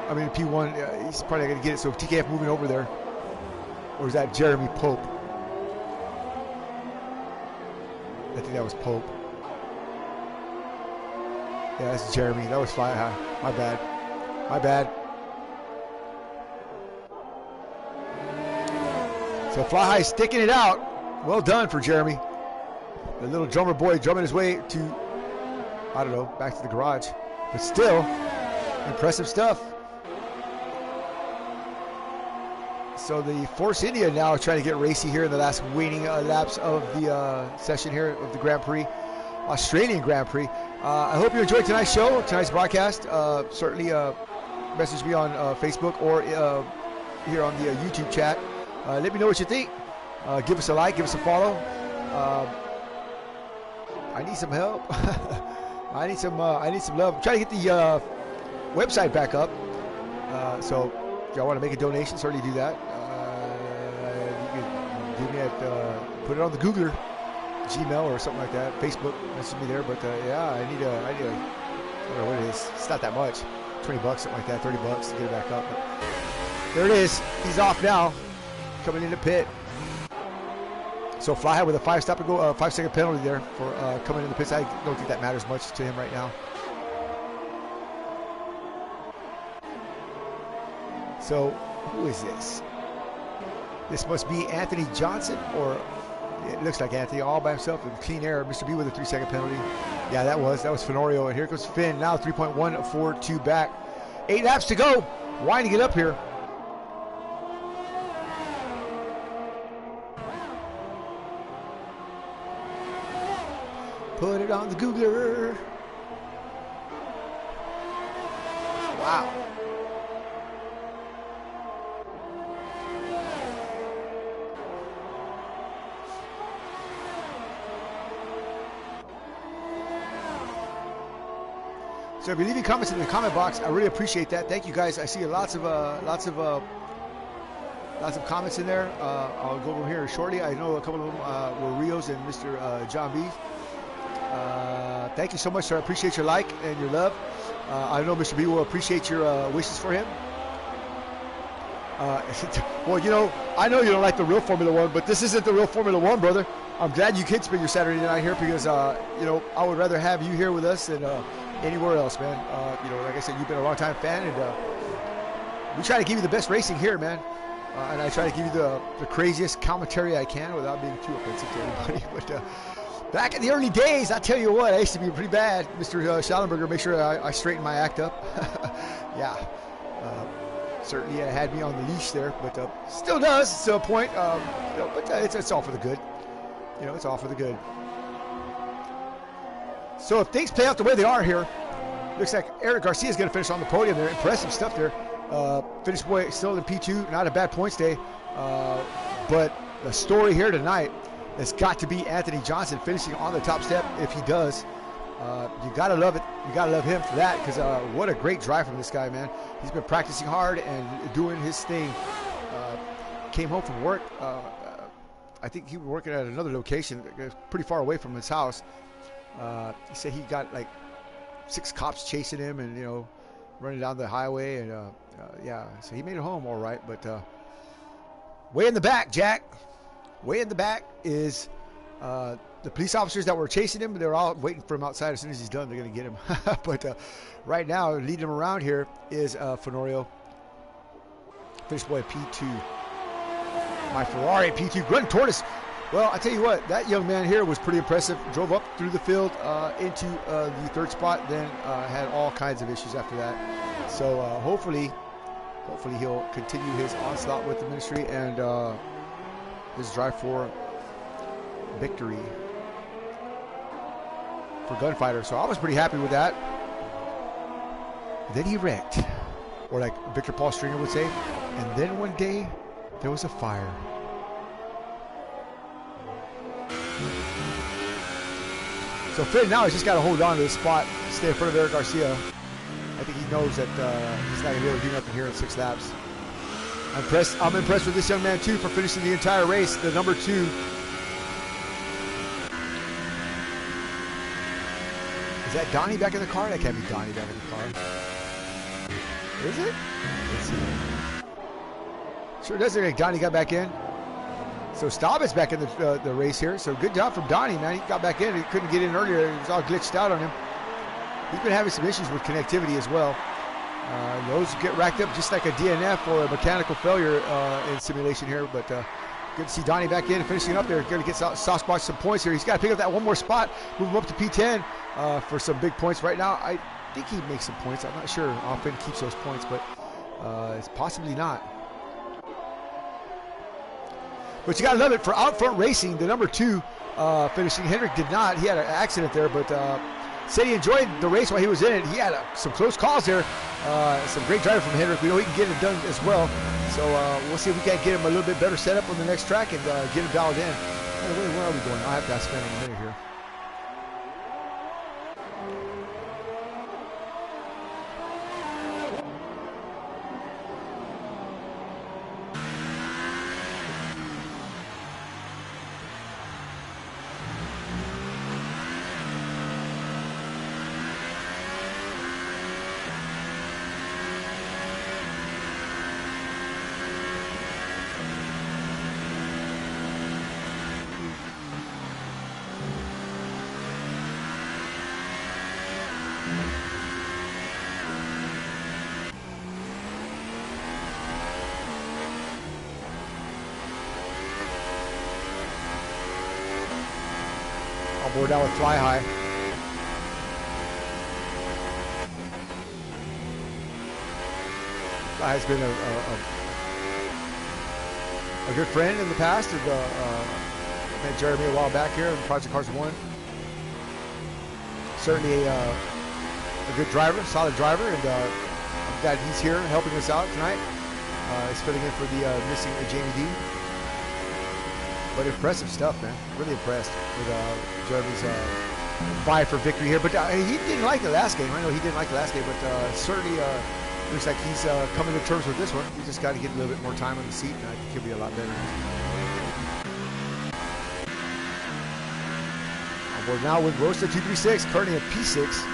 I mean, P1, he's probably not going to get it. So TKF moving over there. Or is that Jeremy Pope? I think that was Pope. Yeah, that's Jeremy. That was Fly High. My bad. My bad. So Fly High sticking it out. Well done for Jeremy. The little drummer boy drumming his way to, I don't know, back to the garage. But still, impressive stuff. So the Force India now trying to get racy here in the last waning laps of the session here of the Grand Prix, Australian Grand Prix. I hope you enjoyed tonight's show, tonight's broadcast. Certainly message me on Facebook or here on the YouTube chat. Let me know what you think. Give us a like, give us a follow. I need some help. I need some love. I'm trying to get the website back up. So if y'all want to make a donation, certainly do that. You can give me put it on the Googler, Gmail or something like that. Facebook, message me there. But yeah, I need I don't know what it is. It's not that much. $20, something like that. $30 to get it back up. But there it is. He's off now. Coming into pit. So Fly High with a 5-second penalty there for coming in the pits. I don't think that matters much to him right now. So who is this? This must be Anthony Johnson, or it looks like Anthony all by himself in clean air. Mr. B with a 3-second penalty. Yeah, that was Fenorio. And here comes Finn now, 3.142 back. 8 laps to go. Winding it up here. Put it on the Googler. Wow. So if you're leaving comments in the comment box, I really appreciate that. Thank you guys. I see lots of lots of comments in there. I'll go over here shortly. I know a couple of them were Rios and Mr. John B. Thank you so much, sir. I appreciate your like and your love. I know Mr. B will appreciate your wishes for him. Well, you know, I know you don't like the real Formula One, but this isn't the real Formula One, brother. I'm glad you can spend your Saturday night here because, you know, I would rather have you here with us than anywhere else, man. You know, like I said, you've been a long-time fan, and we try to give you the best racing here, man. And I try to give you the craziest commentary I can without being too offensive to anybody. But back in the early days, I tell you what, I used to be pretty bad. Mr. Schallenberger, make sure I straighten my act up. Yeah. Certainly had me on the leash there, but still does to a point. You know, but it's all for the good. You know, it's all for the good. So if things play out the way they are here, looks like Eric Garcia is going to finish on the podium there. Impressive stuff there. Finished boy still in P2, not a bad points day. But the story here tonight has got to be Anthony Johnson finishing on the top step. If he does, you gotta love it. You gotta love him for that because what a great drive from this guy, man. He's been practicing hard and doing his thing. Came home from work. I think he was working at another location pretty far away from his house. He said he got like 6 cops chasing him and, you know, running down the highway. And, yeah, so he made it home all right. But way in the back, Jack, way in the back is the police officers that were chasing him. They're all waiting for him outside. As soon as he's done, they're going to get him. But right now, leading him around here is Fenorio. Finished boy at P2. My Ferrari at P2. Running toward us. Well, I tell you what, that young man here was pretty impressive. Drove up through the field into the 3rd spot, then had all kinds of issues after that. So hopefully he'll continue his onslaught with the ministry and his drive for victory for Gunfighter. So I was pretty happy with that. Then he wrecked, or like Victor Paul Stringer would say, and then one day there was a fire. So Finn now has just got to hold on to the spot, stay in front of Eric Garcia. I think he knows that he's not going to be able to do nothing here in 6 laps. I'm impressed with this young man too for finishing the entire race, the number 2. Is that Donnie back in the car? That can't be Donnie back in the car. Is it? Let's see. Sure does look like Donnie got back in. So Staub is back in the race here. So good job from Donnie, man. He got back in. He couldn't get in earlier. It was all glitched out on him. He's been having some issues with connectivity as well. Those get racked up just like a DNF or a mechanical failure in simulation here. But good to see Donnie back in and finishing up there. Going to get soft spot some points here. He's got to pick up that one more spot, move him up to P10 for some big points right now. I think he makes some points. I'm not sure how Finn keeps those points, but it's possibly not. But you got to love it for out front racing. The number 2 finishing. Hendrick did not. He had an accident there, but said he enjoyed the race while he was in it. He had some close calls there. Some great driving from Hendrick. We know he can get it done as well. So we'll see if we can't get him a little bit better setup on the next track and get him dialed in. By the way, where are we going? I have to spend a minute here. We're down with Fly High. Fly High's been a good friend in the past. And, met Jeremy a while back here in Project Cars 1. Certainly a good driver, solid driver, and I'm glad he's here helping us out tonight. He's filling in for the missing Jamie D. But impressive stuff, man. Really impressed with Jeremy's fight for victory here. But he didn't like the last game. I know he didn't like the last game, but certainly Looks like he's coming to terms with this one. He's just got to get a little bit more time on the seat, and I think he'll be a lot better. On board now with Roaster 236, currently a P6.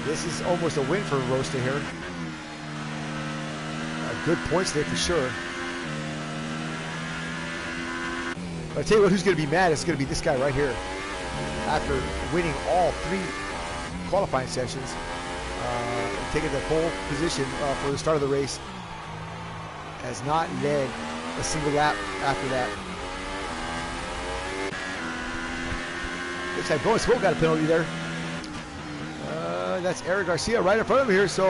This is almost a win for Roaster here. Good points there for sure. But I tell you what, who's going to be mad? It's going to be this guy right here. After winning all 3 qualifying sessions, taking the pole position for the start of the race, has not led a single lap after that. Looks like Blowing Smoke got a penalty there. That's Eric Garcia right in front of him here, so,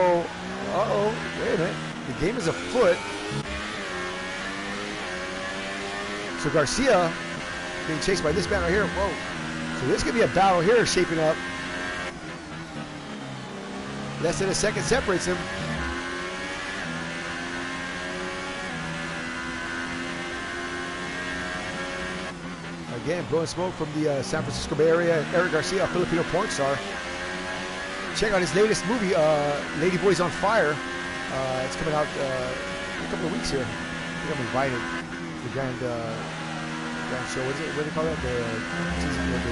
wait a minute. The game is afoot. So Garcia being chased by this man right here. Whoa. So this could be a battle here shaping up. Less than a second separates him. Again, Blowing Smoke from the San Francisco Bay Area. Eric Garcia, a Filipino porn star. Check out his latest movie, Lady Boys on Fire. It's coming out in a couple of weeks here. I think I'm invited to the grand show. What do they call that? The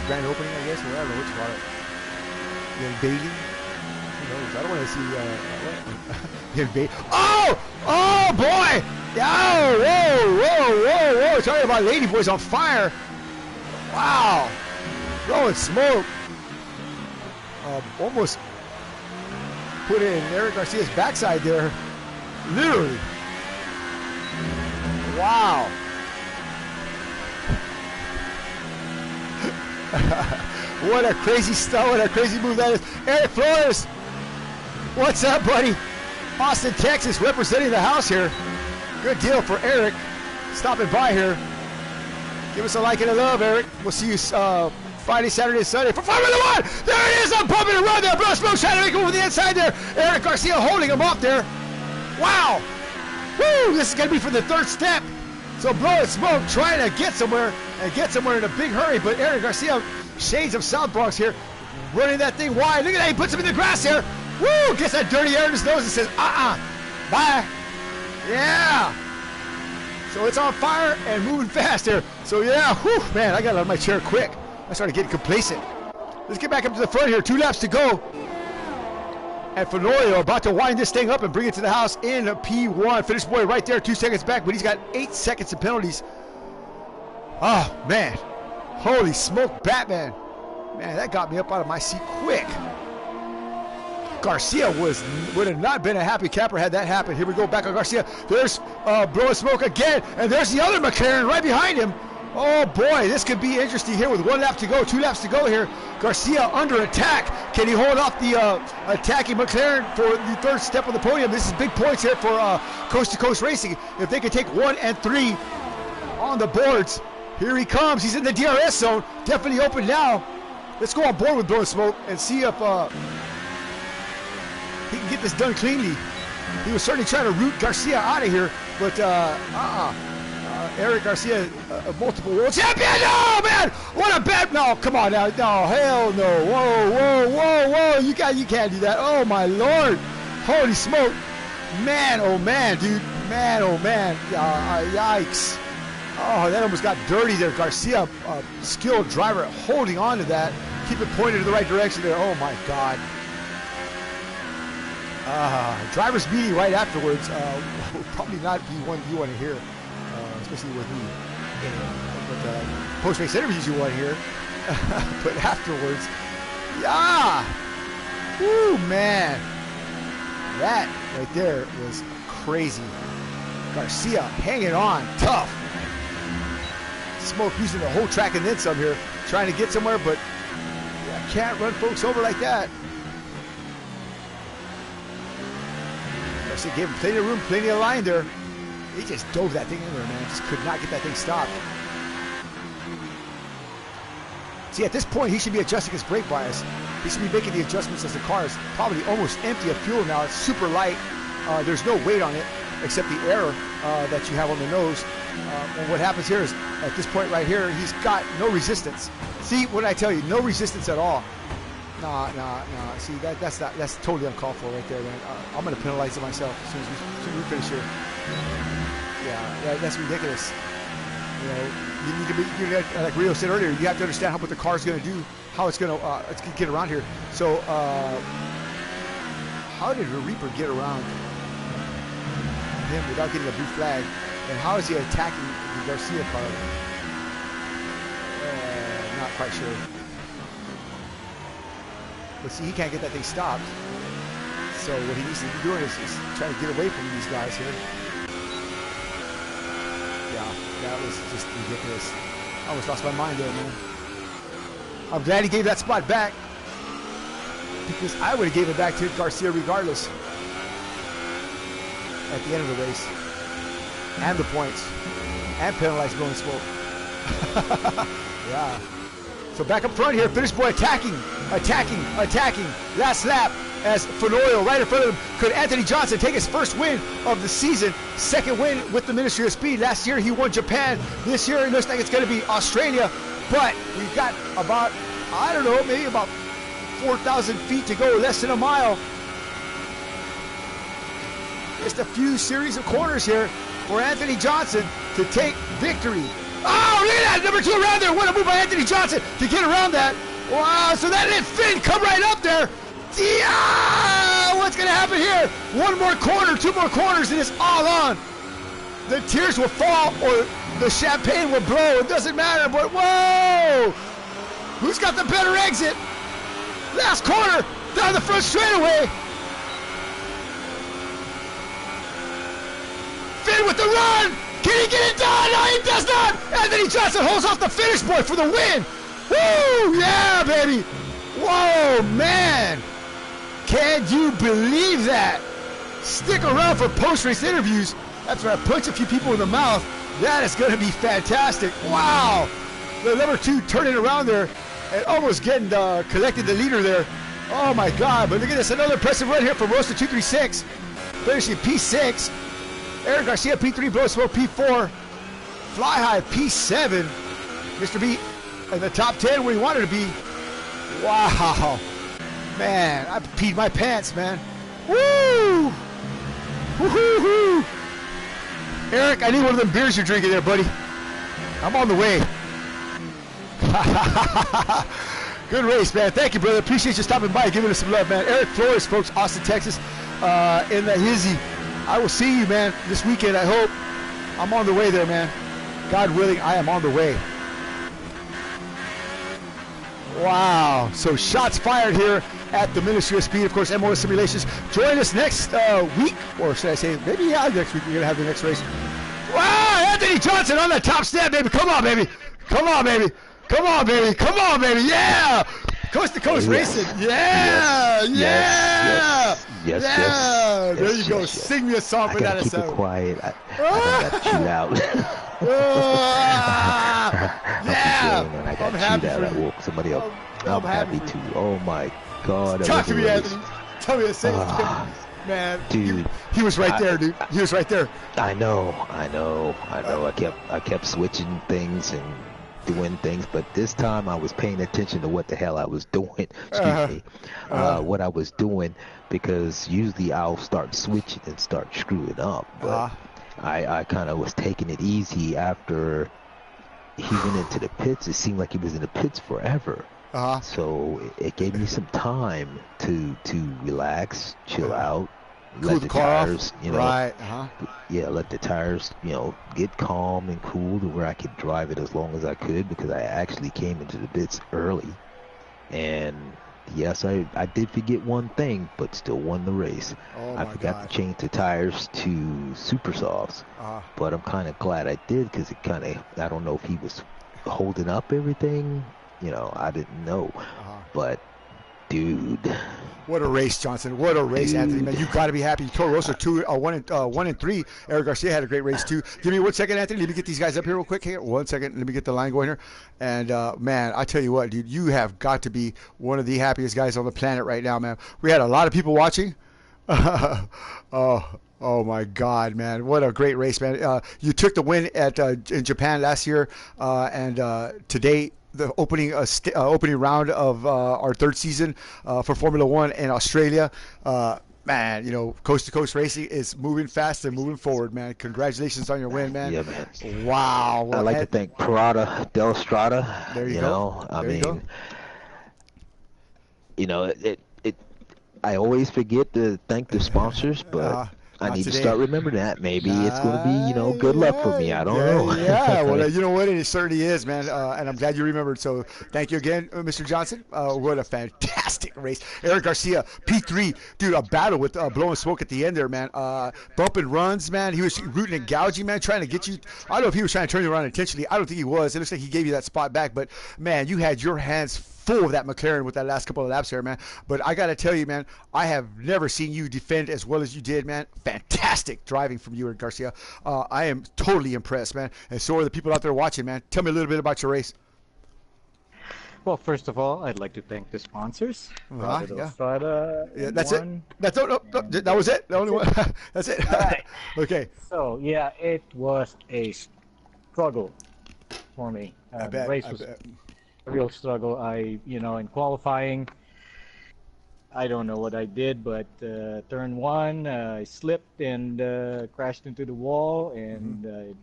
grand opening, I guess. Well, I don't know what you call it. The unveiling. Who knows? I don't want to see the unveiling. Oh boy! Whoa! Talking about Lady Boys on Fire. Wow! Blowing Smoke. Almost put in Eric Garcia's backside there. Literally. Wow. What a crazy stuff, what a crazy move that is. Eric Flores. What's up, buddy? Austin, Texas, representing the house here. Good deal for Eric. Stopping by here. Give us a like and a love, Eric. We'll see you Friday, Saturday, and Sunday for Formula One. There it is. I'm pumping around there. Blowing Smoke trying to make it over the inside there. Eric Garcia holding him off there. Wow. Woo. This is going to be for the 3rd step. So Blowing Smoke trying to get somewhere and get somewhere in a big hurry. But Eric Garcia, shades of South Bronx here, running that thing wide. Look at that. He puts him in the grass here. Woo. Gets that dirty air in his nose and says, bye. Yeah. So it's on fire and moving fast here. So yeah, whew, man, I got out of my chair quick. I started getting complacent. Let's get back up to the front here. 2 laps to go. And Fenorio about to wind this thing up and bring it to the house in P1. Finish boy right there, 2 seconds back, but he's got 8 seconds of penalties. Oh, man. Holy smoke, Batman. Man, that got me up out of my seat quick. Garcia would have not been a happy camper had that happened. Here we go, back on Garcia. There's Blowing Smoke again, and there's the other McLaren right behind him. Oh boy, this could be interesting here with 1 lap to go, 2 laps to go here. Garcia under attack. Can he hold off the attacking McLaren for the 3rd step of the podium? This is big points here for Coast to Coast Racing. If they can take 1 and 3 on the boards. Here he comes. He's in the DRS zone. Definitely open now. Let's go on board with Blowing Smoke and see if he can get this done cleanly. He was certainly trying to root Garcia out of here, but Eric Garcia, multiple world champion. No, man, what a bad. No, come on now. No, hell no. Whoa. You can't do that. Oh my Lord. Holy smoke. Man, oh man, dude. Man, oh man. Yikes. Oh, that almost got dirty there. Garcia, skilled driver, holding on to that. Keep it pointed in the right direction there. Oh my God. Driver's meeting right afterwards will probably not be one you want to hear, especially with me. But post-race interviews you want to hear, but afterwards, yeah, woo, man, that right there was crazy. Garcia hanging on, tough. Smoke using the whole track and then some here, trying to get somewhere, but yeah, can't run folks over like that. Garcia gave him plenty of room, plenty of line there. He just dove that thing in there, man. Just could not get that thing stopped. See, at this point, he should be adjusting his brake bias. He should be making the adjustments as the car is probably almost empty of fuel now. It's super light. There's no weight on it except the air that you have on the nose. And what happens here is, at this point right here, he's got no resistance. See, what I tell you, no resistance at all. Nah. See, that's totally uncalled for right there, man. I'm gonna penalize it myself as soon as we finish here. Yeah, that's ridiculous. You know, you need to be, like Rio said earlier, you have to understand what the car's gonna do, how it's gonna get around here. So, how did the Reaper get around him without getting a blue flag? And how is he attacking the Garcia car? Not quite sure. But see, he can't get that thing stopped. So what he needs to be doing is trying to get away from these guys here. Yeah, that was just ridiculous. I almost lost my mind there, man. I'm glad he gave that spot back, because I would have gave it back to Garcia regardless at the end of the race. And the points. And penalized blowing smoke. Yeah. So back up front here, Finish Boy attacking. Last lap as Fenoyo right in front of him. Could Anthony Johnson take his first win of the season? Second win with the Ministry of Speed. Last year he won Japan. This year it looks like it's going to be Australia. But we've got about, I don't know, maybe about 4,000 feet to go, less than a mile. Just a few series of corners here for Anthony Johnson to take victory. Oh, look at that, number 2 around there. What a move by Anthony Johnson to get around that. Wow, so that let Finn come right up there. Yeah, what's going to happen here? One more corner, 2 more corners, and it's all on. The tears will fall or the champagne will blow. It doesn't matter, but whoa! Who's got the better exit? Last corner, down the front straightaway. Finn with the run! Can he get it done? No, he does not! Anthony Johnson holds off the Finish Boy for the win! Woo! Yeah, baby! Whoa, man! Can you believe that? Stick around for post-race interviews. That's where I punch a few people in the mouth. That is going to be fantastic. Wow! The number 2 turning around there and almost getting collected the leader there. Oh, my God. But look at this. Another impressive run here from Rosa 236. Finishing P6. Eric Garcia, P3, Blow Smoke, P4. Fly High, P7. Mr. B in the top 10 where he wanted to be. Wow. Man, I peed my pants, man. Woo! Woo-hoo-hoo! Eric, I need one of them beers you're drinking there, buddy. I'm on the way. Good race, man. Thank you, brother. Appreciate you stopping by and giving us some love, man. Eric Flores, folks, Austin, Texas, in the Hizzy. I will see you, man, this weekend, I hope. I'm on the way there, man. God willing, I am on the way. Wow. So shots fired here at the Ministry of Speed. Of course, MOS Simulations. Join us next week, or should I say, maybe next week we're going to have the next race. Wow, Anthony Johnson on the top step, baby. Come on, baby. Come on, baby. Come on, baby. Come on, baby. Yeah. Coast to coast racing. Yeah. Yes. There you go. Sing me a song for that. I gotta keep it quiet. I gotta cheat out. Yeah. I'm happy for you. I woke somebody up. I'm happy too. Oh my God. Talk to me, Anthony. Tell me the same thing. Man, dude, he was right there, dude. He was right there. I know. I kept switching things and doing things, but this time I was paying attention to what the hell I was doing. What I was doing, because usually I'll start switching and start screwing up. But I kind of was taking it easy after he went into the pits. It seemed like he was in the pits forever. So it gave me some time to relax, chill out, let the tires, let the tires, get calm and cool to where I could drive it as long as I could, because I actually came into the pits early. And yes, I did forget one thing, but still won the race. I forgot to change the tires to super softs, but I'm kind of glad I did, because it kind of, I don't know if he was holding up everything. I didn't know, but dude, what a race, Johnson! What a race, dude. Anthony, man, you got to be happy. Toro Rosso 1 and 3. Eric Garcia had a great race too. Give me 1 second, Anthony. Let me get these guys up here real quick. Here, 1 second. Let me get the line going here. And man, I tell you what, dude, you have got to be one of the happiest guys on the planet right now, man. We had a lot of people watching. Oh my God, man! What a great race, man! You took the win at in Japan last year, and today the opening round of our third season for Formula One in Australia. Man, you know, Coast to Coast Racing is moving fast and moving forward, man. Congratulations on your win, man. Yeah, man. Wow. I'd like to thank Parada Del Strada. There you go. Know, I there mean, you go. You know, I always forget to thank the sponsors, but I need to start remembering that. Maybe it's going to be, you know, good luck for me. I don't know. Yeah, well, you know what? It certainly is, man. And I'm glad you remembered. So thank you again, Mr. Johnson. What a fantastic race. Eric Garcia, P3, dude, a battle with blowing smoke at the end there, man. Bump and runs, man. He was rooting and gouging, man, trying to get you. I don't know if he was trying to turn you around intentionally. I don't think he was. It looks like he gave you that spot back. But, man, you had your hands full of that McLaren with that last couple of laps there, man. But I got to tell you, man, I have never seen you defend as well as you did, man. Fantastic driving from you, Garcia. I am totally impressed, man. And so are the people out there watching, man. Tell me a little bit about your race. Well, first of all, I'd like to thank the sponsors. Yeah, that's it. That was it. The only one. That's it. Right. Okay. So, yeah, it was a struggle for me. I bet. The race was a real struggle. In qualifying, I don't know what I did, but turn one, I slipped and crashed into the wall, and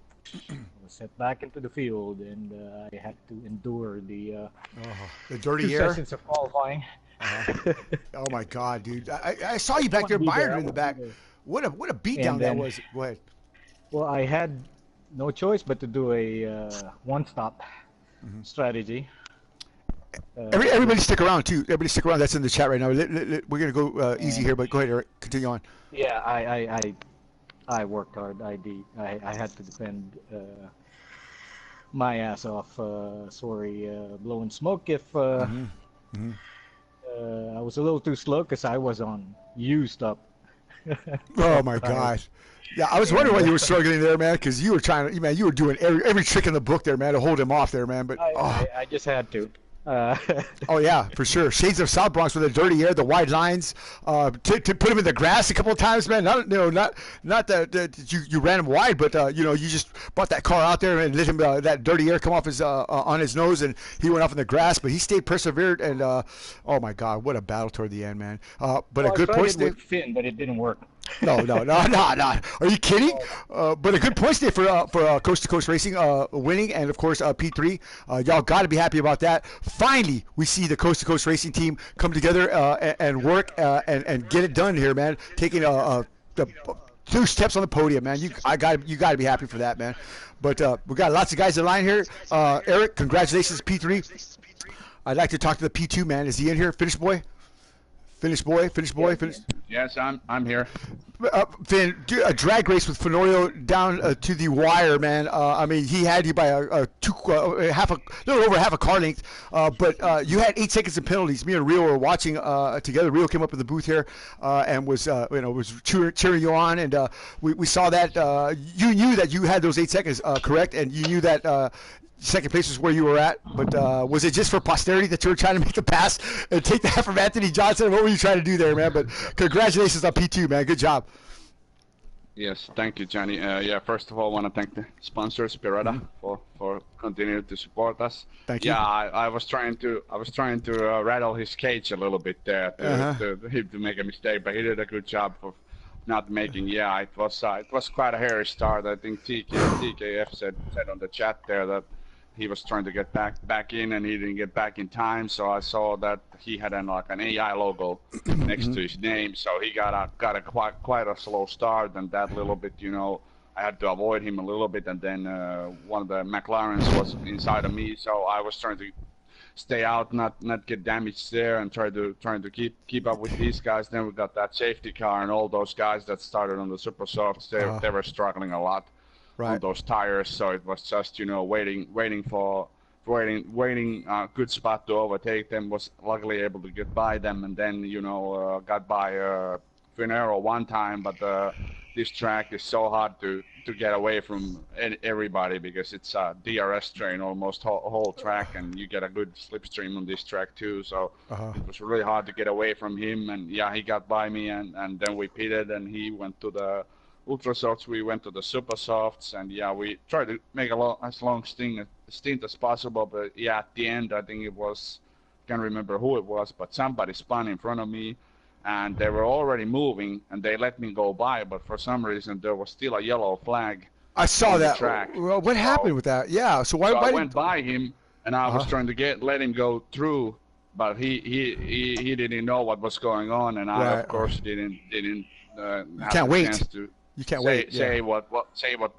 was set back into the field, and I had to endure the dirty 2 air sessions of qualifying. Oh my God, dude! I saw you back there, Byron, in the back. What a beatdown that was. Go ahead. Well, I had no choice but to do a one-stop strategy. Everybody stick around too. Everybody stick around. That's in the chat right now. We're gonna go easy here, but go ahead, Eric. Continue on. Yeah, I worked hard. I had to defend my ass off. Blowing smoke if I was a little too slow because I was on used up. Oh my God. Yeah, I was wondering why you were struggling there, man, because you were trying to, man, you were doing every trick in the book there, man, to hold him off there, man. But I just had to. Oh yeah, for sure. Shades of South Bronx with the dirty air, the wide lines, to put him in the grass a couple of times, man. Not that you ran him wide, but you just brought that car out there and let him that dirty air come off his on his nose, and he went off in the grass. But he stayed persevered, and oh my God, what a battle toward the end, man. But a good point with Finn, but it didn't work. No. Are you kidding? But a good point today for Coast to Coast Racing winning, and of course P3. Y'all got to be happy about that. Finally, we see the Coast to Coast Racing team come together and work and get it done here, man. Taking the 2 steps on the podium, man. You got to be happy for that, man. But we got lots of guys in line here. Eric, congratulations, P3. I'd like to talk to the P2 man. Is he in here? Finish boy. Yes, I'm here. Finn, a drag race with Fenorio down to the wire, man. I mean, he had you by a little over half a car length, but you had 8 seconds of penalties. Me and Rio were watching together. Rio came up in the booth here and was cheering you on, and we saw that you knew that you had those 8 seconds, correct? And you knew that. Second place was where you were at, but was it just for posterity that you were trying to make the pass and take that from Anthony Johnson? What were you trying to do there, man? But congratulations on P2, man. Good job. Yes, thank you, Johnny. First of all, I want to thank the sponsors, Pirata, for continuing to support us. Thank you. Yeah, I was trying to rattle his cage a little bit there to make a mistake, but he did a good job of not making. Yeah, it was quite a hairy start. I think TKF said on the chat there that he was trying to get back in, and he didn't get back in time. So I saw that he had an AI logo next to his name, so he got a quite a slow start, and that little bit, I had to avoid him a little bit, and then one of the McLarens was inside of me, so I was trying to stay out, not get damaged there, and trying to keep up with these guys. Then we got that safety car, and all those guys that started on the super softs, they were struggling a lot. On those tires, so it was just waiting good spot to overtake them. Was luckily able to get by them, and then got by Finero one time, but this track is so hard to get away from everybody because it's a DRS train almost whole track, and you get a good slipstream on this track too, so it was really hard to get away from him. And yeah, he got by me, and then we pitted, and he went to the ultra softs, we went to the super softs, and yeah, we tried to make as long stint as possible. But yeah, at the end, I think it was, can't remember who it was, but somebody spun in front of me, and they were already moving, and they let me go by. But for some reason, there was still a yellow flag. I saw on the that. track. Well, what happened with that? Yeah. So why? So why I did, went by him, and I was trying to let him go through, but he didn't know what was going on, and I of course didn't have can't the wait. chance to You can't say what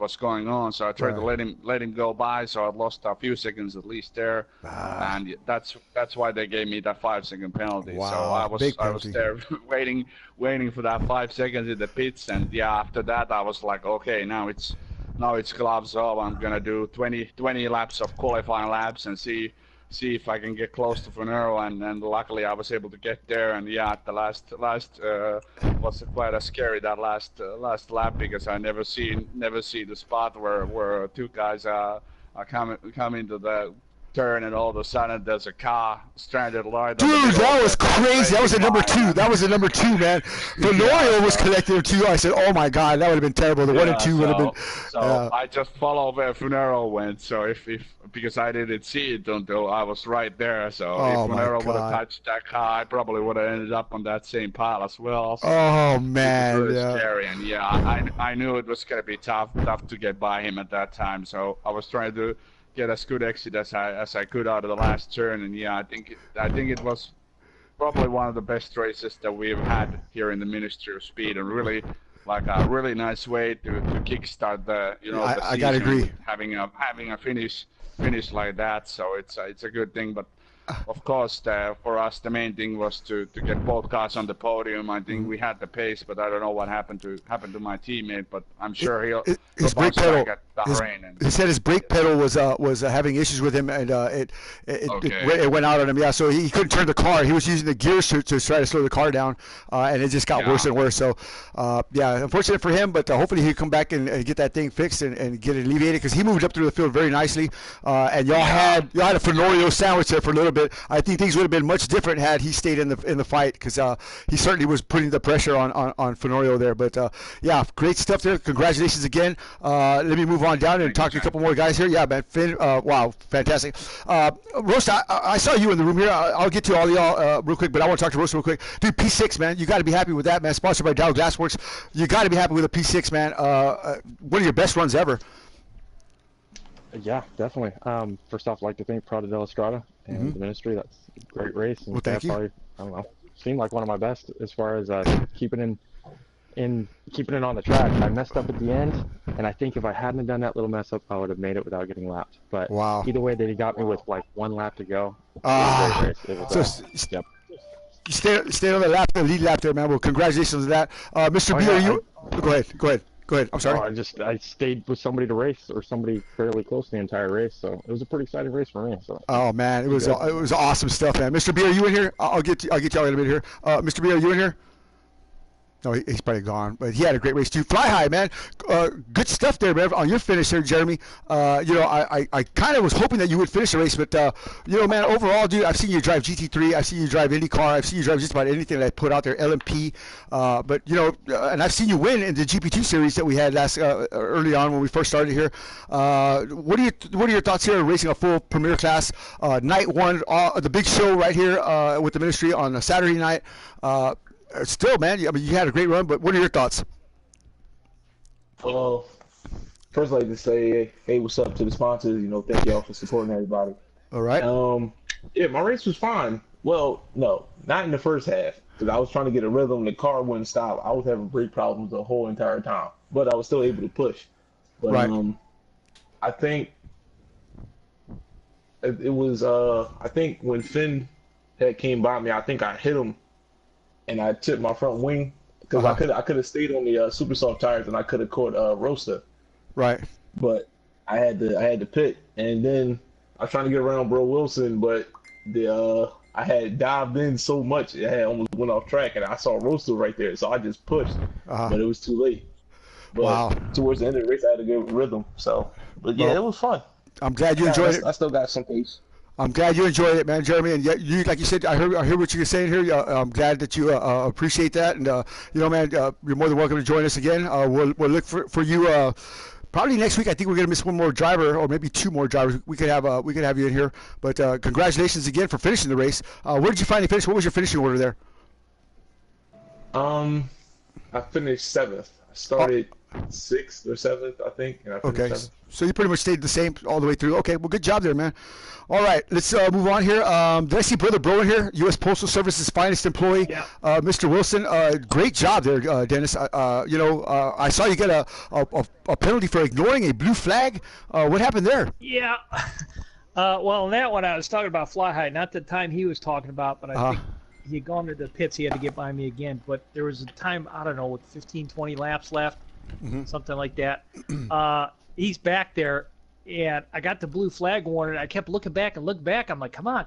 was going on. So I tried to let him go by. So I lost a few seconds at least there, and that's why they gave me that 5-second penalty. Wow, so I was there waiting for that 5 seconds in the pits, and yeah, after that I was like, okay, now it's gloves off. I'm gonna do 20 laps of qualifying laps and see if I can get close to Finero, and luckily I was able to get there. And yeah, at the last was quite a scary that last lap, because I never see the spot where two guys come into the turn, and all of a sudden there's a car stranded right. Dude, that was crazy. That was the number 2. That was the number 2, man. Venorio was connected to you. I said, oh my God, that would have been terrible. The 1 and 2 would have been. So I just followed where Funero went. So if because I didn't see it until I was right there. So if Funero would have touched that car, I probably would have ended up on that same pile as well. So oh man, it was really scary. And yeah, I knew it was gonna be tough to get by him at that time. So I was trying to get as good exit as I could out of the last turn, and yeah, I think it was probably one of the best races that we've had here in the Ministry of Speed, and really like a really nice way to kickstart the the season. I gotta agree. Having a finish like that, so it's a good thing. But of course, for us, the main thing was to get both cars on the podium. I think we had the pace, but I don't know what happened to my teammate. But I'm sure he'll brake pedal. At Bahrain. He said his brake pedal was having issues with him, and it went out on him. Yeah, so he couldn't turn the car. He was using the gears to try to slow the car down, and it just got worse and worse. So yeah, unfortunate for him, but hopefully he'll come back and get that thing fixed and get it alleviated, because he moved up through the field very nicely, and y'all had a Fenorio sandwich there for a little bit. I think things would have been much different had he stayed in the fight, because he certainly was putting the pressure on Fenorio there. But yeah, great stuff there. Congratulations again. Let me move on down and talk to a couple more guys here. Yeah, man, Finn, wow, fantastic. Rosta, I saw you in the room here. I'll get to all y'all real quick, but I want to talk to Rosta real quick. Dude, P6, man, you got to be happy with that, man. Sponsored by Dow Glassworks. You got to be happy with a P6, man. One of your best runs ever. Yeah, definitely. First off, I'd like to thank Prado della Strada and the Ministry. That's a great race. And well, thank you. Probably, I don't know, seemed like one of my best as far as keeping it on the track. I messed up at the end, and I think if I hadn't done that little mess up, I would have made it without getting lapped. But either way, they got me with like 1 lap to go. Yep. You stay on the lead lap there, man. Well, congratulations on that. Mr. B, are you? Go ahead. I'm sorry. I stayed with somebody to race, or somebody fairly close the entire race, so it was a pretty exciting race for me. So. Oh man, it was awesome stuff, man. Mr. B, are you in here? I'll get y'all in a minute here. Mr. B, are you in here? No, he's probably gone, but he had a great race too. Fly high, man. Good stuff there, man, on your finish there, Jeremy. I kind of was hoping that you would finish the race, but man, overall, dude, I've seen you drive GT3, I've seen you drive IndyCar, I've seen you drive just about anything that I put out there, LMP, but and I've seen you win in the GP2 series that we had early on when we first started here. What are your thoughts here, racing a full Premier Class night one, the big show right here with the Ministry on a Saturday night? Still, man, I mean, you had a great run, but what are your thoughts? Well, first I'd like to say, hey, what's up to the sponsors? Thank y'all for supporting everybody. All right. Yeah, my race was fine. Well, no, not in the first half, because I was trying to get a rhythm. The car wouldn't stop. I was having brake problems the whole entire time, but I was still able to push. But I think it was. I think when Finn had came by me, I think I hit him. And I tipped my front wing, because I could have stayed on the super soft tires, and I could have caught Rosta. Right. But I had to pit, and then I was trying to get around Bro Wilson, but I had dived in so much it had almost went off track, and I saw Rosta right there, so I just pushed, but it was too late. But towards the end of the race, I had a good rhythm. So, but yeah, it was fun. I'm glad you enjoyed it. I still got some pace. I'm glad you enjoyed it, man, Jeremy. And you, like you said, I heard what you were saying here. I'm glad that you appreciate that. And man, you're more than welcome to join us again. We'll look for you. Probably next week. I think we're gonna miss one more driver, or maybe two more drivers. We could have you in here. But congratulations again for finishing the race. Where did you finally finish? What was your finishing order there? I finished 7th. I started 6th or 7th, I think, and I finished 7th. So you pretty much stayed the same all the way through. Okay, well, good job there, man. All right, let's move on here. Did I see Brother Bro in here? U.S. Postal Service's finest employee, Mr. Wilson. Great job there, Dennis. I saw you get a penalty for ignoring a blue flag. What happened there? Yeah. Well, in that one, I was talking about fly high, not the time he was talking about, but I think he had gone to the pits. He had to get by me again. But there was a time, I don't know, with 15, 20 laps left, something like that. He's back there, and I got the blue flag warning. I kept looking back and looked back. I'm like, come on.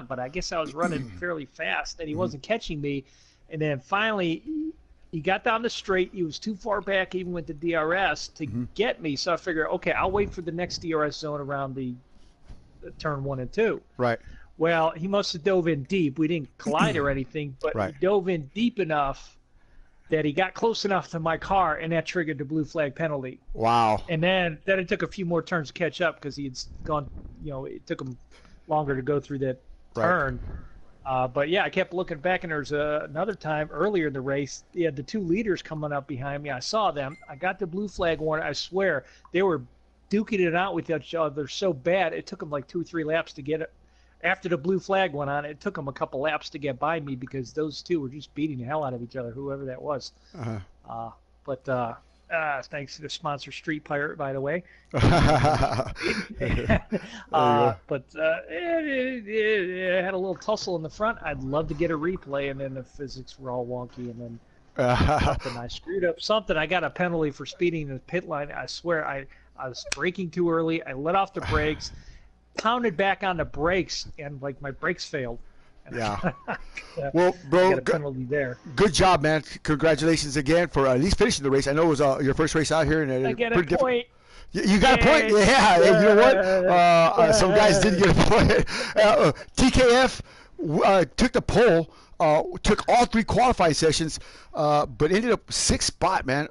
But I guess I was running fairly fast, and he wasn't catching me. And then finally, he got down the straight. He was too far back, even with the DRS, to get me. So I figured, okay, I'll wait for the next DRS zone around the turn 1 and 2. Right. Well, he must have dove in deep. We didn't collide or anything, but he dove in deep enough that he got close enough to my car, and that triggered the blue flag penalty. Wow. And then it took a few more turns to catch up because he had gone, it took him longer to go through that turn. But, yeah, I kept looking back, and there was another time earlier in the race, he had the 2 leaders coming up behind me. I saw them. I got the blue flag warning. I swear, they were duking it out with each other so bad, it took them like 2 or 3 laps to get it. After the blue flag went on, it took them a couple laps to get by me because those 2 were just beating the hell out of each other, whoever that was. Thanks to the sponsor Street Pirate, by the way. It had a little tussle in the front. I'd love to get a replay, and then the physics were all wonky, and then I screwed up something. I got a penalty for speeding in the pit line. I swear I was braking too early. I let off the brakes. Pounded back on the brakes, and like my brakes failed. Yeah. Well, bro, got a penalty there. Good job, man. Congratulations again for at least finishing the race. I know it was your first race out here, and I get a point. You got a point? Yeah. You know what? Some guys did get a point. TKF took the pole. Took all 3 qualifying sessions, but ended up 6th spot, man.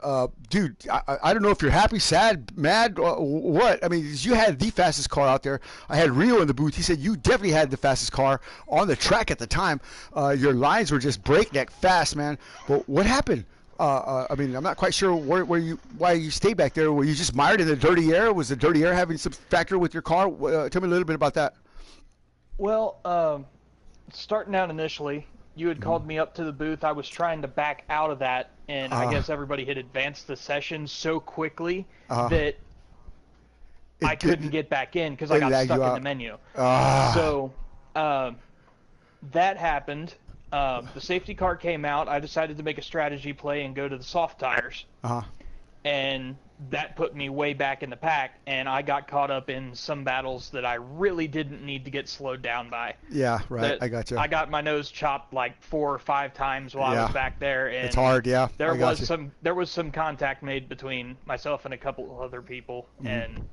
Dude, I don't know if you're happy, sad, mad, or what. I mean, you had the fastest car out there. I had Rio in the booth. He said you definitely had the fastest car on the track at the time. Your lines were just breakneck fast, man. But what happened? I mean, I'm not quite sure why you stayed back there. Were you just mired in the dirty air? Was the dirty air having some factor with your car? Tell me a little bit about that. Well, starting out initially, you had called me up to the booth. I was trying to back out of that, and I guess everybody had advanced the session so quickly that I couldn't get back in because I got stuck in the menu. So that happened. The safety car came out. I decided to make a strategy play and go to the soft tires. And that put me way back in the pack, and I got caught up in some battles that I really didn't need to get slowed down by. Yeah, right. I got you. I got my nose chopped like 4 or 5 times while I was back there, and it's hard. Yeah, there was some contact made between myself and a couple of other people, and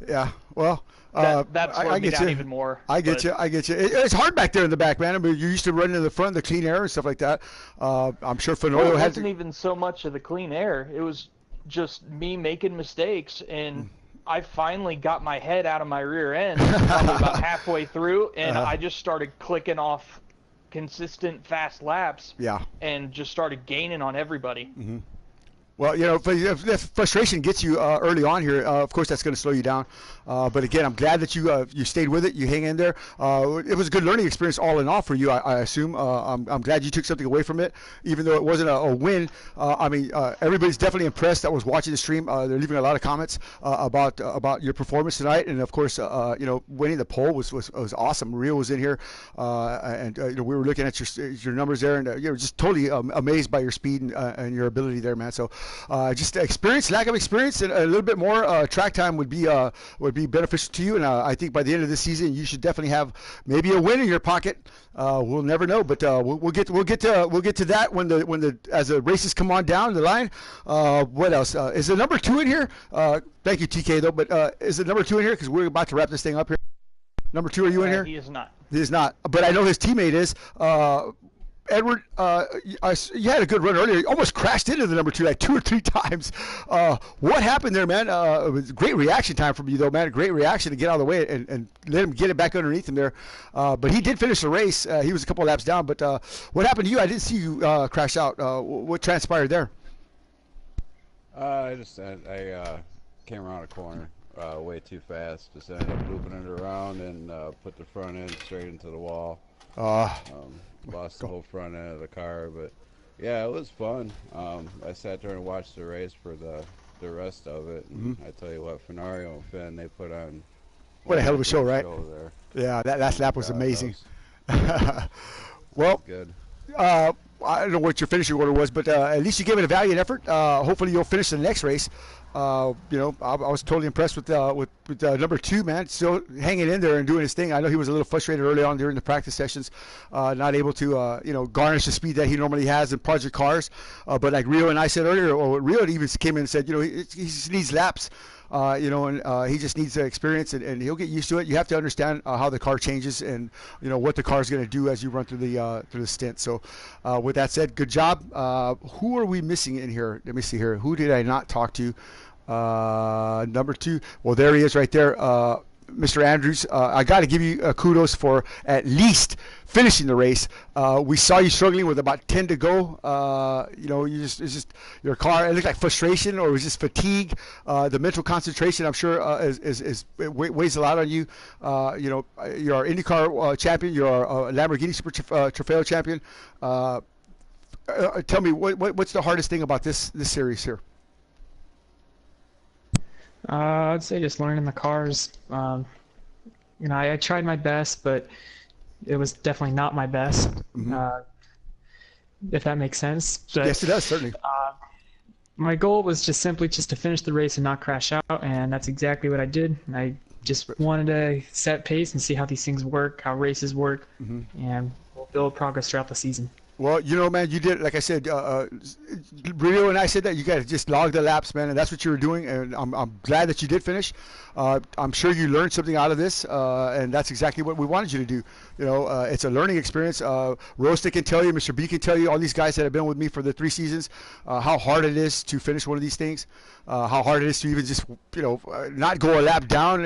yeah, well, that slowed me down even more. I get you. It's hard back there in the back, man. I mean, you used to run in the front, the clean air and stuff like that. I'm sure Fenoyo it wasn't even so much of the clean air. It was just me making mistakes, and I finally got my head out of my rear end probably about halfway through, and I just started clicking off consistent fast laps and just started gaining on everybody. Well, if frustration gets you early on here, of course that's going to slow you down. But again, I'm glad that you stayed with it. You hang in there. It was a good learning experience all in all for you, I assume. I'm glad you took something away from it, even though it wasn't a win. I mean, everybody's definitely impressed that was watching the stream. They're leaving a lot of comments about your performance tonight, and of course, winning the poll was awesome. Rio was in here, and we were looking at your numbers there, and you were just totally amazed by your speed and your ability there, man. So. Just lack of experience, and a little bit more track time would be beneficial to you. And I think by the end of this season, you should definitely have maybe a win in your pocket. We'll never know, but we'll get to that when as the races come on down the line. What else is the number 2 in here? Thank you, TK though. But is the number 2 in here because we're about to wrap this thing up here? Number 2, are you in here? He is not. He is not. But I know his teammate is. Edward, you had a good run earlier. You almost crashed into the number 2 like 2 or 3 times. What happened there, man? It was great reaction time from you, though, man. Great reaction to get out of the way and let him get it back underneath him there. But he did finish the race. He was a couple of laps down. But what happened to you? I didn't see you crash out. What transpired there? I came around a corner way too fast. Just ended up looping it around and put the front end straight into the wall. Lost the whole front end of the car, but yeah, it was fun. I sat there and watched the race for the rest of it. And I tell you what, Fenario and Finn, they put on what a hell of a show, right? There. Yeah, that last lap was amazing. Well, good. I don't know what your finishing order was, but at least you gave it a valiant effort. Hopefully, you'll finish the next race. I was totally impressed with number 2, man. Still hanging in there and doing his thing. I know he was a little frustrated early on during the practice sessions, not able to garnish the speed that he normally has in project cars. But like Rio and I said earlier, or Rio even came in and said, he just needs laps. And he just needs experience, and he'll get used to it. You have to understand how the car changes, and what the car is going to do as you run through the stint. So, with that said, good job. Who are we missing in here? Let me see here. Who did I not talk to? Number 2. Well, there he is, right there. Mr. Andrews, I got to give you kudos for at least finishing the race. We saw you struggling with about 10 to go. It's just your car. It looked like frustration, or it was just fatigue. The mental concentration, I'm sure, it weighs a lot on you. You're our IndyCar champion. You're a Lamborghini Super Trofeo champion. Tell me, what's the hardest thing about this series here? I'd say just learning the cars. I tried my best, but it was definitely not my best. If that makes sense. But, yes, it does, certainly. My goal was just simply to finish the race and not crash out, and that's exactly what I did. I just wanted to set pace and see how these things work, how races work, and we'll build progress throughout the season. Well, man, you did, like I said, Rio and I said that you got to just log the laps, man, and that's what you were doing, and I'm glad that you did finish. I'm sure you learned something out of this, and that's exactly what we wanted you to do. It's a learning experience. Rosta can tell you, Mr. B can tell you, all these guys that have been with me for the 3 seasons, how hard it is to finish one of these things, how hard it is to even just, not go a lap down.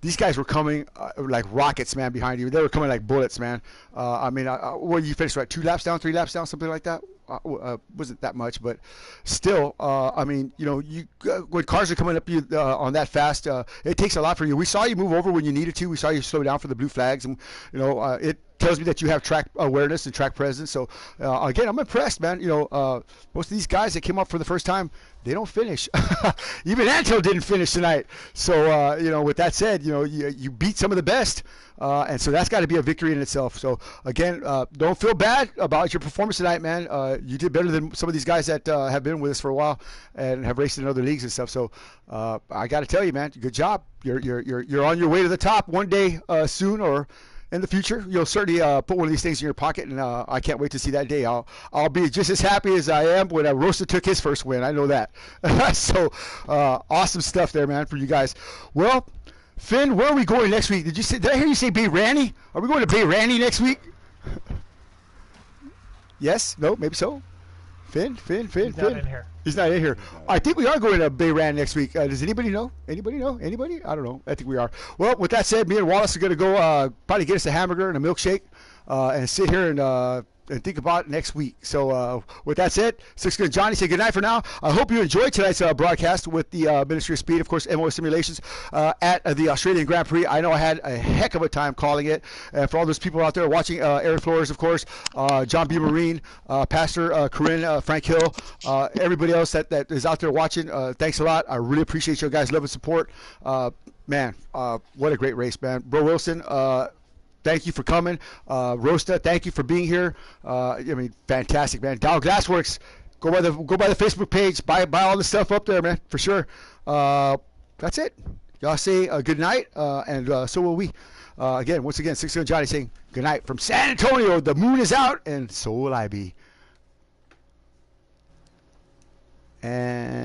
These guys were coming like rockets, man, behind you. They were coming like bullets, man. What you finished, right? 2 laps down, 3 laps down, something like that. Wasn't that much, but still, when cars are coming up you on that fast, it takes a lot for you. We saw you move over when you needed to. We saw you slow down for the blue flags, and it tells me that you have track awareness and track presence. So again, I'm impressed, man. Most of these guys that came up for the first time, they don't finish. Even Anto didn't finish tonight. So with that said, you beat some of the best. And so that's got to be a victory in itself. So again, don't feel bad about your performance tonight, man. You did better than some of these guys that have been with us for a while and have raced in other leagues and stuff. So I got to tell you, man, good job. You're on your way to the top one day soon, or in the future. You'll certainly put one of these things in your pocket, and I can't wait to see that day. I'll be just as happy as I am when Rosta took his first win. I know that. So awesome stuff there, man, for you guys. Well, Finn, where are we going next week? Did I hear you say Bay Randy? Are we going to Bay Randy next week? Yes? No? Maybe so? Finn? He's not in here. He's not in here. I think we are going to Bay Randy next week. Does anybody know? Anybody know? Anybody? I don't know. I think we are. Well, with that said, me and Wallace are going to go probably get us a hamburger and a milkshake and sit here and think about next week. So with that said, Six Gun Johnny, say good night for now. I hope you enjoyed tonight's broadcast with the Ministry of Speed, of course, MO Simulations at the Australian Grand Prix. I know I had a heck of a time calling it. And for all those people out there watching, Aaron Flores, of course, John B. Marine, Pastor Corinne, Frank Hill, everybody else that is out there watching, thanks a lot. I really appreciate your guys' love and support. Man, what a great race, man. Bro Wilson, thank you for coming. Rosta, thank you for being here. Fantastic, man. Dow Glassworks, go by the Facebook page. Buy all the stuff up there, man, for sure. That's it. Y'all say good night, and so will we. Once again, Six Gun Johnny saying good night from San Antonio. The moon is out, and so will I be. And